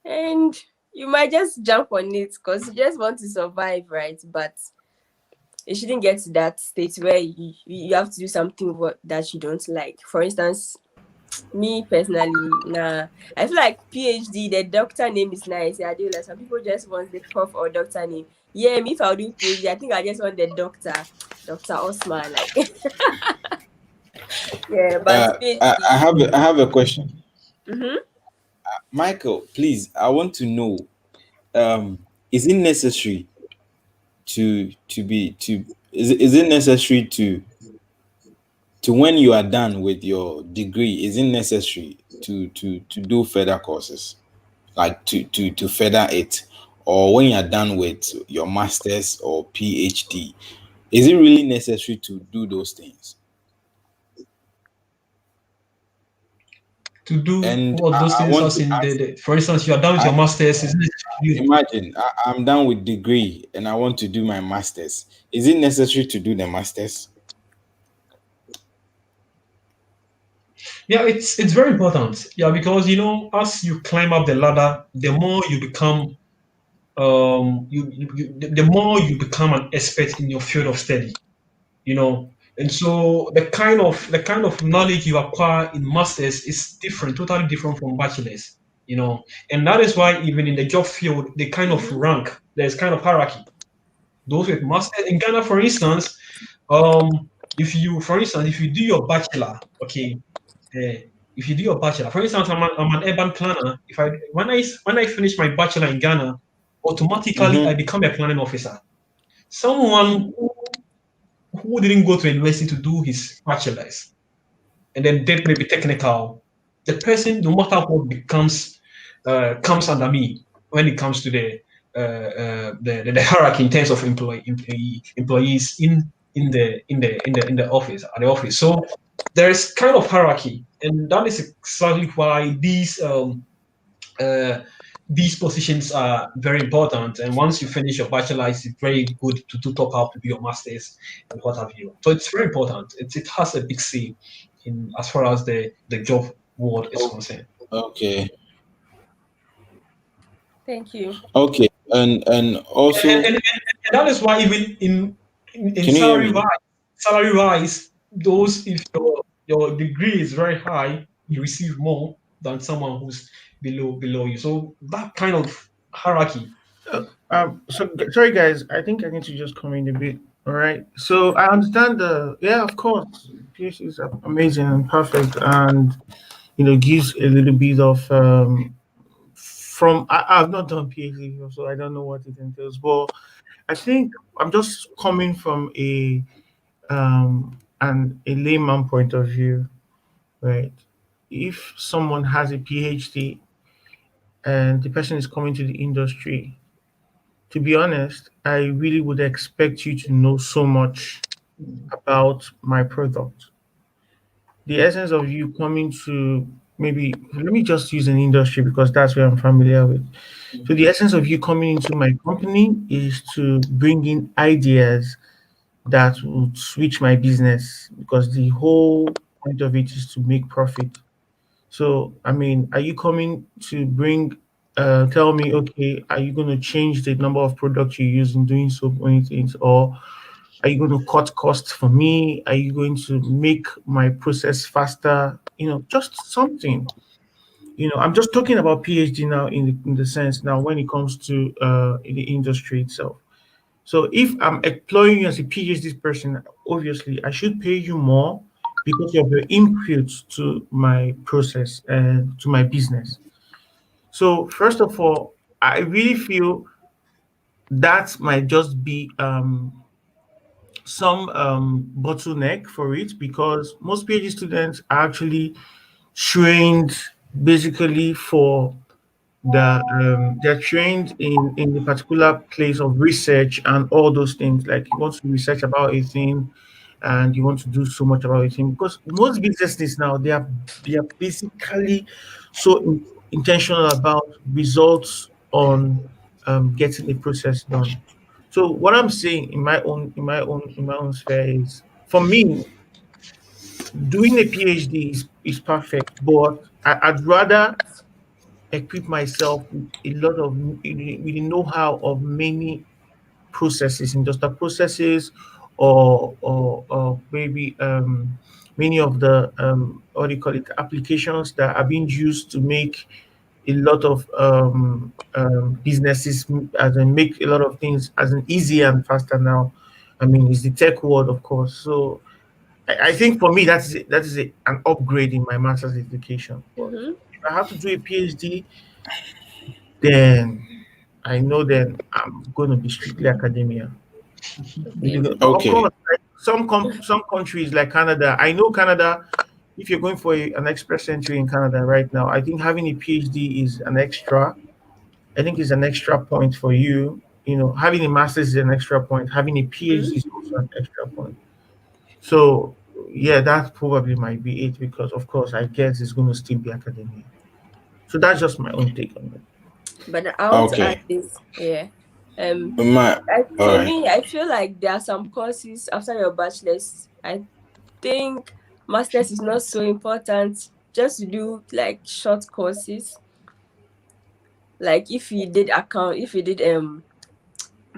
Speaker 1: and you might just jump on it because you just want to survive, right? But it shouldn't get to that state where you have to do something that you don't like. For instance, me personally, nah, I feel like PhD, the doctor name is nice. Yeah, I do like some people just want the prof or doctor name. Yeah, me if I do PhD, I think I just want the doctor, Dr. Osman, like yeah, but
Speaker 5: I
Speaker 1: PhD.
Speaker 5: have I have a question.
Speaker 1: Mm-hmm.
Speaker 5: Michael, please, I want to know Is it necessary to be to is it necessary to when you are done with your degree, is it necessary to do further courses, like to further it, or when you're done with your masters or PhD, is it really necessary to do those things?
Speaker 3: To do
Speaker 5: And
Speaker 3: all those
Speaker 5: I
Speaker 3: things,
Speaker 5: want
Speaker 3: as
Speaker 5: to
Speaker 3: in
Speaker 5: ask,
Speaker 3: for instance, you are done with
Speaker 5: I
Speaker 3: your masters, isn't it to do?
Speaker 5: imagine I'm done with degree and I want to do my masters. Is it necessary to do the masters?
Speaker 3: Yeah, it's very important. Yeah, because as you climb up the ladder, the more you become the more you become an expert in your field of study. And so the kind of knowledge you acquire in masters is different, totally different from bachelors. And that is why even in the job field, the kind of
Speaker 1: Mm-hmm.
Speaker 3: rank, there's kind of hierarchy. Those with masters in Ghana, for instance, um, if you do your bachelor, okay, uh, if you do your bachelor, for instance, I'm an urban planner. If I when I finish my bachelor in Ghana, automatically I
Speaker 5: Mm-hmm.
Speaker 3: become a planning officer. Someone who didn't go to university to do his bachelor's and then did maybe technical, the person, no matter what becomes, comes under me when it comes to the hierarchy in terms of employees in the office at the office. So there's kind of hierarchy, and that is exactly why uh, these positions are very important. And once you finish your bachelor, it's very good to top up to do your masters and what have you. So it's very important. It has a big say in as far as the job world is
Speaker 5: Oh,
Speaker 3: concerned.
Speaker 5: okay.
Speaker 1: Thank you.
Speaker 5: Okay. And
Speaker 3: And
Speaker 5: also,
Speaker 3: that is why even in
Speaker 5: can you hear
Speaker 3: salary
Speaker 5: me?
Speaker 3: wise, those if your degree is very high, you receive more than someone who's below you. So that kind of hierarchy.
Speaker 7: Sorry guys, I think I need to just come in a bit. All right. So I understand yeah, of course, PhD is amazing and perfect, and gives a little bit of from I've not done PhD before, so I don't know what it entails, but I think I'm just coming from a layman point of view, right? If someone has a PhD and the person is coming to the industry, to be honest, I really would expect you to know so much about my product. The essence of you coming to, maybe let me just use an industry because that's where I'm familiar with. So the essence of you coming into my company is to bring in ideas that would switch my business, because the whole point of it is to make profit. So, I mean, are you coming to tell me, okay, are you going to change the number of products you use in doing so many things? Or are you going to cut costs for me? Are you going to make my process faster? Just something. I'm just talking about PhD now in the sense now when it comes to in the industry itself. So if I'm employing you as a PhD person, obviously I should pay you more because of your input to my process and to my business. So first of all, I really feel that might just be some bottleneck for it, because most PhD students are actually trained basically for they're trained in the particular place of research and all those things. Like you want to research about a thing and you want to do so much about a thing, because most businesses now they are basically so intentional about results on getting a process done. So what I'm saying in my own sphere is, for me, doing a PhD is perfect, but I'd rather equip myself with a lot of with the know-how of many processes, industrial processes, or maybe many of the what do you call it, applications that are being used to make a lot of businesses, as in make a lot of things as an easier and faster now. I mean, it's the tech world, of course. So I think for me an upgrade in my master's education. But
Speaker 1: Mm-hmm.
Speaker 7: if I have to do a PhD, then I know then I'm going to be strictly academia.
Speaker 1: Okay.
Speaker 7: But of
Speaker 5: Okay.
Speaker 7: course, like some countries like Canada, I know Canada. If you're going for an express entry in Canada right now, I think having a PhD is an extra. I think it's an extra point for you. You know, having a master's is an extra point. Having a
Speaker 1: Mhm.
Speaker 7: PhD is also an extra point. So yeah, that probably might be it because of course I guess it's going to still be academia. So that's just my own take on it.
Speaker 1: But I want to add
Speaker 5: Okay.
Speaker 1: this. Yeah. Um.
Speaker 5: My all
Speaker 1: For
Speaker 5: right.
Speaker 1: me, I feel like there are some courses after your bachelor's. I think masters is not so important. Just to do like short courses. Like if you did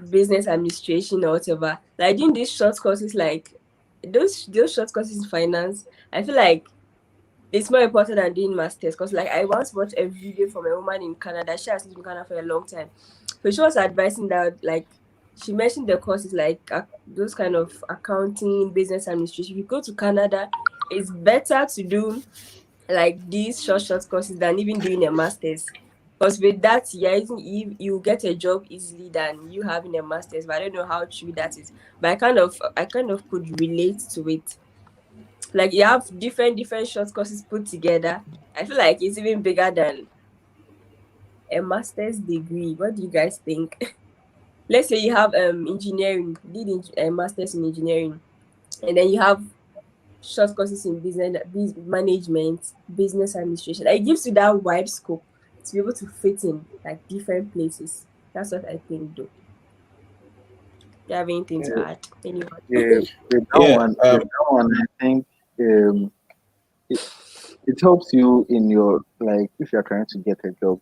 Speaker 1: business administration or whatever, like doing these short courses, like those short courses in finance, I feel like it's more important than doing masters. Because like I once watched a video from a woman in Canada. She has lived in Canada for a long time, so she was advising that like she mentioned the courses like those kind of accounting, business administration. If you go to Canada, it's better to do like these short courses than even doing a master's. Because with that, yeah, you get a job easily than you having a master's. But I don't know how true that is. But I kind of could relate to it. Like you have different short courses put together. I feel like it's even bigger than a master's degree. What do you guys think? Let's say you have engineering, a master's in engineering, and then you have short courses in management, business administration. It gives you that wide scope to be able to fit in like different places. That's what I think. Do you have anything to
Speaker 6: Yeah,
Speaker 1: add? Anyone?
Speaker 6: yeah,
Speaker 5: Yeah.
Speaker 6: with that one, I think um, it, it helps you in your like if you're trying to get a job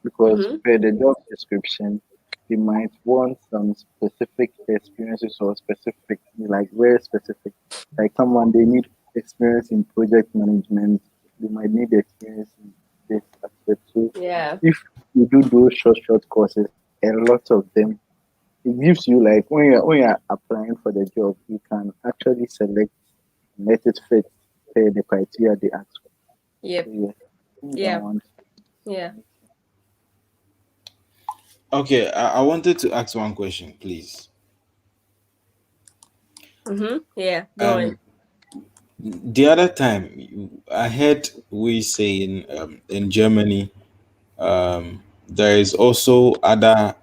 Speaker 6: because
Speaker 1: Mm-hmm.
Speaker 6: per the job description, you might want some specific experiences or specific like very specific. Like someone they need experience in project management, they might need experience in this aspect. So
Speaker 1: Yeah.
Speaker 6: if you do those short courses, a lot of them it gives you like when you're applying for the job, you can actually select and let it fit the criteria they ask for. So
Speaker 1: Yep.
Speaker 6: yeah, I think that
Speaker 1: Yeah.
Speaker 6: one.
Speaker 1: Yeah.
Speaker 5: Okay. I wanted to ask one question, please.
Speaker 1: Mm-hmm. Yeah. Go on.
Speaker 5: Um, the other time I heard we saying in Germany, there is also other.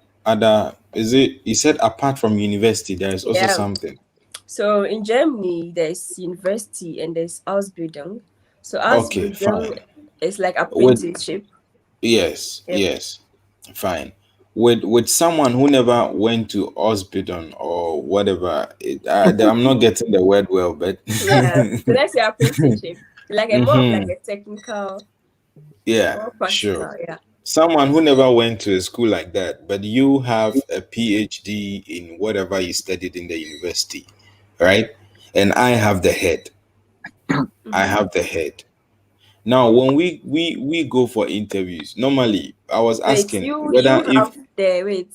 Speaker 5: Is it? You said apart from university, there is also
Speaker 1: Yeah.
Speaker 5: something.
Speaker 1: So in Germany, there's university and there's Ausbildung. So
Speaker 5: Okay,
Speaker 1: Ausbildung
Speaker 5: fine.
Speaker 1: is like
Speaker 5: With
Speaker 1: apprenticeship.
Speaker 5: yes,
Speaker 1: Yep.
Speaker 5: yes, fine. With someone who never went to hospital or whatever, I'm not getting the word well, but
Speaker 1: Yeah. So that's your apprenticeship. Like a more of like
Speaker 5: hmm,
Speaker 1: a technical,
Speaker 5: yeah,
Speaker 1: more
Speaker 5: sure.
Speaker 1: practical. Yeah.
Speaker 5: Someone who never went to a school like that, but you have a PhD in whatever you studied in the university, right? And I have the head. I
Speaker 1: Mm-hmm.
Speaker 5: have the head. Now, when we go for interviews, normally I was
Speaker 1: Wait,
Speaker 5: asking
Speaker 1: you
Speaker 5: whether if
Speaker 1: have the wait.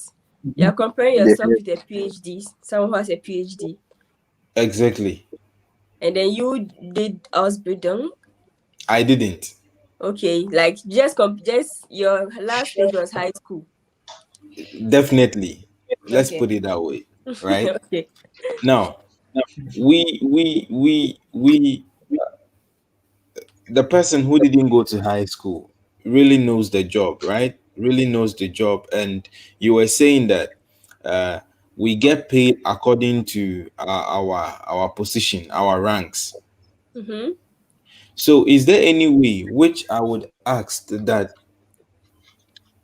Speaker 1: You're comparing
Speaker 6: The,
Speaker 1: yourself with a PhD, someone who has a PhD,
Speaker 5: exactly.
Speaker 1: and then you did Ausbildung.
Speaker 5: I didn't.
Speaker 1: Okay, like just your last stage was high school.
Speaker 5: Definitely. Let's
Speaker 1: Okay.
Speaker 5: put it that way, right?
Speaker 1: Okay.
Speaker 5: Now, we the person who didn't go to high school really knows the job, right? Really knows the job. And you were saying that uh, we get paid according to our position, our ranks.
Speaker 1: Mm-hmm.
Speaker 5: So, is there any way which I would ask that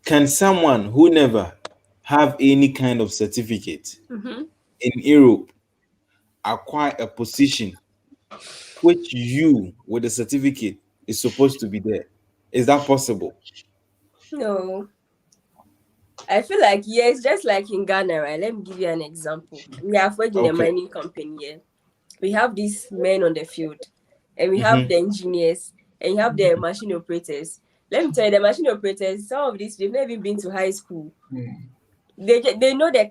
Speaker 5: can someone who never have any kind of certificate
Speaker 1: Mm-hmm.
Speaker 5: in Europe acquire a position which you with a certificate is supposed to be there? Is that possible?
Speaker 1: No, I feel like yes, just like in Ghana, right? Let me give you an example. We have worked in a
Speaker 5: Okay.
Speaker 1: mining company. Yeah, we have these men on the field, and we have
Speaker 5: Hmm.
Speaker 1: the engineers, and you have the machine operators. Let me tell you, the machine operators. Some of these they've never even been to high school. They know the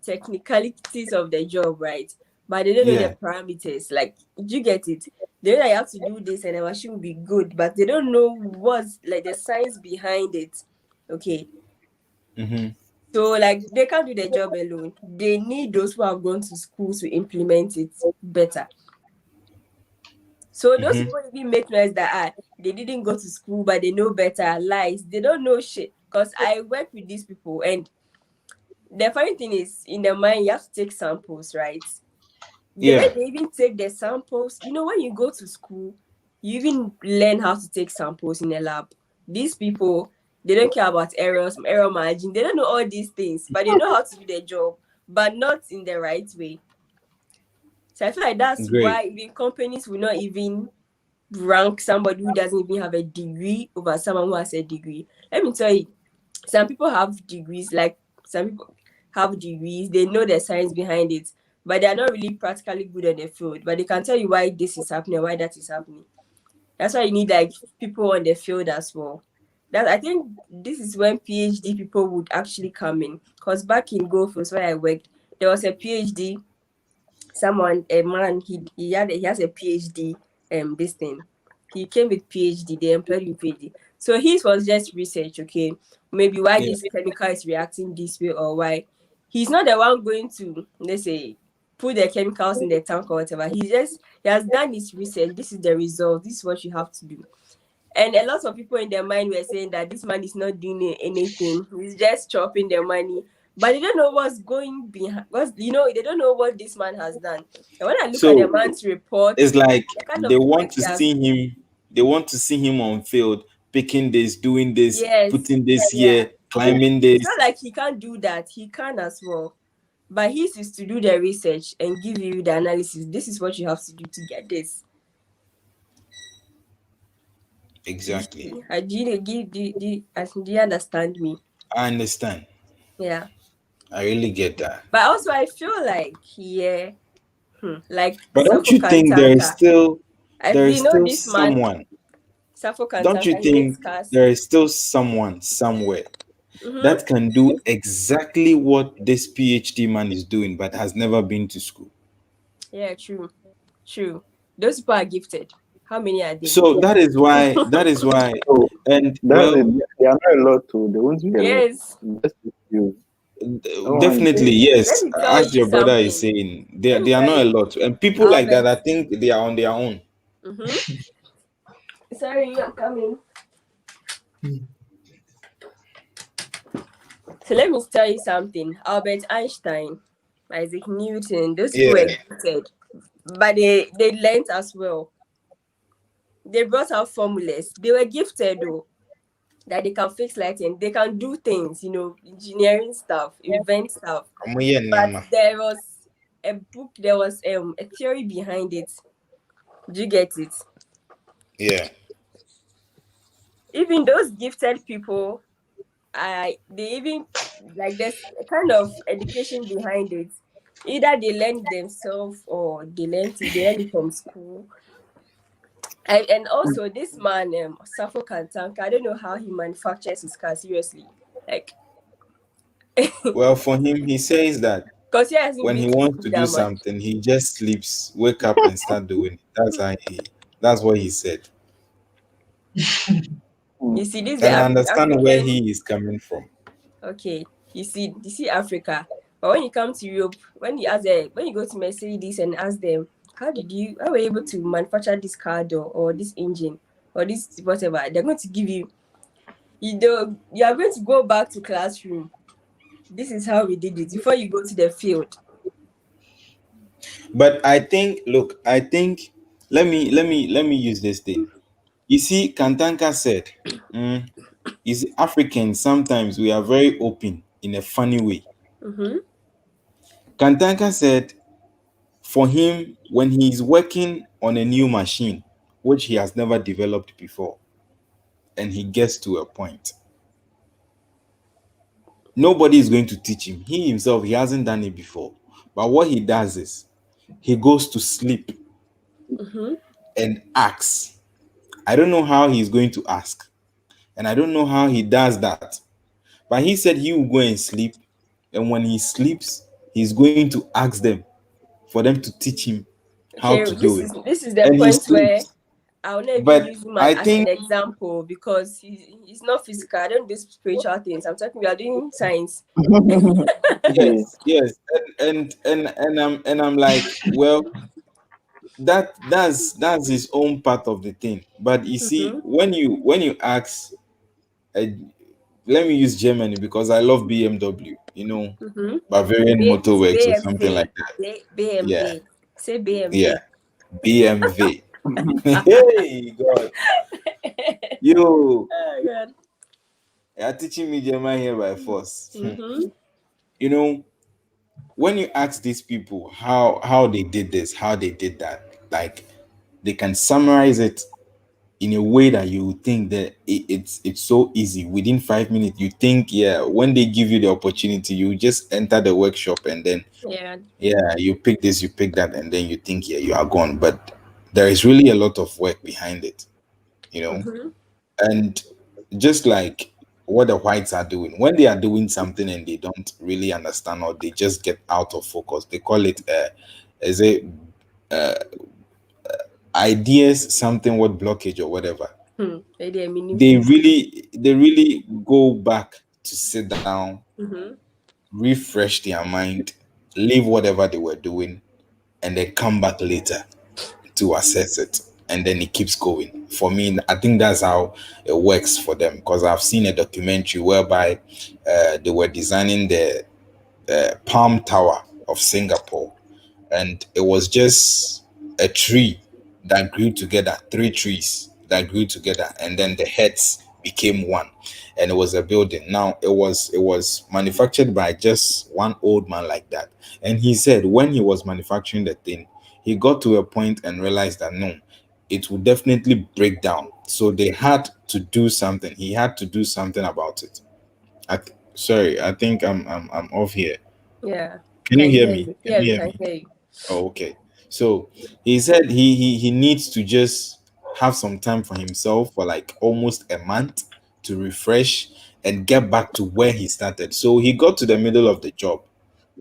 Speaker 1: technicalities of the job, right? But they don't know the
Speaker 5: Yeah.
Speaker 1: parameters. Like, do you get it? They know that you have to do this and the machine will be good, but they don't know what's like the science behind it. Okay.
Speaker 5: Mm-hmm.
Speaker 1: So like they can't do their job alone. They need those who have gone to school to implement it better. So those
Speaker 5: Mm-hmm.
Speaker 1: people even make noise that they didn't go to school but they know better. Lies. They don't know shit. Because I work with these people, and the funny thing is, in the mind you have to take samples, right? The way
Speaker 5: Yeah.
Speaker 1: they even take the samples, when you go to school, you even learn how to take samples in a lab. These people, they don't care about errors, error margin. They don't know all these things, but they know how to do their job, but not in the right way. So I feel like that's
Speaker 5: Great.
Speaker 1: why even companies will not even rank somebody who doesn't even have a degree over someone who has a degree. Let me tell you, some people have degrees, like some people have degrees, they know the science behind it, but they are not really practically good on the field. But they can tell you why this is happening, why that is happening. That's why you need like people on the field as well. That I think this is when PhD people would actually come in. Because back in Goldfields where I worked, there was a PhD, someone, a man, he has a PhD, this thing. He came with PhD, they employed him with PhD. So his was just research, okay? Maybe why
Speaker 5: Yeah.
Speaker 1: this chemical is reacting this way, or why he's not the one going to, let's say, put the chemicals in the tank or whatever. He has done his research. This is the result. This is what you have to do. And a lot of people in their mind were saying that this man is not doing anything. He's just chopping their money. But they don't know what's going behind. They don't know what this man has done. And when I look at the
Speaker 5: So
Speaker 1: man's report,
Speaker 5: it's like
Speaker 1: the kind
Speaker 5: they
Speaker 1: of
Speaker 5: want
Speaker 1: work
Speaker 5: to
Speaker 1: he has.
Speaker 5: see him. They want to see him on field, picking this, doing this,
Speaker 1: Yes.
Speaker 5: putting this
Speaker 1: Yeah.
Speaker 5: here, climbing this.
Speaker 1: It's not like he can't do that. He can as well. But his is to do the research and give you the analysis. This is what you have to do to get this. You
Speaker 5: Exactly.
Speaker 1: see, do you understand me?
Speaker 5: I understand.
Speaker 1: Yeah.
Speaker 5: I really get that.
Speaker 1: But also I feel like, yeah, like
Speaker 5: But don't
Speaker 1: Safo
Speaker 5: you think there is
Speaker 1: Kantanka.
Speaker 5: still
Speaker 1: Do
Speaker 5: there
Speaker 1: you
Speaker 5: is
Speaker 1: know
Speaker 5: still
Speaker 1: this man,
Speaker 5: someone?
Speaker 1: Safo
Speaker 5: Don't you
Speaker 1: Kantanka? He makes
Speaker 5: think
Speaker 1: cars.
Speaker 5: there is still someone somewhere
Speaker 1: Mm-hmm.
Speaker 5: that can do exactly what this PhD man is doing, but has never been to school?
Speaker 1: Yeah, true. True. Those people are gifted. How many are they?
Speaker 5: So that is why,
Speaker 6: So
Speaker 5: and
Speaker 6: that's
Speaker 5: well,
Speaker 6: it. They are not a lot too. They won't be a lot.
Speaker 1: Yes.
Speaker 6: Just a few. Someone is
Speaker 5: definitely,
Speaker 1: Let
Speaker 5: yes.
Speaker 1: me tell
Speaker 5: As
Speaker 1: you
Speaker 5: your brother is
Speaker 1: something.
Speaker 5: saying,
Speaker 1: Let me
Speaker 5: they are
Speaker 1: tell
Speaker 5: not a
Speaker 1: you,
Speaker 5: lot, and people like that,
Speaker 1: Albert.
Speaker 5: I think they are on their own.
Speaker 1: Mm-hmm. Sorry, you're coming. So let me tell you something. Albert Einstein, Isaac Newton, those people were
Speaker 5: Yeah.
Speaker 1: gifted, but they learned as well. They brought out formulas. They were gifted though, that they can fix lighting, they can do things, engineering stuff, invent stuff. But there was a book, there was a theory behind it. Do you get it?
Speaker 5: Yeah.
Speaker 1: Even those gifted people, they even like there's a kind of education behind it. Either they learn it themselves or they learn it from school. And also this man, Safo Kantanka, I don't know how he manufactures his car, seriously. Like,
Speaker 5: Well, for him, he says that
Speaker 1: because he hasn't
Speaker 5: when
Speaker 1: been
Speaker 5: he
Speaker 1: to
Speaker 5: wants
Speaker 1: school
Speaker 5: to do
Speaker 1: that much.
Speaker 5: something, he just sleeps, wake up, and start doing it. That's what he said.
Speaker 6: mm,
Speaker 1: You see, this is the
Speaker 5: And I understand where
Speaker 1: African.
Speaker 5: he is coming from.
Speaker 1: Okay, you see Africa. But when you come to Europe, when you go to Mercedes and ask them, how were you able to manufacture this car door or this engine or this whatever, they're going to give you. You are going to go back to classroom. This is how we did it before you go to the field.
Speaker 5: But I think, look, I think let me use this thing. You see, Kantanka said, mm, you see, Africans sometimes we are very open in a funny way.
Speaker 1: Mm-hmm.
Speaker 5: Kantanka said, for him, when he's working on a new machine, which he has never developed before, and he gets to a point, nobody is going to teach him. He himself, he hasn't done it before. But what he does is he goes to sleep
Speaker 1: Mm-hmm.
Speaker 5: and asks. I don't know how he's going to ask, and I don't know how he does that. But he said he will go and sleep, and when he sleeps, he's going to ask them for them to teach him how
Speaker 1: Okay,
Speaker 5: to
Speaker 1: this
Speaker 5: do
Speaker 1: is
Speaker 5: it.
Speaker 1: this is the
Speaker 5: And he
Speaker 1: point where
Speaker 5: sleeps.
Speaker 1: I'll not even
Speaker 5: But
Speaker 1: use woman
Speaker 5: I
Speaker 1: as an
Speaker 5: think
Speaker 1: example because he's not physical. I don't do spiritual things. I'm talking. We are doing science.
Speaker 6: Yeah.
Speaker 5: yes, yes, and I'm like, well, that's his own part of the thing. But you see,
Speaker 1: Mm-hmm.
Speaker 5: when you ask, uh, let me use Germany because I love BMW.
Speaker 1: Mm-hmm.
Speaker 5: Bavarian
Speaker 1: It's
Speaker 5: Motorworks or something
Speaker 1: BMV.
Speaker 5: like that. Yeah,
Speaker 1: BMV. Say
Speaker 5: yeah,
Speaker 1: BMV.
Speaker 5: BMW. Hey God, you
Speaker 1: Oh God.
Speaker 5: are teaching me German here by force.
Speaker 1: Mm-hmm.
Speaker 5: You know, when you ask these people how they did this, how they did that, like they can summarize it in a way that you would think that it's so easy within 5 minutes. You think, yeah, when they give you the opportunity, you just enter the workshop and then
Speaker 1: Yeah.
Speaker 5: yeah, you pick this, you pick that, and then you think, yeah, you are gone. But there is really a lot of work behind it, you know.
Speaker 1: Mm-hmm.
Speaker 5: And just like what the whites are doing, when they are doing something and they don't really understand or they just get out of focus, they call it is it ideas something what blockage or whatever.
Speaker 1: They are
Speaker 5: they
Speaker 1: meaningful.
Speaker 5: really they really go back to sit down,
Speaker 1: Mm-hmm.
Speaker 5: refresh their mind, leave whatever they were doing, and then come back later to assess it, and then it keeps going. For me, I think that's how it works for them, because I've seen a documentary whereby they were designing the Palm Tower of Singapore, and it was just a tree that grew together, three trees that grew together, and then the heads became one, and it was a building. Now it was manufactured by just one old man like that, and he said when he was manufacturing the thing, he got to a point and realized that no, it would definitely break down. So they had to do something. He had to do something about it. Sorry, I think I'm off here.
Speaker 1: Yeah.
Speaker 5: Can you
Speaker 1: Can
Speaker 5: hear
Speaker 1: hear
Speaker 5: me?
Speaker 1: you.
Speaker 5: Can
Speaker 1: Yeah,
Speaker 5: you
Speaker 1: we
Speaker 5: hear
Speaker 1: can
Speaker 5: me?
Speaker 1: hear you.
Speaker 5: Oh, okay. So he said he needs to just have some time for himself for like almost a month to refresh and get back to where he started. So he got to the middle of the job.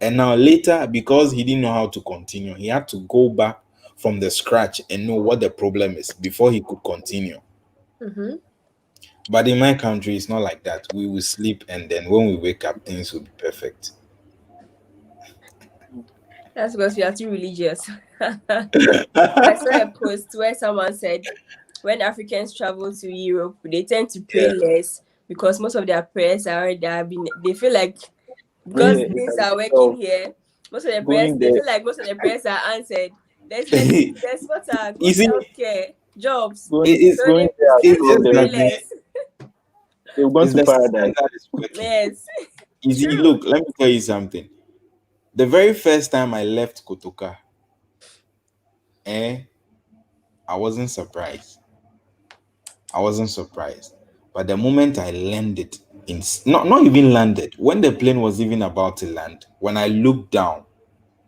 Speaker 5: And now later, because he didn't know how to continue, he had to go back from the scratch and know what the problem is before he could continue.
Speaker 1: Mm-hmm.
Speaker 5: But in my country, it's not like that. We will sleep and then when we wake up, things will be perfect.
Speaker 1: That's because we are too religious. I saw a post where someone said when Africans travel to Europe, they tend to pray
Speaker 5: Yeah.
Speaker 1: less because most of their prayers are already have been. They feel like because
Speaker 6: Yeah, it
Speaker 1: things
Speaker 6: has
Speaker 1: are
Speaker 6: so
Speaker 1: working here, most of the prayers
Speaker 6: going
Speaker 1: they
Speaker 6: there,
Speaker 1: feel like most of the prayers are answered. There's medicine, there's water,
Speaker 5: You
Speaker 1: good
Speaker 5: see,
Speaker 1: healthcare, jobs.
Speaker 5: it's
Speaker 1: So
Speaker 6: going there
Speaker 1: they
Speaker 6: has
Speaker 1: tend
Speaker 5: it's
Speaker 1: to
Speaker 6: brought
Speaker 5: just
Speaker 1: pray
Speaker 6: them.
Speaker 5: that
Speaker 1: less.
Speaker 6: They've gone
Speaker 5: it's
Speaker 6: to
Speaker 5: the system
Speaker 6: paradise.
Speaker 5: that is working.
Speaker 1: Yes,
Speaker 5: You see,
Speaker 1: true.
Speaker 5: look, let me tell you something. The very first time I left Kotoka, eh, I wasn't surprised. I wasn't surprised. But the moment I landed not even landed, when the plane was even about to land, when I looked down,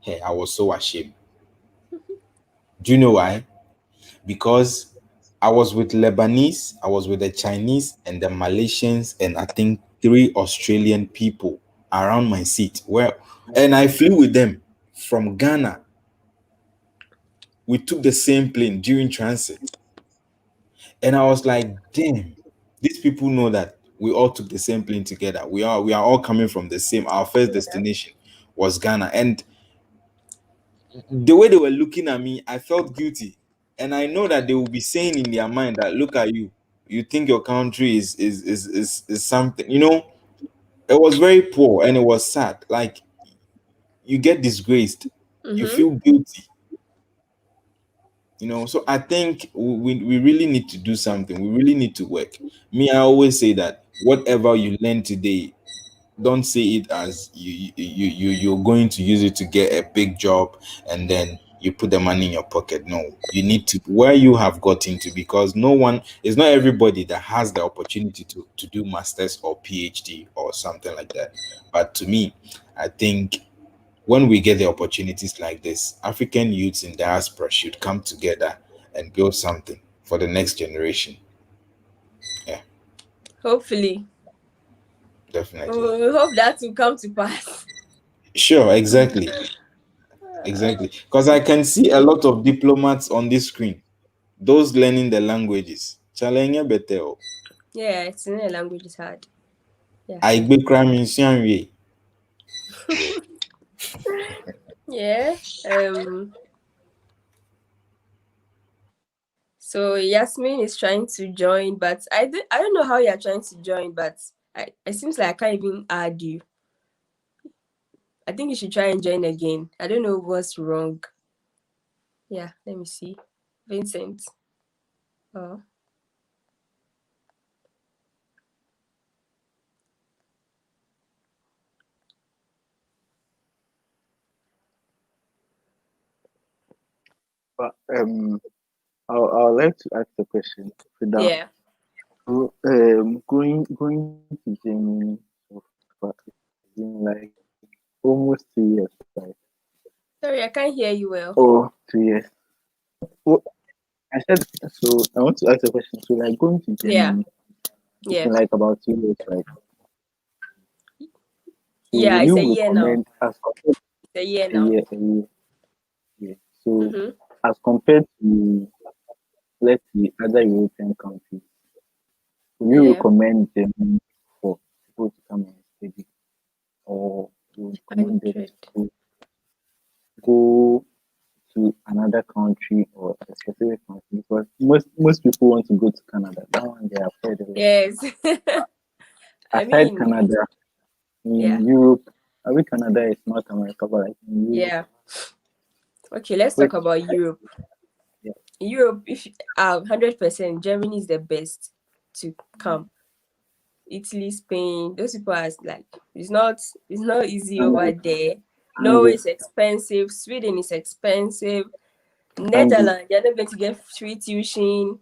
Speaker 5: hey, I was so ashamed. Do you know why? Because I was with Lebanese, I was with the Chinese and the Malaysians, and I think three Australian people around my seat. And I flew with them from Ghana. We took the same plane during transit. And I was like, damn, these people know that we all took the same plane together. We are all coming from the same. Our first
Speaker 1: Yeah.
Speaker 5: destination was Ghana. And the way they were looking at me, I felt guilty. And I know that they will be saying in their mind that look at you. You think your country is something, it was very poor and it was sad. Like you get disgraced, you
Speaker 1: Mm-hmm.
Speaker 5: feel guilty. So I think we really need to do something. We really need to work. Me, I always say that whatever you learn today, don't see it as you're going to use it to get a big job and then you put the money in your pocket. No, you need to where you have gotten to, because no one, it's not everybody that has the opportunity to do masters or PhD or something like that. But to me, I think when we get the opportunities like this, African youths in diaspora should come together and build something for the next generation. Yeah,
Speaker 1: Hopefully,
Speaker 5: definitely.
Speaker 1: we hope that will come to pass.
Speaker 5: Sure, exactly. Exactly. Because I can see a lot of diplomats on this screen. those learning the languages, challenge better.
Speaker 1: Yeah, it's in a language is hard. Yeah.
Speaker 5: I be cramming Sianwe. Yeah.
Speaker 1: Yeah. So Yasmin is trying to join, but I don't know how you're trying to join, but it seems like I can't even add you. I think you should try and join again. I don't know what's wrong. Yeah, let me see. Vincent. Oh.
Speaker 6: But I would like to ask a question. Without
Speaker 1: Yeah.
Speaker 6: going to Germany so far, it's been like almost 2 years, right?
Speaker 1: Sorry, I can't hear you well.
Speaker 6: Oh, 2 years. Well, I said so. I want to ask a question. So, like going to
Speaker 1: Yeah.
Speaker 6: Germany, it's
Speaker 1: Yeah.
Speaker 6: been like about 2 years, right? So,
Speaker 1: Yeah,
Speaker 6: will
Speaker 1: it's a
Speaker 6: you
Speaker 1: year now.
Speaker 6: recommend as compared
Speaker 1: It's a year
Speaker 6: a
Speaker 1: now.
Speaker 6: year, a year, yeah. So,
Speaker 1: Mm-hmm.
Speaker 6: as compared to let's say other European countries, will you
Speaker 1: Yeah.
Speaker 6: recommend them for people to come and study, or you recommend them
Speaker 1: 100.
Speaker 6: to go to another country or a specific country? Because most people want to go to Canada. That one they have heard a lot.
Speaker 1: Yes. I
Speaker 6: Aside
Speaker 1: mean,
Speaker 6: Canada,
Speaker 1: yeah.
Speaker 6: in Europe, I mean Canada is North America, but like in Europe,
Speaker 1: Yeah. Okay, let's
Speaker 6: which
Speaker 1: talk about Europe.
Speaker 6: yeah,
Speaker 1: Europe, if 100%, Germany is the best to come. Italy, Spain, those people are like it's not easy over
Speaker 6: Hungary,
Speaker 1: there. Norway
Speaker 6: Hungary,
Speaker 1: is expensive, Sweden is expensive,
Speaker 6: Hungary.
Speaker 1: Netherlands, you're not going to get free tuition.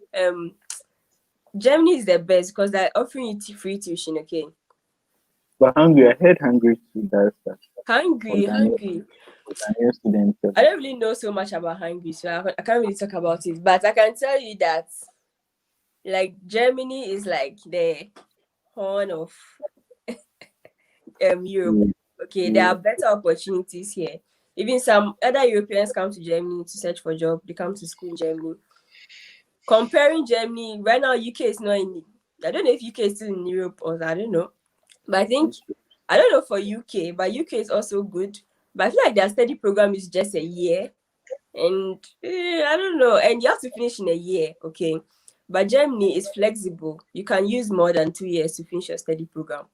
Speaker 1: Germany is the best because they're offering you free tuition, okay.
Speaker 6: But Hungary, I heard Hungary too. That's that for
Speaker 1: Hungry,
Speaker 6: Ghanaian,
Speaker 1: hungry.
Speaker 6: for Ghanaian students.
Speaker 1: I don't really know so much about Hungary, so I can't really talk about it. But I can tell you that like Germany is like the horn of Europe.
Speaker 6: Yeah,
Speaker 1: Okay, there
Speaker 6: yeah.
Speaker 1: are better opportunities here. Even some other Europeans come to Germany to search for job. They come to school in Germany. Comparing Germany right now, UK is not in. I don't know if UK is still in Europe or I don't know, but I don't know for UK, but UK is also good. But I feel like their study program is just a year, and I don't know, and you have to finish in a year, okay. But Germany is flexible. You can use more than 2 years to finish your study program.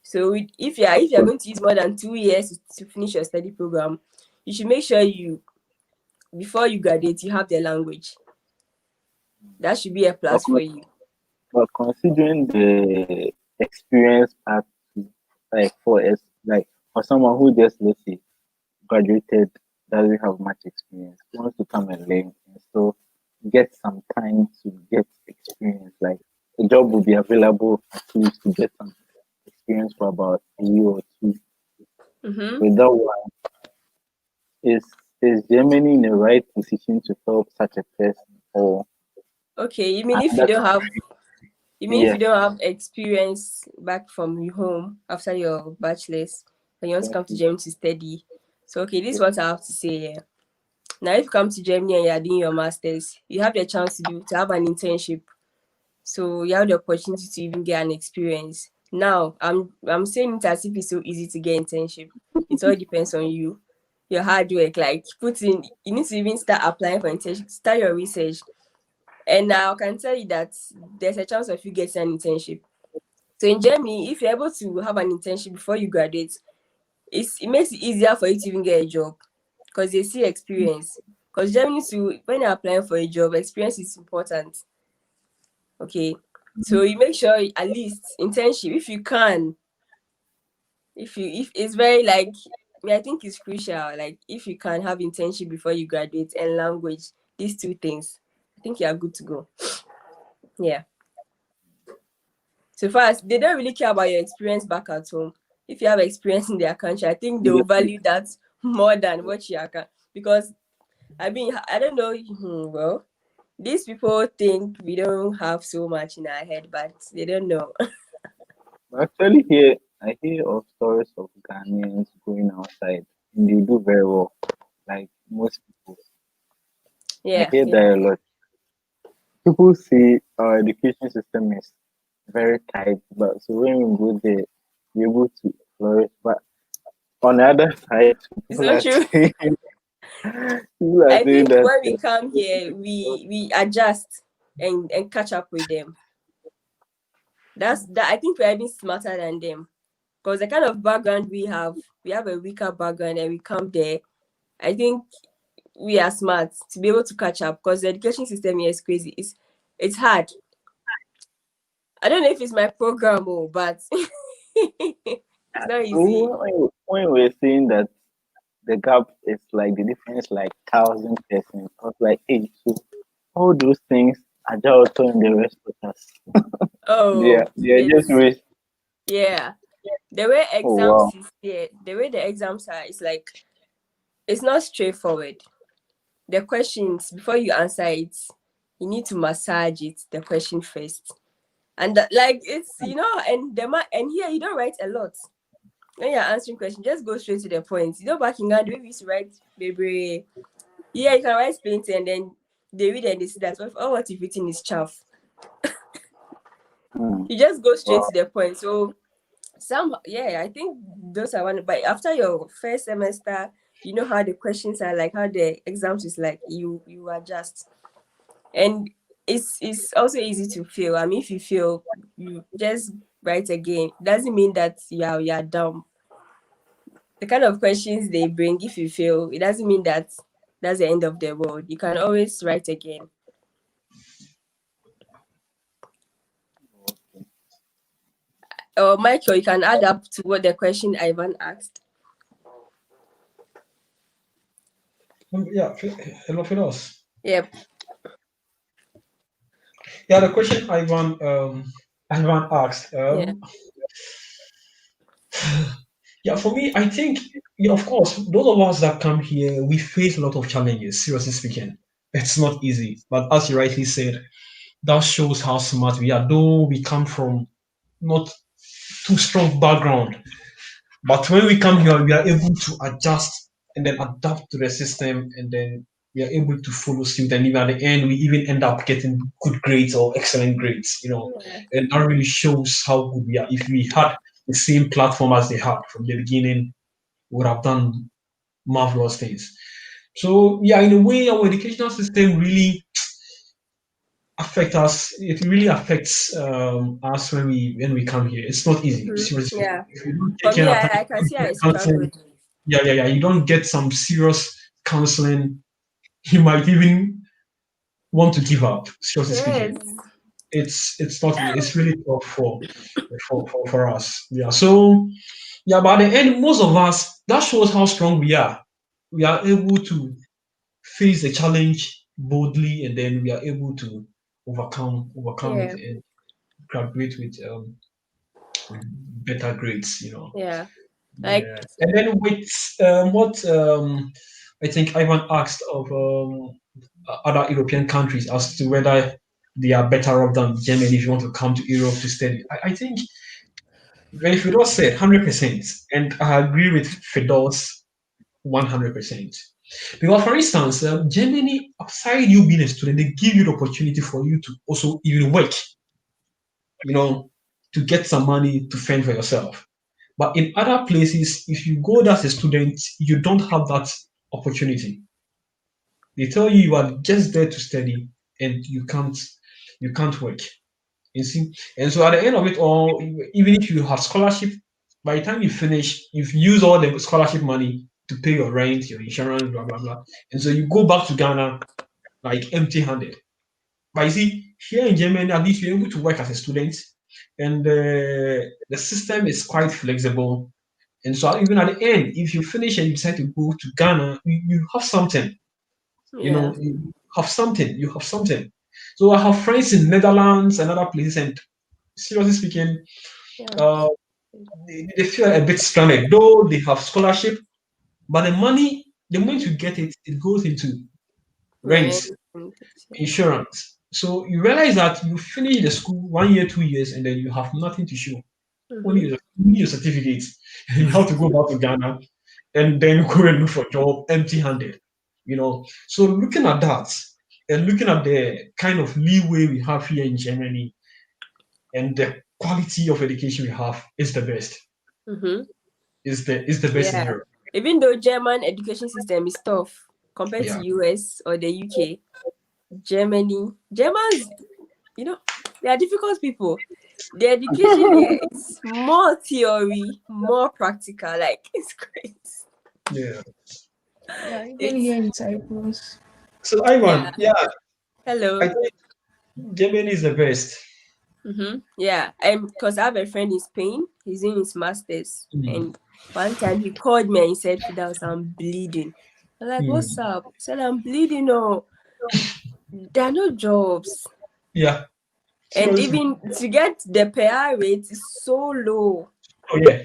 Speaker 1: So if you're going to use more than 2 years to finish your study program, you should make sure you before you graduate you have the language. That should be a
Speaker 6: But,
Speaker 1: plus for you.
Speaker 6: but considering the experience part, like for us, like for someone who just let's say graduated, doesn't have much experience, wants to come and learn, and so get some time to get experience. Like a job will be available at least to get some experience for about a year or two.
Speaker 1: Mm-hmm.
Speaker 6: With that one, is is Germany in the right position to help such a person or
Speaker 1: Okay, you mean if you
Speaker 6: another
Speaker 1: don't have
Speaker 6: country?
Speaker 1: you mean if you
Speaker 6: Yes,
Speaker 1: don't have experience back from your home after your bachelor's and you want to come to
Speaker 6: exactly.
Speaker 1: Germany to study. So okay, this is
Speaker 6: Yes.
Speaker 1: what I have to say here. Now if you come to Germany and you're doing your masters, you have the chance to have an internship. So you have the opportunity to even get an experience. Now I'm saying it as if it's so easy to get internship. It all depends on you, your hard work. Like put in, you need to even start applying for internship, start your research. And now I can tell you that there's a chance of you getting an internship. So in Germany, if you're able to have an internship before you graduate, it makes it easier for you to even get a job because they see experience. Because Germany, to when you're applying for a job, experience is important. Okay, so you make sure at least internship if you can. If it's very like me, I think it's crucial. Like if you can have internship before you graduate and language, these two things, I think you are good to go. Yeah. So far as they don't really care about your experience back at home. If you have experience in their country, I think they will
Speaker 6: Yes,
Speaker 1: value that more than what you can. Because I mean, I don't know. Well, these people think we don't have so much in our head, but they don't know.
Speaker 6: actually, here I hear of stories of Ghanaians going outside and they do very well. Like most people, I
Speaker 1: Yeah,
Speaker 6: hear
Speaker 1: yeah.
Speaker 6: that a lot. People say our education system is very tight, but so when you go there, you're able to flourish. But on the other side,
Speaker 1: It's not true.
Speaker 6: people are
Speaker 1: I
Speaker 6: saying
Speaker 1: think
Speaker 6: that
Speaker 1: when we come here, we adjust and catch up with them. That's that. I think we're even smarter than them because the kind of background we have a weaker background, and we come there. I think we are smart to be able to catch up because the education system here is crazy. It's hard. I don't know if it's my program, but it's not easy.
Speaker 6: when you were saying that the gap is like the difference like 1,000%, I was like, hey, so all those things are just and the rest of us.
Speaker 1: Oh,
Speaker 6: They are just
Speaker 1: it's
Speaker 6: waste.
Speaker 1: yeah. The way
Speaker 6: Oh
Speaker 1: exams
Speaker 6: wow.
Speaker 1: is here, the way the exams are, it's like it's not straightforward. The questions before you answer it, you need to massage it. The question first, and like it's and here you don't write a lot when you're answering questions. Just go straight to the point. You know, back in Ghana, we used to write baby. Yeah, you can write plenty, and then they read and they see that what you've written is chaff.
Speaker 6: Hmm.
Speaker 1: You just go straight
Speaker 6: Wow.
Speaker 1: to the point. So I think those are one. But after your first semester, you know how the questions are like, how the exams is like. You adjust, and it's also easy to fail. I mean, if you fail, you just write again. Doesn't mean that you're dumb. The kind of questions they bring, if you fail, it doesn't mean that that's the end of the world. You can always write again. Or Michael, you can add up to what the question Ivan asked.
Speaker 3: Yeah, hello, Finos.
Speaker 1: Yep.
Speaker 3: Yeah, the question Ivan asked.
Speaker 1: Yeah.
Speaker 3: Yeah, for me, I think, yeah, of course, those of us that come here, we face a lot of challenges, seriously speaking. It's not easy. But as you rightly said, that shows how smart we are, though we come from not too strong background. But when we come here, we are able to adjust and then adapt to the system, and then we are able to follow suit. And even at the end, we even end up getting good grades or excellent grades.
Speaker 1: Yeah.
Speaker 3: And that really shows how good we are. If we had the same platform as they had from the beginning, we would have done marvelous things. So yeah, in a way, our educational system really affect us. It really affects us when we come here. It's not easy. Seriously speaking,
Speaker 1: Yeah.
Speaker 3: if you don't
Speaker 1: For
Speaker 3: take
Speaker 1: me,
Speaker 3: care of
Speaker 1: I can see how it's
Speaker 3: counseling,
Speaker 1: struggled.
Speaker 3: yeah. You don't get some serious counseling. You might even want to give up. Seriously
Speaker 1: Yes.
Speaker 3: speaking, it's not. It's really tough for us. Yeah. So yeah, but at the end, most of us, that shows how strong we are. We are able to face the challenge boldly, and then we are able to overcome it
Speaker 1: Yeah.
Speaker 3: and graduate with better grades.
Speaker 1: Yeah. Like
Speaker 3: Yeah. And then with what I think Ivan asked of other European countries as to whether they are better off than Germany if you want to come to Europe to study. I think when Fedor said 100%, and I agree with Fedor's 100%. Because, for instance, Germany, outside you being a student, they give you the opportunity for you to also even work, you know, to get some money to fend for yourself. But in other places, if you go there as a student, you don't have that opportunity. They tell you you are just there to study and you can't work. You see, and so at the end of it all, even if you have scholarship, by the time you finish, you've used all the scholarship money to pay your rent, your insurance, blah blah blah, and so you go back to Ghana like empty-handed. But you see, here in Germany, at least you're able to work as a student, and the system is quite flexible. And so even at the end, if you finish and you decide to go to Ghana, you have something.
Speaker 1: yeah.
Speaker 3: You have something. You have something. So I have friends in Netherlands and other places, and seriously speaking,
Speaker 1: Yeah.
Speaker 3: uh, they feel a bit stranded. Though they have scholarship, but the moment you get it, it goes into rent,
Speaker 1: Right.
Speaker 3: insurance. So you realize that you finish the school 1 year, 2 years, and then you have nothing to show.
Speaker 1: Mm-hmm.
Speaker 3: Only your certificate. You have to go back to Ghana and then go and look for a job empty-handed. So looking at that, and looking at the kind of leeway we have here in Germany and the quality of education we have is the best.
Speaker 1: Mm-hmm.
Speaker 3: Is the best in
Speaker 1: Yeah.
Speaker 3: Europe.
Speaker 1: Even though German education system is tough compared to
Speaker 3: Yeah.
Speaker 1: US or the UK, Germans, they are difficult people. The education here is more theory, more practical. Like it's crazy.
Speaker 3: Yeah.
Speaker 8: Yeah, even
Speaker 1: It's
Speaker 8: here in Cyprus.
Speaker 3: So
Speaker 1: yeah.
Speaker 3: Ivan, yeah, I
Speaker 1: Hello.
Speaker 3: think Germany is the best.
Speaker 1: Mm-hmm. Yeah, and because I have a friend in Spain, he's doing his masters, and one time he called me and he said, "Fidaus, I'm bleeding." I'm like, "What's up?" He said, "I'm bleeding. Oh, there are no jobs,
Speaker 3: Yeah.
Speaker 1: and
Speaker 3: Seriously.
Speaker 1: even to get the per rate is so low
Speaker 3: Oh yeah.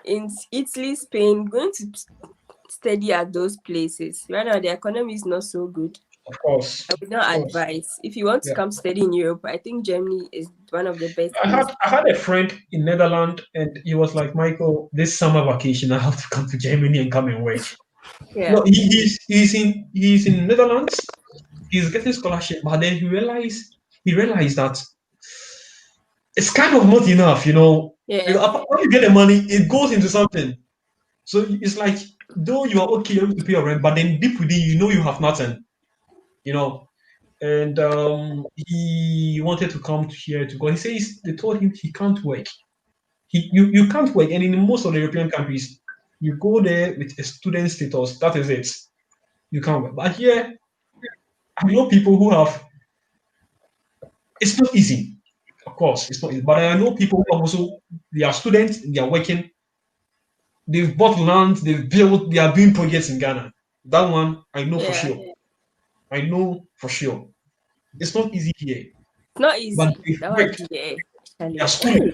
Speaker 1: in Italy, Spain. Going to study at those places right now, the economy is not so good.
Speaker 3: Of course.
Speaker 1: I would not
Speaker 3: Of course.
Speaker 1: advise if you want to
Speaker 3: Yeah.
Speaker 1: come study in Europe. I think Germany is one of the best
Speaker 3: I
Speaker 1: places.
Speaker 3: had a friend in Netherlands, and he was like, Michael, this summer vacation, I have to come to Germany and come and work.
Speaker 1: Yeah.
Speaker 3: No, he's in Netherlands. He's getting scholarship, but then he realized that it's kind of not enough,
Speaker 1: Yeah.
Speaker 3: Because when you get the money, it goes into something. So it's like, though you are okay, you're able to pay your rent, but then deep within you have nothing, you know. And he wanted to come here to go. He says they told him he can't work. You can't work, and in most of the European countries, you go there with a student status. That is it. You can't work. But here, I know people who have. It's not easy, of course. It's not easy. But I know people who have also. They are students. They are working. They've bought land. They've built. They are doing projects in Ghana. That one I know for
Speaker 1: Yeah.
Speaker 3: sure. I know for sure. It's not easy here,
Speaker 1: It's not
Speaker 3: but
Speaker 1: easy.
Speaker 3: they've
Speaker 1: That one
Speaker 3: worked.
Speaker 1: is there.
Speaker 3: They are schooling.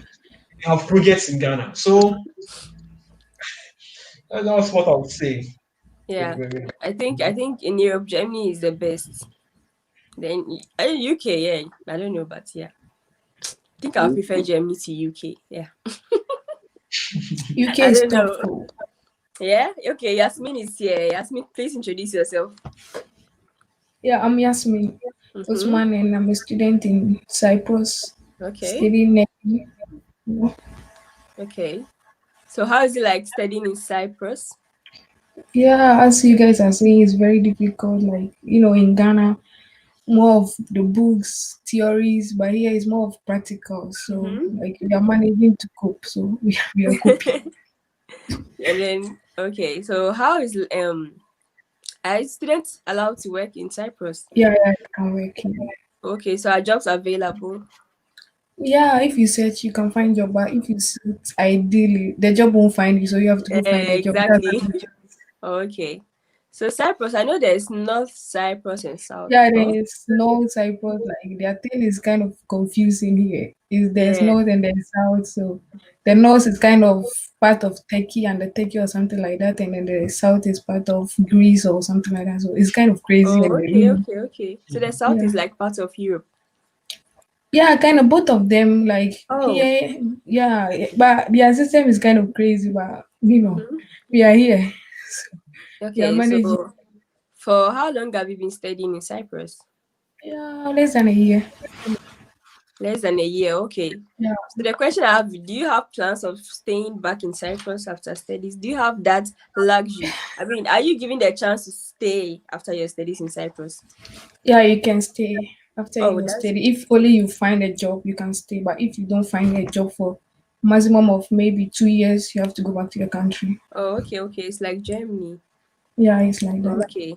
Speaker 3: They have projects in Ghana. So that's what I would say.
Speaker 1: Yeah. I think in Europe, Germany is the best. Then UK, yeah. I don't know, but yeah. I think I'll prefer Germany to UK. Yeah.
Speaker 8: UK
Speaker 1: I
Speaker 8: is
Speaker 1: don't
Speaker 8: tough.
Speaker 1: know. Yeah? Okay, Yasmin is here. Yasmin, please introduce yourself.
Speaker 8: Yeah, I'm Yasmin
Speaker 1: Mm-hmm.
Speaker 8: Osman, and I'm a student in Cyprus,
Speaker 1: Okay.
Speaker 8: studying Navy.
Speaker 1: Okay. So how is it like studying in Cyprus?
Speaker 8: Yeah, as you guys are saying, it's very difficult. Like, in Ghana, more of the books, theories, but here is more of practical. So, like, we are managing to cope. So, we are coping.
Speaker 1: And then, okay, so how is are students allowed to work in Cyprus?
Speaker 8: Yeah, I can work here.
Speaker 1: Okay, so are jobs available?
Speaker 8: Yeah, if you search, you can find job. But if you search, ideally, the job won't find you, so you have to go find a job.
Speaker 1: Exactly. Okay. So Cyprus, I know there's North Cyprus and South.
Speaker 8: Yeah,
Speaker 1: North.
Speaker 8: there's North Cyprus. Like their thing is kind of confusing here. Is there's
Speaker 1: Yeah.
Speaker 8: North and there's South. So the North is kind of part of Turkey and the Turkey or something like that, and then the South is part of Greece or something like that. So it's kind of crazy.
Speaker 1: Oh,
Speaker 8: And
Speaker 1: okay. So the South is like part of Europe.
Speaker 8: yeah, kind of both of them. Like
Speaker 1: Oh.
Speaker 8: here, yeah, but their system is kind of crazy. But we are here. We are
Speaker 1: Okay,
Speaker 8: managing.
Speaker 1: so for how long have you been studying in Cyprus?
Speaker 8: Yeah, less than a year.
Speaker 1: Less than a year, okay.
Speaker 8: Yeah.
Speaker 1: So the question I have, do you have plans of staying back in Cyprus after studies? Do you have that luxury? I mean, are you given the chance to stay after your studies in Cyprus?
Speaker 8: Yeah, you can stay after
Speaker 1: Oh,
Speaker 8: you
Speaker 1: that's
Speaker 8: study. If only you find a job, you can stay. But if you don't find a job for maximum of maybe 2 years, you have to go back to your country.
Speaker 1: Oh, okay. It's like Germany.
Speaker 8: Yeah, it's like that.
Speaker 1: Okay.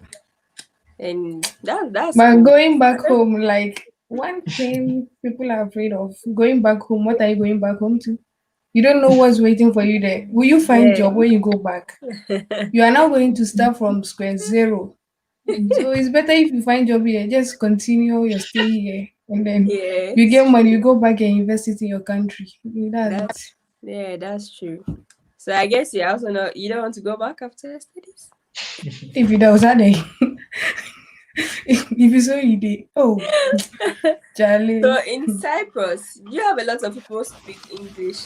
Speaker 1: And that's
Speaker 8: But
Speaker 1: cool.
Speaker 8: going back home, like one thing people are afraid of going back home. What are you going back home to? You don't know what's waiting for you there. Will you find job when you go back? You are now going to start from square zero. So it's better if you find job here, just continue your stay here, and then
Speaker 1: Yeah,
Speaker 8: you get money, you go back and invest it in your country. That's it.
Speaker 1: that's true. So I guess you also know you don't want to go back after your studies.
Speaker 8: If it was that day, if you saw you did, Charlie.
Speaker 1: So in Cyprus, you have a lot of people speak English.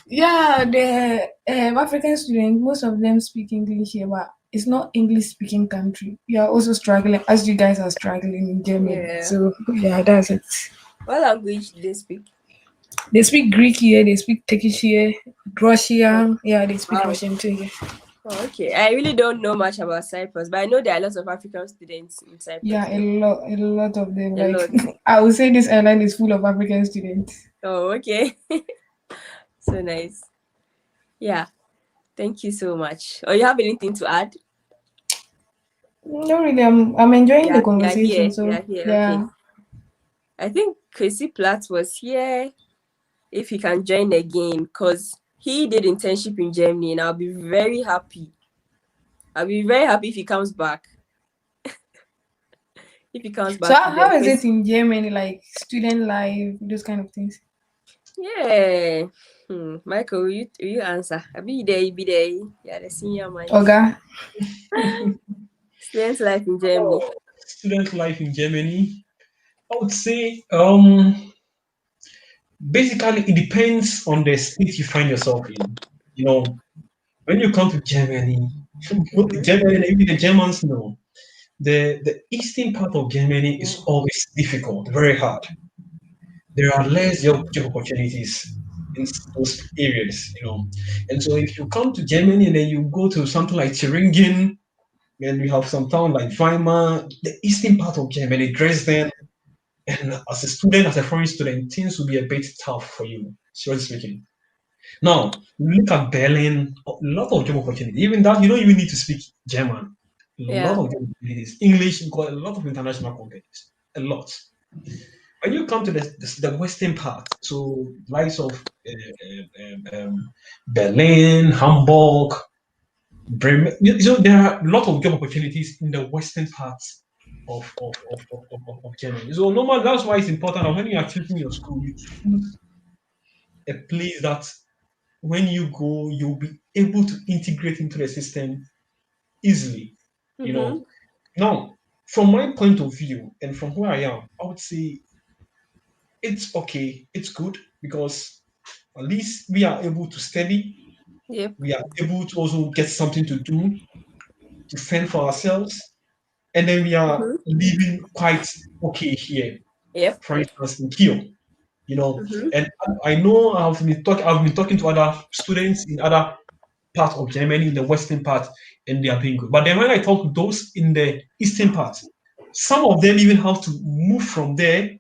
Speaker 8: Yeah, the African students, most of them speak English here, but it's not English speaking country. You are also struggling as you guys are struggling in Germany.
Speaker 1: Yeah.
Speaker 8: So yeah, that's it.
Speaker 1: What language do they speak?
Speaker 8: They speak Greek here, they speak Turkish here,
Speaker 1: Oh,
Speaker 8: Russian. Yeah, they speak
Speaker 1: wow.
Speaker 8: Russian too here.
Speaker 1: Oh, okay. I really don't know much about Cyprus, but I know there are lots of African students in
Speaker 8: Yeah,
Speaker 1: Cyprus.
Speaker 8: a lot of them.
Speaker 1: A
Speaker 8: Like
Speaker 1: lot.
Speaker 8: I would say this island is full of African students.
Speaker 1: Oh, okay. So nice. Yeah. Thank you so much. Oh, you have anything to add?
Speaker 8: No, really, I'm enjoying the
Speaker 1: Yeah,
Speaker 8: conversation.
Speaker 1: here.
Speaker 8: So
Speaker 1: Yeah, here. Okay.
Speaker 8: yeah,
Speaker 1: I think Chrissy Platt was here if he can join again because he did internship in Germany and I'll be very happy. I'll be very happy if he comes back. If he comes
Speaker 8: so
Speaker 1: back
Speaker 8: how
Speaker 1: then.
Speaker 8: is it in Germany, like student life, those kind of things?
Speaker 1: Yeah. Michael, will you answer? I'll be there, you be there. Yeah, the senior man.
Speaker 8: Oga,
Speaker 1: Student life in Germany.
Speaker 3: Oh, student life in Germany, I would say basically it depends on the state you find yourself in. You know, when you come to Germany, both the
Speaker 1: Mm-hmm.
Speaker 3: Germany and even the Germans know the eastern part of Germany is always difficult, very hard. There are less job opportunities in those areas, And so if you come to Germany and then you go to something like Thuringen, and you have some town like Weimar, the eastern part of Germany, Dresden, and as a student, as a foreign student, things will be a bit tough for you, seriously speaking. Now, look at Berlin, a lot of job opportunities. Even that, you don't even need to speak German. A lot
Speaker 1: Yeah.
Speaker 3: of job opportunities. English, you've got a lot of international companies. A lot. When you come to the western part, so likes of Berlin, Hamburg, Bremen, there are a lot of job opportunities in the western parts of Germany. So normal, that's why it's important that when you are choosing your school, you choose a place that when you go, you'll be able to integrate into the system easily. You
Speaker 1: Mm-hmm.
Speaker 3: know. Now, from my point of view and from where I am, I would say it's okay, it's good because at least we are able to study,
Speaker 1: Yep.
Speaker 3: we are able to also get something to do, to fend for ourselves, and then we are
Speaker 1: Mm-hmm.
Speaker 3: living quite okay here.
Speaker 1: Yep.
Speaker 3: For instance, in Kiel,
Speaker 1: Mm-hmm.
Speaker 3: and I know I've been talking to other students in other parts of Germany, in the western part, and they are doing good. But then when I talk to those in the eastern part, some of them even have to move from there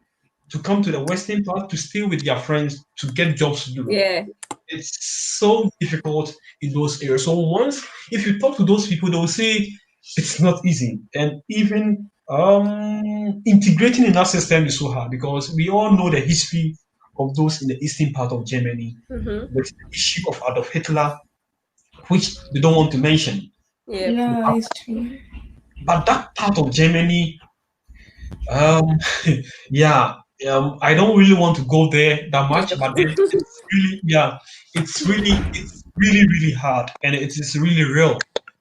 Speaker 3: to come to the western part to stay with their friends to get jobs to do.
Speaker 1: Yeah.
Speaker 3: It's so difficult in those areas. So once, if you talk to those people, they'll say it's not easy, and even integrating in that system is so hard because we all know the history of those in the eastern part of Germany
Speaker 1: Mm-hmm.
Speaker 3: with the issue of Adolf Hitler, which they don't want to mention.
Speaker 1: Yep.
Speaker 8: yeah, it's true.
Speaker 3: But that part of Germany, um, yeah, I don't really want to go there that much,
Speaker 1: Yep.
Speaker 3: but then it's really, yeah, it's really, really hard, and it is really real,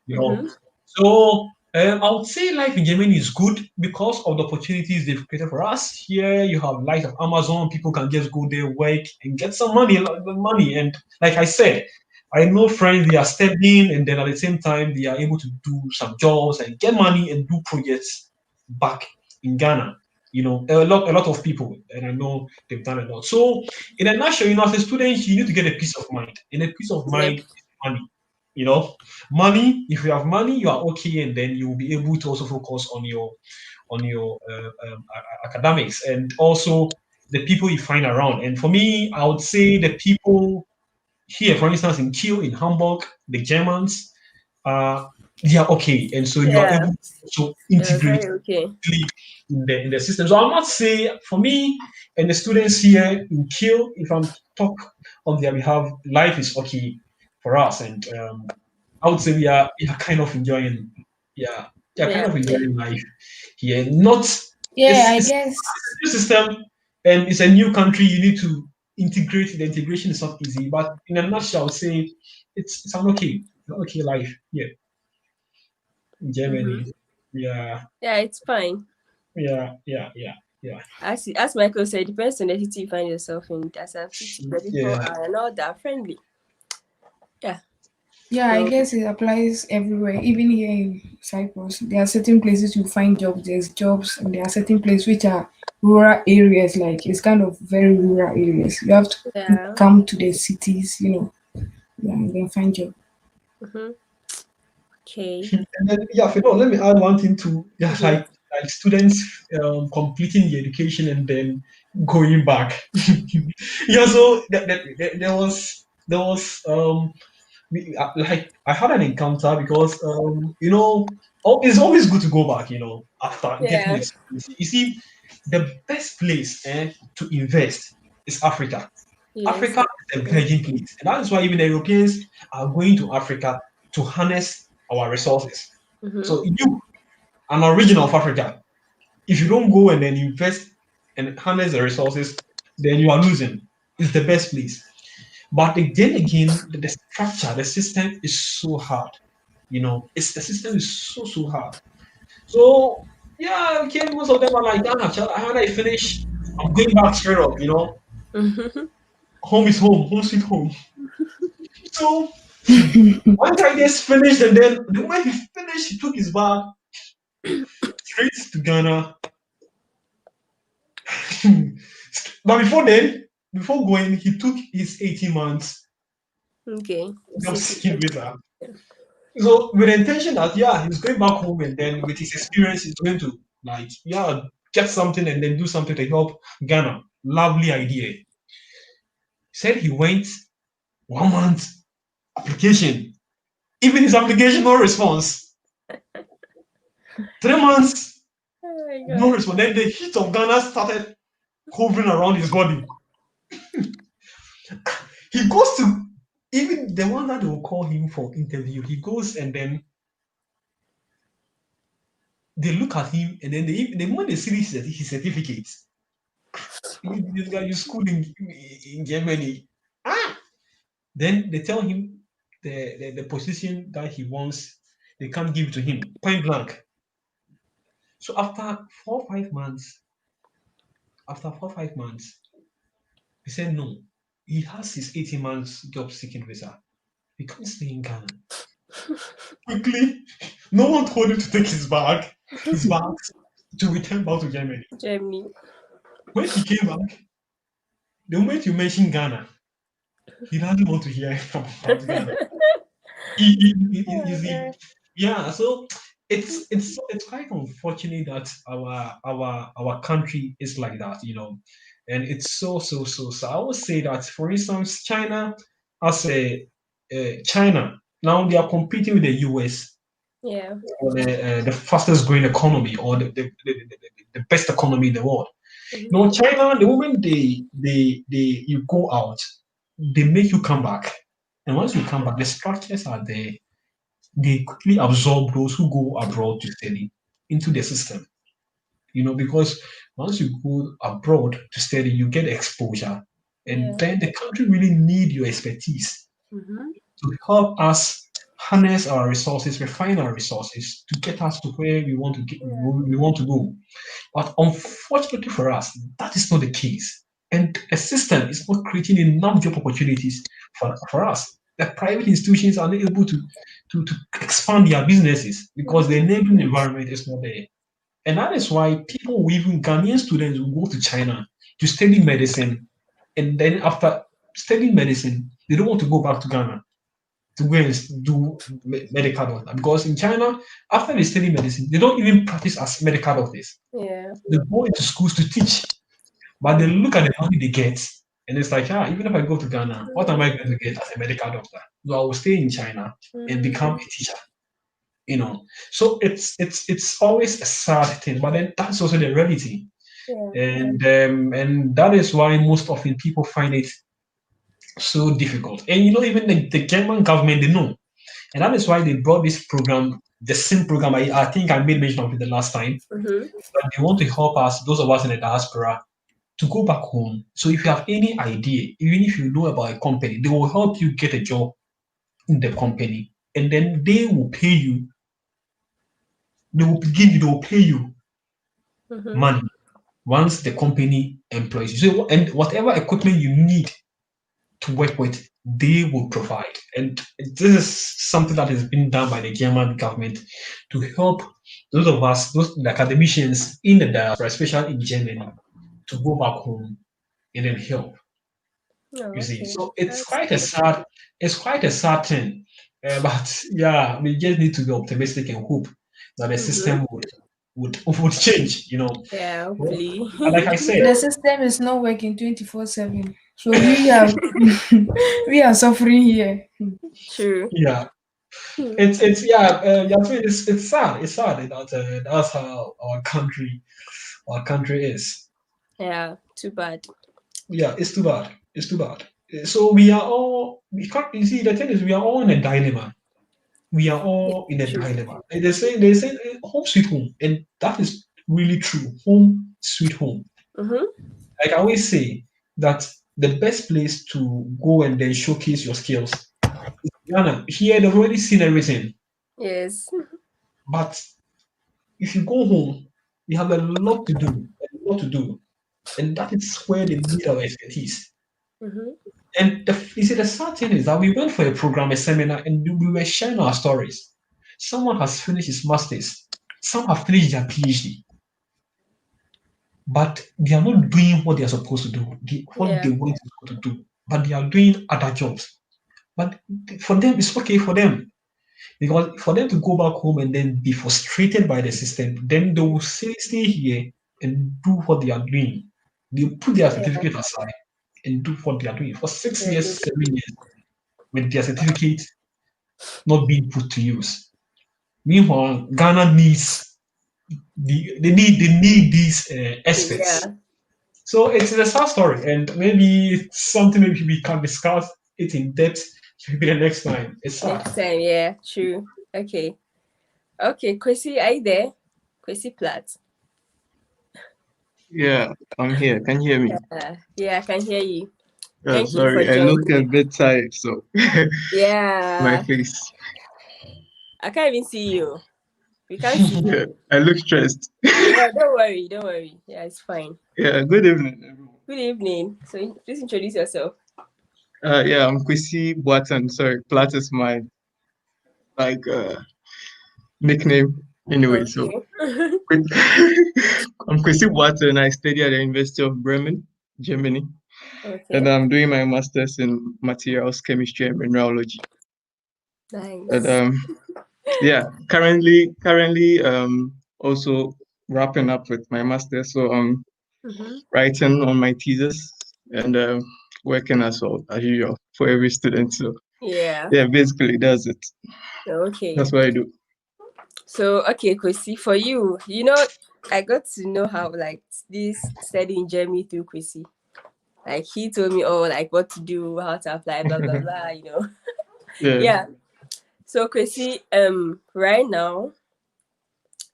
Speaker 3: you know.
Speaker 1: Mm-hmm.
Speaker 3: So I would say life in Germany is good because of the opportunities they've created for us. Here, you have life of Amazon; people can just go there, work, and get some money, money. And like I said, I know friends they are studying, and then at the same time they are able to do some jobs and get money and do projects back in Ghana. A lot of people, and I know they've done a lot. So, in a nutshell, as a student, you need to get a peace of mind, and a peace of
Speaker 1: Yep.
Speaker 3: mind is money. You know, money. If you have money, you are okay, and then you will be able to also focus on your academics and also the people you find around. And for me, I would say the people here, for instance, in Kiel, in Hamburg, the Germans, uh, they are okay, and so you are
Speaker 1: Yeah.
Speaker 3: able to
Speaker 1: They're
Speaker 3: integrate
Speaker 1: very okay.
Speaker 3: in the system. So I must say, for me and the students here in Kiel, if I'm talk on their behalf, life is okay for us, and I would say we are kind of enjoying, yeah, we are kind
Speaker 1: Yeah.
Speaker 3: of enjoying life here. Not
Speaker 8: Yeah, I
Speaker 3: it's
Speaker 8: guess.
Speaker 3: a new system and it's a new country. You need to integrate. The integration is not easy, but in a nutshell, I would say it's an okay life here in
Speaker 1: Mm-hmm.
Speaker 3: Germany. Yeah,
Speaker 1: Yeah, it's fine.
Speaker 3: yeah, yeah, yeah, yeah.
Speaker 1: As Michael said, it depends on the city you find yourself in. As a city, the people
Speaker 3: Yeah,
Speaker 1: are not that friendly. Yeah.
Speaker 8: Yeah, I
Speaker 1: So
Speaker 8: guess it applies everywhere. Even here in Cyprus, there are certain places you find jobs. There's jobs, and there are certain places which are rural areas. Like it's kind of very rural areas. You have to
Speaker 1: yeah.
Speaker 8: come to the cities, yeah, and then find job.
Speaker 1: Mm-hmm. Okay.
Speaker 3: And then, yeah, let me add one thing to, yeah,
Speaker 1: Mm-hmm.
Speaker 3: like students completing the education and then going back. Yeah, so there was like I had an encounter because it's always good to go back, after getting
Speaker 1: Yeah.
Speaker 3: this. You see, the best place to invest is Africa.
Speaker 1: Yes.
Speaker 3: Africa is a virgin place, and that is why even the Europeans are going to Africa to harness our resources.
Speaker 1: Mm-hmm.
Speaker 3: So you, an origin of Africa, if you don't go and then invest and harness the resources, then you are losing. It's the best place. But then again, the structure, the system is so hard. It's the system is so hard. So yeah, okay, most of them are like, ah, child, when I finish, I'm going back straight up.
Speaker 1: Mm-hmm.
Speaker 3: Home is home, home sweet home. So one guy just finished, and then the way he finished, he took his bag straight to Ghana. But before then, before going, he took his 18 months
Speaker 1: Okay.
Speaker 3: job
Speaker 1: City.
Speaker 3: seeking visa. So with the intention that yeah, he's going back home and then with his experience, he's going to like yeah, get something and then do something to help Ghana. Lovely idea. Said he went 1 month application. Even his application no response. 3 months
Speaker 1: Oh my
Speaker 3: no
Speaker 1: god.
Speaker 3: response. Then the heat of Ghana started hovering around his body. He goes to even the one that they will call him for interview. He goes and then they look at him and then the moment they see his certificates, this guy you schooled in Germany. Ah, then they tell him the position that he wants, they can't give to him point blank. So after 4 5 months, he said no. He has his 18 months job seeking visa. He can't stay in Ghana. Quickly, no one told him to take his bags to return back to Germany.
Speaker 1: Germany.
Speaker 3: When he came back, the moment you mentioned Ghana, he doesn't want to hear about Ghana. You
Speaker 1: Oh
Speaker 3: see,
Speaker 1: god.
Speaker 3: yeah. So it's quite unfortunate that our country is like that, and it's so. So I would say that, for instance, China as a China now they are competing with the US
Speaker 1: Yeah.
Speaker 3: for the fastest growing economy or the best economy in the world.
Speaker 1: Mm-hmm.
Speaker 3: China, the moment they you go out, they make you come back. And once you come back, the structures are there. They quickly absorb those who go abroad to study into the system. Because once you go abroad to study, you get exposure. And
Speaker 1: Yeah.
Speaker 3: then the country really need your expertise
Speaker 1: Mm-hmm.
Speaker 3: to help us harness our resources, refine our resources to get us to where
Speaker 1: Yeah.
Speaker 3: we want to go. But unfortunately for us, that is not the case. And the system is not creating enough job opportunities for us. The private institutions are not able to expand their businesses because the
Speaker 1: Mm-hmm.
Speaker 3: enabling environment is not there. And that is why people, even Ghanaian students, will go to China to study medicine. And then after studying medicine, they don't want to go back to Ghana to go and do medical doctor. Because in China, after they study medicine, they don't even practice as medical doctors.
Speaker 1: Yeah.
Speaker 3: They go into schools to teach, but they look at the money they get, and it's like, even if I go to Ghana, what am I going to get as a medical doctor? So I will stay in China and become
Speaker 1: Mm-hmm.
Speaker 3: a teacher. So it's always a sad thing, but then that's also the reality,
Speaker 1: Yeah.
Speaker 3: and that is why most often people find it so difficult. And even the German government, they know, and that is why they brought this program, the SIM program. I think I made mention of it the last time.
Speaker 1: Mm-hmm.
Speaker 3: That they want to help us, those of us in the diaspora, to go back home. So if you have any idea, even if you know about a company, they will help you get a job in the company, and then they will pay you. They will pay you
Speaker 1: Mm-hmm.
Speaker 3: money once the company employs you. So and whatever equipment you need to work with, they will provide. And this is something that has been done by the German government to help those of us, those the academicians in the diaspora, especially in Germany, to go back home and then help.
Speaker 1: Oh,
Speaker 3: You see,
Speaker 1: okay.
Speaker 3: so it's
Speaker 1: That's
Speaker 3: quite a
Speaker 1: good.
Speaker 3: sad, it's quite a sad thing. But yeah, we just need to be optimistic and hope that the
Speaker 1: Mm-hmm.
Speaker 3: system would change.
Speaker 1: Yeah,
Speaker 3: Well,
Speaker 1: hopefully.
Speaker 3: like I said,
Speaker 8: The system is not working 24/7. So we are we are suffering here.
Speaker 1: True.
Speaker 3: yeah,
Speaker 1: Hmm.
Speaker 3: it's yeah, yeah, it's sad. It's sad that that's how our country is.
Speaker 1: Yeah, too bad.
Speaker 3: Yeah, it's too bad. It's too bad. So we are all we can't. You see, the thing is, we are all in a dilemma. We are
Speaker 1: Yeah,
Speaker 3: all in a
Speaker 1: true.
Speaker 3: dilemma. And they say home sweet home, and that is really true. Home sweet home.
Speaker 1: Mm-hmm.
Speaker 3: Like I always say that the best place to go and then showcase your skills is Ghana. Here they've already seen everything,
Speaker 1: Yes.
Speaker 3: but if you go home, you have a lot to do, and that is where they need our expertise.
Speaker 1: Mm-hmm.
Speaker 3: And you see, the sad thing is that we went for a program, a seminar, and we were sharing our stories. Someone has finished his master's, some have finished their PhD, but they are not doing what they are supposed to do, what
Speaker 1: Yeah.
Speaker 3: they went to school to do, but they are doing other jobs. But for them, it's okay for them because for them to go back home and then be frustrated by the system, then they will stay here and do what they are doing. They put their
Speaker 1: Yeah.
Speaker 3: certificate aside and do what they are doing for six
Speaker 1: Very
Speaker 3: years,
Speaker 1: good.
Speaker 3: 7 years with their certificate not being put to use. Meanwhile, Ghana needs they need these experts.
Speaker 1: Yeah.
Speaker 3: So it's a sad story, and maybe it's something maybe we can discuss it in depth maybe the next time. It's sad.
Speaker 1: Next time, yeah, true. Okay. Okay, Chrissy, are you there? Chrissy Platt.
Speaker 7: Yeah, I'm here. Can you hear me?
Speaker 1: Yeah, I can hear you. Thank you for
Speaker 7: Sorry, I look a
Speaker 1: joining.
Speaker 7: bit tired, so my
Speaker 1: Yeah.
Speaker 7: face.
Speaker 1: I can't even see you. We can't see
Speaker 7: Yeah,
Speaker 1: you.
Speaker 7: I look stressed.
Speaker 1: Yeah, don't worry, don't worry. Yeah, it's fine.
Speaker 7: Yeah, good evening, everyone.
Speaker 1: Good evening. So please introduce yourself.
Speaker 7: Yeah, I'm Kwesi Boateng. Sorry, Plat is my like nickname. Anyway, so
Speaker 1: Okay.
Speaker 7: I'm Kwesi Boateng. I study at the University of Bremen, Germany, and
Speaker 1: Okay.
Speaker 7: I'm doing my master's in materials chemistry and mineralogy. And
Speaker 1: Nice.
Speaker 7: yeah, currently also wrapping up with my master's. So I'm
Speaker 1: Mm-hmm.
Speaker 7: writing on my thesis and working as well as usual for every student. So
Speaker 1: Yeah.
Speaker 7: yeah, basically that's it.
Speaker 1: Okay.
Speaker 7: That's what I do.
Speaker 1: So okay, Chrissy, for you, I got to know how like this study in Germany through Chrissy. Like he told me like what to do, how to apply, blah blah blah.
Speaker 7: Yeah.
Speaker 1: Yeah. So Chrissy, right now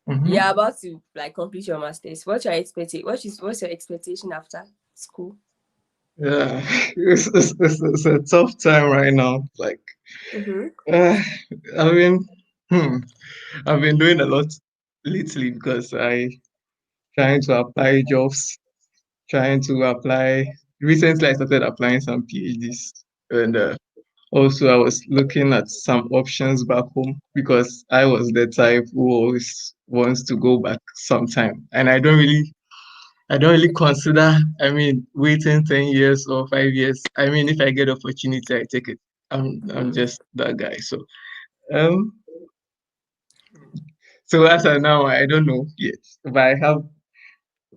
Speaker 7: Mhm.
Speaker 1: you're about to like complete your masters. What's your expectation after school?
Speaker 7: Yeah, it's a tough time right now. Like,
Speaker 1: Mm-hmm.
Speaker 7: uh, I mean, hmm, I've been doing a lot lately because I trying to apply jobs, trying to apply. Recently, I started applying some PhDs, and also I was looking at some options back home because I was the type who always wants to go back sometime, and I don't really consider, waiting 10 years or 5 years. I mean, if I get opportunity, I take it. I'm
Speaker 1: Mm-hmm.
Speaker 7: just that guy. Um, so as of now, I don't know yet. But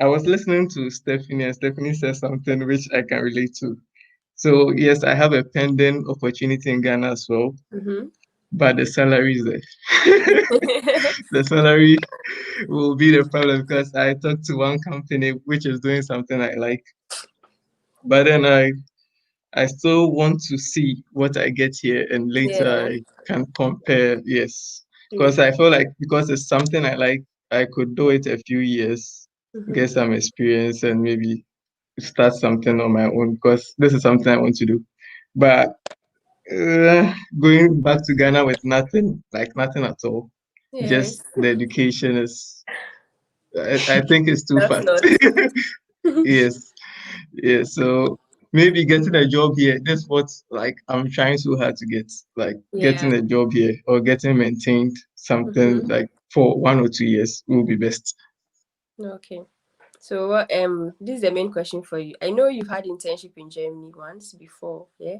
Speaker 7: I was listening to Stephanie, and Stephanie said something which I can relate to. So yes, I have a pending opportunity in Ghana as well,
Speaker 1: Mm-hmm.
Speaker 7: but the salary is there. The salary will be the problem because I talked to one company which is doing something I like, but then I still want to see what I get here and later
Speaker 1: Yeah.
Speaker 7: I can compare. Yes.
Speaker 1: True.
Speaker 7: Because I feel like because it's something I like, I could do it a few years,
Speaker 1: Mm-hmm.
Speaker 7: get some experience and maybe start something on my own because this is something I want to do. But going back to Ghana with nothing, like nothing at all,
Speaker 1: Yes.
Speaker 7: just the education is, I think it's too
Speaker 1: That's
Speaker 7: fast.
Speaker 1: not.
Speaker 7: Yes. Yeah. So
Speaker 9: maybe getting a job here. That's what like I'm trying so hard to get, like
Speaker 1: Yeah.
Speaker 9: getting a job here or getting maintained something
Speaker 1: Mm-hmm.
Speaker 9: like for 1 or 2 years will be best.
Speaker 1: Okay. So what this is the main question for you. I know you've had internship in Germany once before, yeah?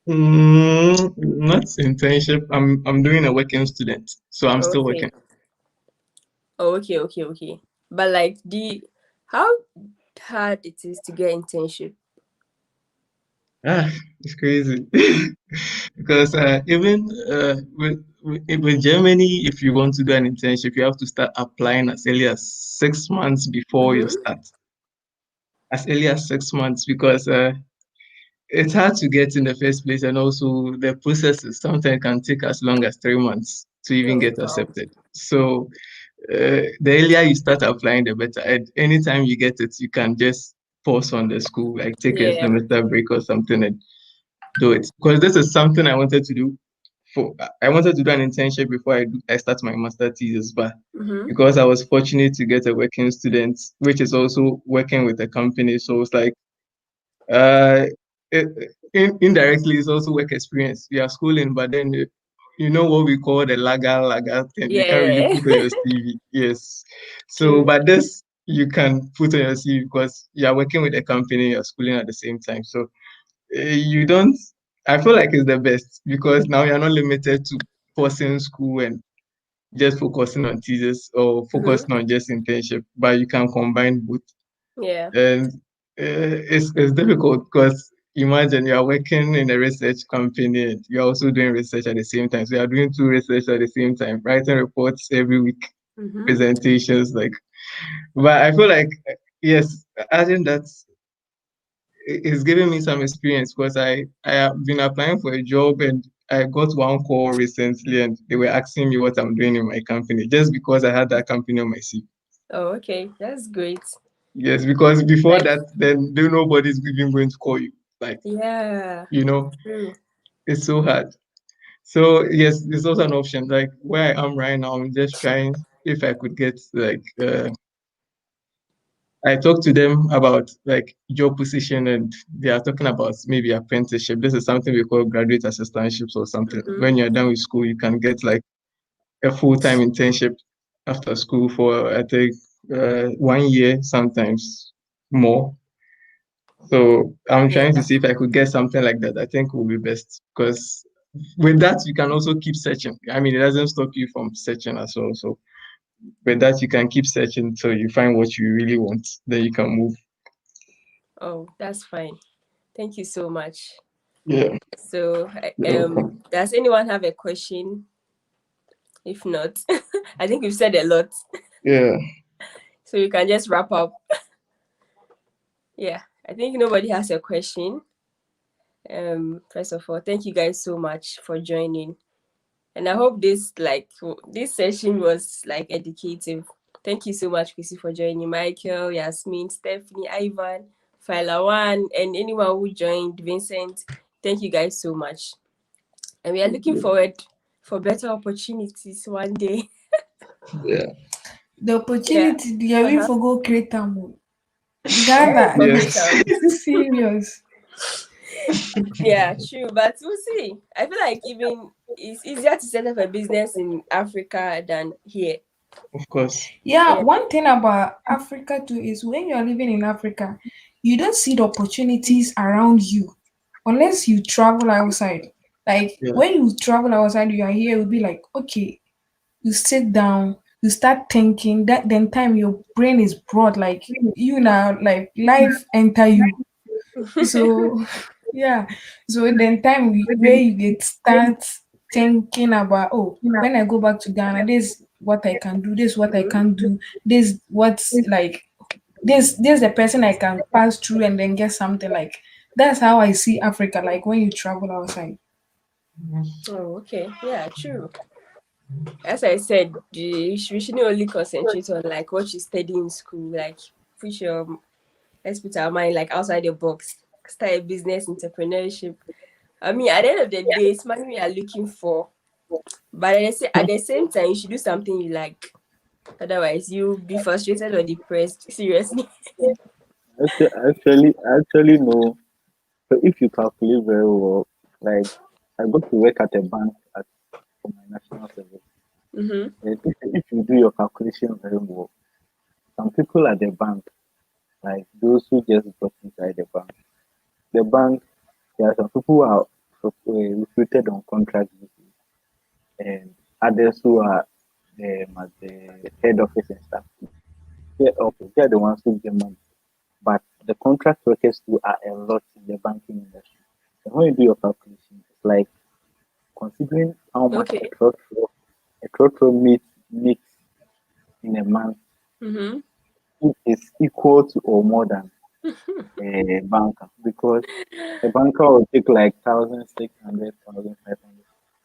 Speaker 9: Not internship. I'm doing a working student, so I'm still
Speaker 1: Okay.
Speaker 9: working.
Speaker 1: Oh, okay. But like how hard it is to get internship?
Speaker 9: Ah, it's crazy because even with Germany, if you want to do an internship, you have to start applying as early as 6 months before you
Speaker 1: Mm-hmm.
Speaker 9: start. As early as 6 months because it's hard to get in the first place, and also the processes sometimes can take as long as 3 months to even
Speaker 1: Oh,
Speaker 9: get
Speaker 1: wow.
Speaker 9: accepted. So the earlier you start applying, the better. And anytime you get it, you can just pause on the school, like take a
Speaker 1: Yeah.
Speaker 9: semester break or something and do it. Because this is something I wanted to do. I wanted to do an internship before I start my master thesis, but
Speaker 1: Mm-hmm.
Speaker 9: because I was fortunate to get a working student, which is also working with a company, so it's like uh, indirectly, it's also work experience. You are schooling, but then you know what we call the lager thing. You can't really
Speaker 1: Yeah.
Speaker 9: put on your CV. Yes. So,
Speaker 1: True.
Speaker 9: but this you can put on your CV because you are working with a company, you're schooling at the same time. So you don't. I feel like it's the best because now you're not limited to pausing school and just focusing on thesis or
Speaker 1: Mm-hmm.
Speaker 9: focusing on just internship, but you can combine both.
Speaker 1: Yeah.
Speaker 9: And it's difficult because imagine you are working in a research company and you're also doing research at the same time. So you are doing two research at the same time, writing reports every week,
Speaker 1: Mm-hmm.
Speaker 9: presentations like. But I feel like yes, adding that is giving me some experience because I have been applying for a job and I got one call recently and they were asking me what I'm doing in my company just because I had that company on my CV.
Speaker 1: Oh, okay. That's great.
Speaker 9: Yes, because before
Speaker 1: Like,
Speaker 9: that, then nobody's even going to call you. Like,
Speaker 1: yeah.
Speaker 9: you know,
Speaker 1: True.
Speaker 9: it's so hard. So yes, there's also an option. Like where I am right now, I'm just trying if I could get like I talked to them about like job position and they are talking about maybe apprenticeship. This is something we call graduate assistantships or something.
Speaker 1: Mm-hmm.
Speaker 9: When you're done with school, you can get like a full-time internship after school for I think 1 year, sometimes more. So I'm
Speaker 1: Yeah.
Speaker 9: trying to see if I could get something like that. I think will be best because with that you can also keep searching. I mean, it doesn't stop you from searching as well. So with that you can keep searching till you find what you really want. Then you can move.
Speaker 1: Oh, that's fine. Thank you so much.
Speaker 9: Yeah.
Speaker 1: So,
Speaker 9: Yeah.
Speaker 1: does anyone have a question? If not, I think we've said a lot.
Speaker 9: Yeah.
Speaker 1: So you can just wrap up. Yeah, I think nobody has a question. First of all, thank you guys so much for joining. And I hope this session was like educative. Thank you so much, Chrissy, for joining. Michael, Yasmin, Stephanie, Ivan, One, and anyone who joined, Vincent. Thank you guys so much. And we are looking forward for better opportunities one day.
Speaker 9: Yeah.
Speaker 8: The
Speaker 1: Yeah.
Speaker 8: opportunity, the way
Speaker 1: Uh-huh.
Speaker 8: for go create them.
Speaker 1: Oh,
Speaker 8: Ghana,
Speaker 1: forget
Speaker 9: Yes.
Speaker 1: them.
Speaker 8: it's serious.
Speaker 1: Yeah, true. But we'll see. I feel like even it's easier to set up a business in Africa than here.
Speaker 9: Of course.
Speaker 8: Yeah,
Speaker 1: Yeah.
Speaker 8: one thing about Africa too is when you are living in Africa, you don't see the opportunities around you unless you travel outside. Like
Speaker 9: Yeah.
Speaker 8: when you travel outside, you are here, you'll be like, okay, you sit down, you start thinking, that then time your brain is broad, like you now, like life enter you. So yeah, so then time where you get start thinking about, oh, when I go back to Ghana, this what I can do, this what I
Speaker 1: Mhm.
Speaker 8: can do, this what's like this the person I can pass through and then get something. Like that's how I see Africa, like when you travel outside.
Speaker 1: Oh, okay. Yeah, true. As I said, we shouldn't only concentrate on like what you study in school. Like, push your let's put our mind like outside the box. Start a business, entrepreneurship. I mean, at the end of the day, it's money we are looking for. But at the same time, you should do something you like. Otherwise, you'll be frustrated or depressed. Seriously.
Speaker 6: Actually, know. So if you calculate very well, like I go to work at a bank for my national service.
Speaker 1: Mm-hmm.
Speaker 6: If you do your calculation very well, some people at the bank, like those who just got inside the bank, there are some people who are recruited on contract basis, and others who are at the head office and stuff. They're the ones who get money. But the contract workers too are a lot in the banking industry. And when you do your calculation, it's like considering how much
Speaker 1: Okay.
Speaker 6: a trotro makes in a month,
Speaker 1: Mm-hmm.
Speaker 6: it is equal to or more than a banker, because a banker will take like 1,600, 1,500.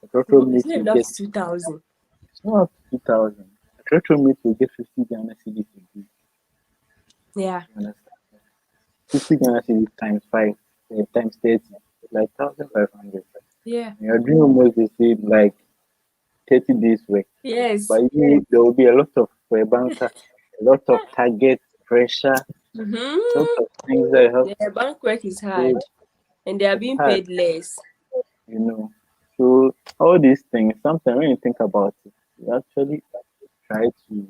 Speaker 6: A trotro
Speaker 1: No, it's
Speaker 6: meat
Speaker 1: not
Speaker 6: will
Speaker 1: enough
Speaker 6: get,
Speaker 1: to 2,000.
Speaker 6: it's not up to 2,000. A trotro meat will get 50 Ghana cedis a day.
Speaker 1: Yeah.
Speaker 6: You understand? 50 Ghana cedis times 5, times 30, like 1,500.
Speaker 1: Yeah.
Speaker 6: You're doing almost the same, like 30 days work.
Speaker 1: Yes.
Speaker 6: But there will be a lot of, for a banker, a lot of target pressure, a lot
Speaker 1: Mm-hmm.
Speaker 6: of things that you have
Speaker 1: Yeah, bank work is
Speaker 6: to do.
Speaker 1: hard, and they are
Speaker 6: It's
Speaker 1: being
Speaker 6: hard,
Speaker 1: paid less.
Speaker 6: you know. So all these things, sometimes when you think about it, you actually try to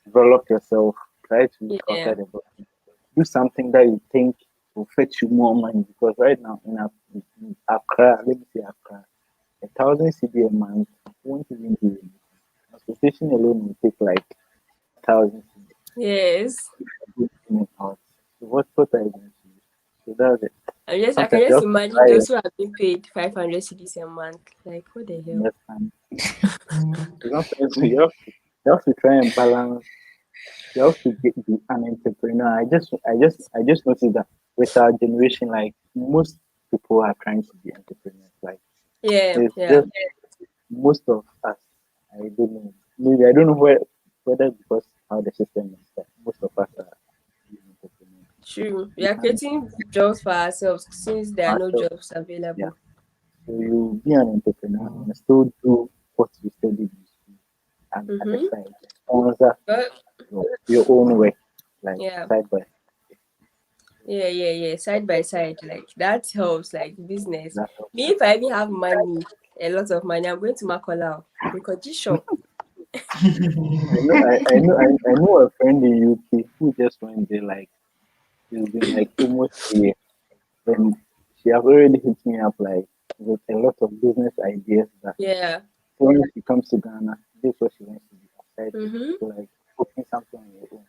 Speaker 6: develop yourself, try to look
Speaker 1: Yeah.
Speaker 6: outside the box, do something that you think will fetch you more money. Because right now in Accra, let me say Accra, 1,000 CD a month won't even do anything. Transportation alone will take like 5,000 CD.
Speaker 1: Yes.
Speaker 6: Good in and out. So what are you going to do? So that's it.
Speaker 1: I can
Speaker 6: Sometimes you
Speaker 1: just
Speaker 6: have to
Speaker 1: imagine
Speaker 6: try
Speaker 1: those who have been paid 500 CDs a month. Like, what the
Speaker 6: and
Speaker 1: hell?
Speaker 6: understand. So sometimes you have to try and balance. You have to be an entrepreneur. I just noticed that with our generation, like most people are trying to be entrepreneurs. Like
Speaker 1: Yeah,
Speaker 6: it's
Speaker 1: yeah.
Speaker 6: just most of us. I don't know. Maybe I don't know whether because how the system is. That most of us are being entrepreneurs.
Speaker 1: True. We
Speaker 6: We
Speaker 1: are
Speaker 6: can
Speaker 1: creating jobs for ourselves since there are no
Speaker 6: ourselves.
Speaker 1: jobs
Speaker 6: Yeah.
Speaker 1: available.
Speaker 6: So you be an entrepreneur and still do what you studied in school, and at the
Speaker 1: Mm-hmm.
Speaker 6: side sponsor
Speaker 1: But
Speaker 6: your own way, like
Speaker 1: yeah,
Speaker 6: side by
Speaker 1: yeah. Side by side, like that helps. Like business.
Speaker 6: that helps.
Speaker 1: Me, if I even have money, a lot of money, I'm going to Makola because this shop.
Speaker 6: I know a friend in UK who just went there, like it's been like almost a year, and she has already hit me up like with a lot of business ideas that
Speaker 1: Yeah.
Speaker 6: when she comes to Ghana, this is what she wants to do aside
Speaker 1: Mm-hmm.
Speaker 6: to like open something on your own.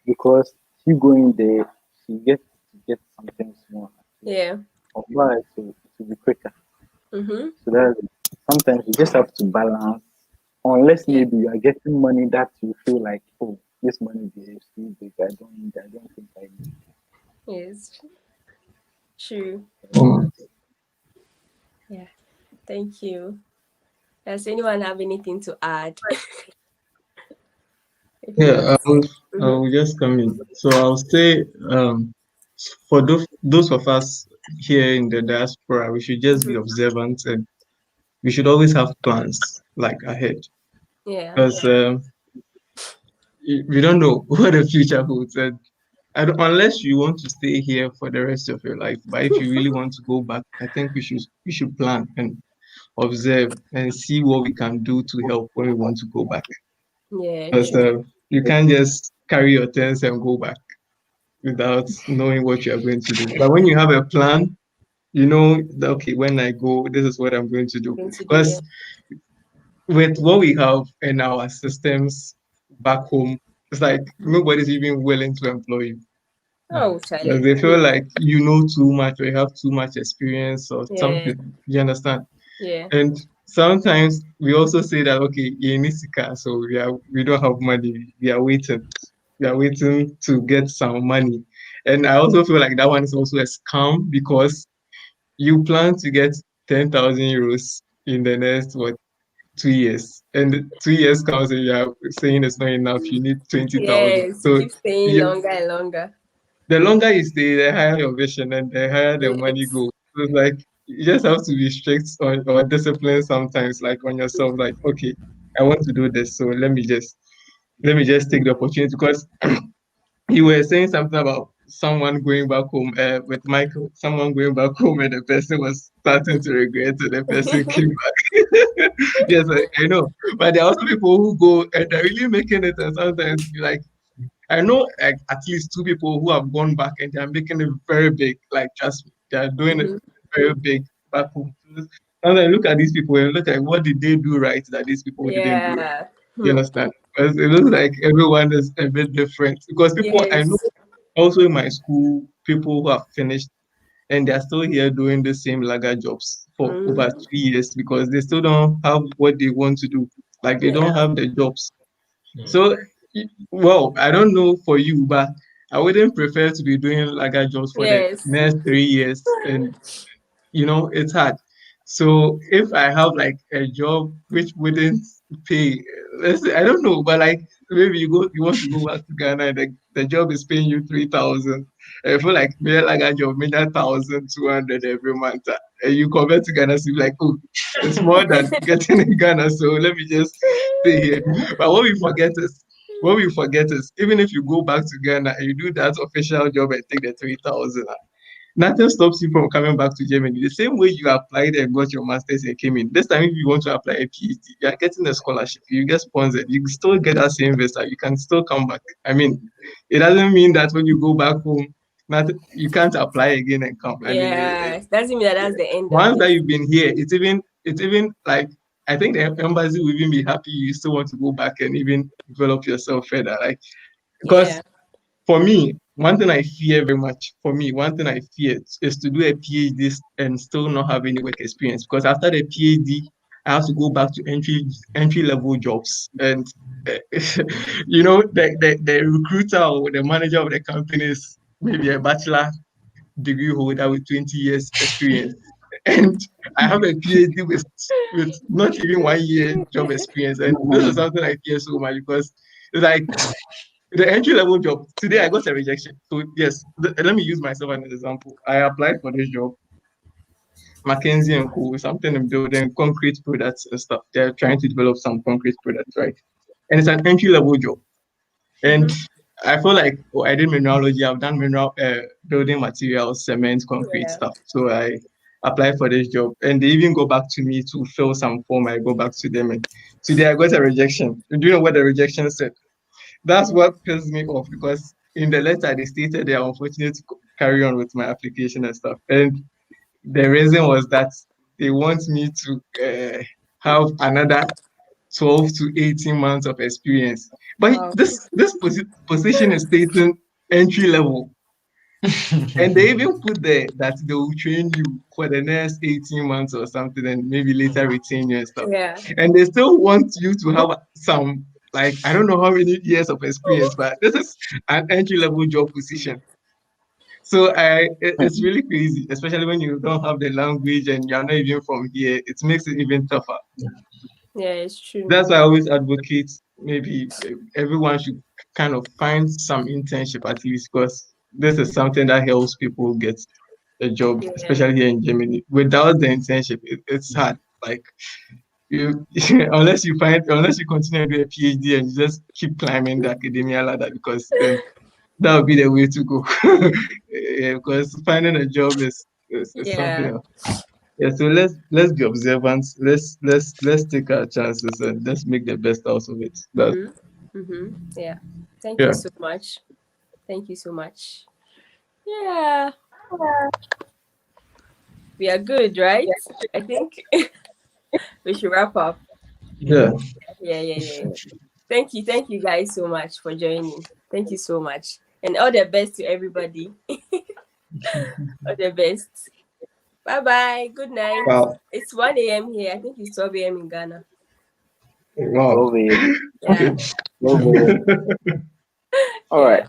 Speaker 6: Because she going there, she gets to get something small.
Speaker 1: Yeah.
Speaker 6: Apply to be quicker.
Speaker 1: Mm-hmm.
Speaker 6: So that sometimes you just have to balance. Unless
Speaker 1: Yeah.
Speaker 6: maybe you are getting money that you feel like, oh, this money is too big. I don't need. I don't think I need.
Speaker 1: Yes. True.
Speaker 9: Um,
Speaker 1: Yeah. Thank you. Does anyone have anything to add? If not,
Speaker 9: yeah, I
Speaker 1: mm-hmm.
Speaker 9: will just come in. So I'll say, for those of us here in the diaspora, we should just be
Speaker 1: Mm-hmm.
Speaker 9: observant and we should always have plans like ahead
Speaker 1: Yeah.
Speaker 9: because we don't know what the future holds. And unless you want to stay here for the rest of your life, but if you really want to go back, I think we should plan and observe and see what we can do to help when we want to go back.
Speaker 1: Yeah.
Speaker 9: Because
Speaker 1: True.
Speaker 9: you can't just carry your things and go back without knowing what you are going to do. But when you have a plan, you know that, okay, when I go, this is what I'm going to do.
Speaker 1: Going to do. Yeah.
Speaker 9: Because with what we have in our systems back home, it's like nobody's even willing to employ you.
Speaker 1: Oh,
Speaker 9: Like
Speaker 1: Charlie.
Speaker 9: they feel like you know too much or you have too much experience or
Speaker 1: Yeah.
Speaker 9: something. You understand?
Speaker 1: Yeah.
Speaker 9: And sometimes we also say that okay, in Isika, so we don't have money. We are waiting. We are waiting to get some money. And I also feel like that one is also a scam because you plan to get 10,000 euros in the next 2 years, and 2 years comes and you are saying it's not enough. You need 20,000.
Speaker 1: Yes. You
Speaker 9: So
Speaker 1: keep staying
Speaker 9: you,
Speaker 1: longer and longer.
Speaker 9: the longer you stay, the higher your vision and the higher the money
Speaker 1: Yes.
Speaker 9: goes. So it's like you just have to be strict on or disciplined sometimes, like on yourself, like, okay, I want to do this, so let me just take the opportunity because you were saying something about someone going back home with Michael, someone going back home, and the person was starting to regret it. The person came back. Yes, I know. But there are also people who go and they're really making it, and sometimes you like. I know like, at least two people who have gone back and they're making it very big. Like, trust me, they're doing it very big back home. And I look at these people and look at what did they do right that these people didn't do right.
Speaker 1: Yeah.
Speaker 9: You understand? Because it looks like everyone is a bit different. Because people I know
Speaker 1: Yes.
Speaker 9: also in my school, people who have finished and they're still here doing the same lager jobs for over 3 years because they still don't have what they want to do. Like they don't
Speaker 1: Yeah.
Speaker 9: have the jobs. So, well, I don't know for you, but I wouldn't prefer to be doing lager jobs for the
Speaker 1: Yes.
Speaker 9: next 3 years. And it's hard. So if I have like a job which wouldn't pay, let's say, I don't know, but like maybe you want to go back to Ghana and the job is paying you 3,000. I feel like maybe like a job maybe 1,200 every month. And you convert to Ghana, so you're like, oh, it's more than getting in Ghana, so let me just stay here. But what we forget is even if you go back to Ghana and you do that official job and take the 3,000, nothing stops you from coming back to Germany. The same way you applied and got your master's and came in. This time, if you want to apply a PhD, you are getting a scholarship, you get sponsored, you still get that same visa, you can still come back. I mean, it doesn't mean that when you go back home, you can't apply again and come. I mean,
Speaker 1: Yeah. Doesn't mean that that's the end of
Speaker 9: once
Speaker 1: it.
Speaker 9: that you've been here, it's even like I think the embassy will even be happy you still want to go back and even develop yourself further. Like because
Speaker 1: Yeah.
Speaker 9: for me, one thing I fear very much, one thing I fear is to do a PhD and still not have any work experience. Because after the PhD, I have to go back to entry level jobs. And the recruiter or the manager of the company is maybe a bachelor degree holder with 20 years experience. And I have a PhD with not even 1 year job experience. And this is something I fear so much because it's like the entry level job. Today I got a rejection. So yes, let me use myself as an example. I applied for this job, Mackenzie and Co. Something in building concrete products and stuff. They're trying to develop some concrete products, right? And it's an entry level job. And I feel like I did mineralogy. I've done mineral building materials, cement, concrete
Speaker 1: Yeah.
Speaker 9: stuff. So I applied for this job, and they even go back to me to fill some form. I go back to them, and today I got a rejection. Do you know what the rejection said? That's what pissed me off because in the letter they stated they are unfortunate to carry on with my application and stuff. And the reason was that they want me to have another 12 to 18 months of experience. But
Speaker 1: Wow.
Speaker 9: this position is stating entry level. And they even put there that they will train you for the next 18 months or something and maybe later retain you and stuff.
Speaker 1: Yeah.
Speaker 9: And they still want you to have some, like, I don't know how many years of experience, but this is an entry level job position. So it's really crazy, especially when you don't have the language and you're not even from here. It makes it even tougher.
Speaker 1: Yeah, it's true.
Speaker 9: That's why I always advocate maybe everyone should kind of find some internship at least because this is something that helps people get a job,
Speaker 1: Yeah.
Speaker 9: especially here in Germany. Without the internship, it's hard. Like you, unless you continue to do a PhD and you just keep climbing the academia ladder, because then that would be the way to go. Yeah, because finding a job is something
Speaker 1: Yeah.
Speaker 9: else. Yeah, so let's be observant. Let's take our chances and let's make the best out of it. That
Speaker 1: Yeah. Thank you
Speaker 9: yeah.
Speaker 1: so much. Thank you so much. Yeah. We are good, right? I think we should wrap up.
Speaker 9: Yeah.
Speaker 1: Yeah. Thank you. Thank you guys so much for joining. Thank you so much. And all the best to everybody. All the best. Bye bye. Good night.
Speaker 9: Wow.
Speaker 1: It's 1 a.m. here. I think it's 12 a.m. in Ghana.
Speaker 9: Wow.
Speaker 6: Love it.
Speaker 1: Yeah.
Speaker 6: Love it. All
Speaker 1: Yeah.
Speaker 6: right.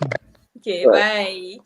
Speaker 1: Okay.
Speaker 6: Right.
Speaker 1: Bye.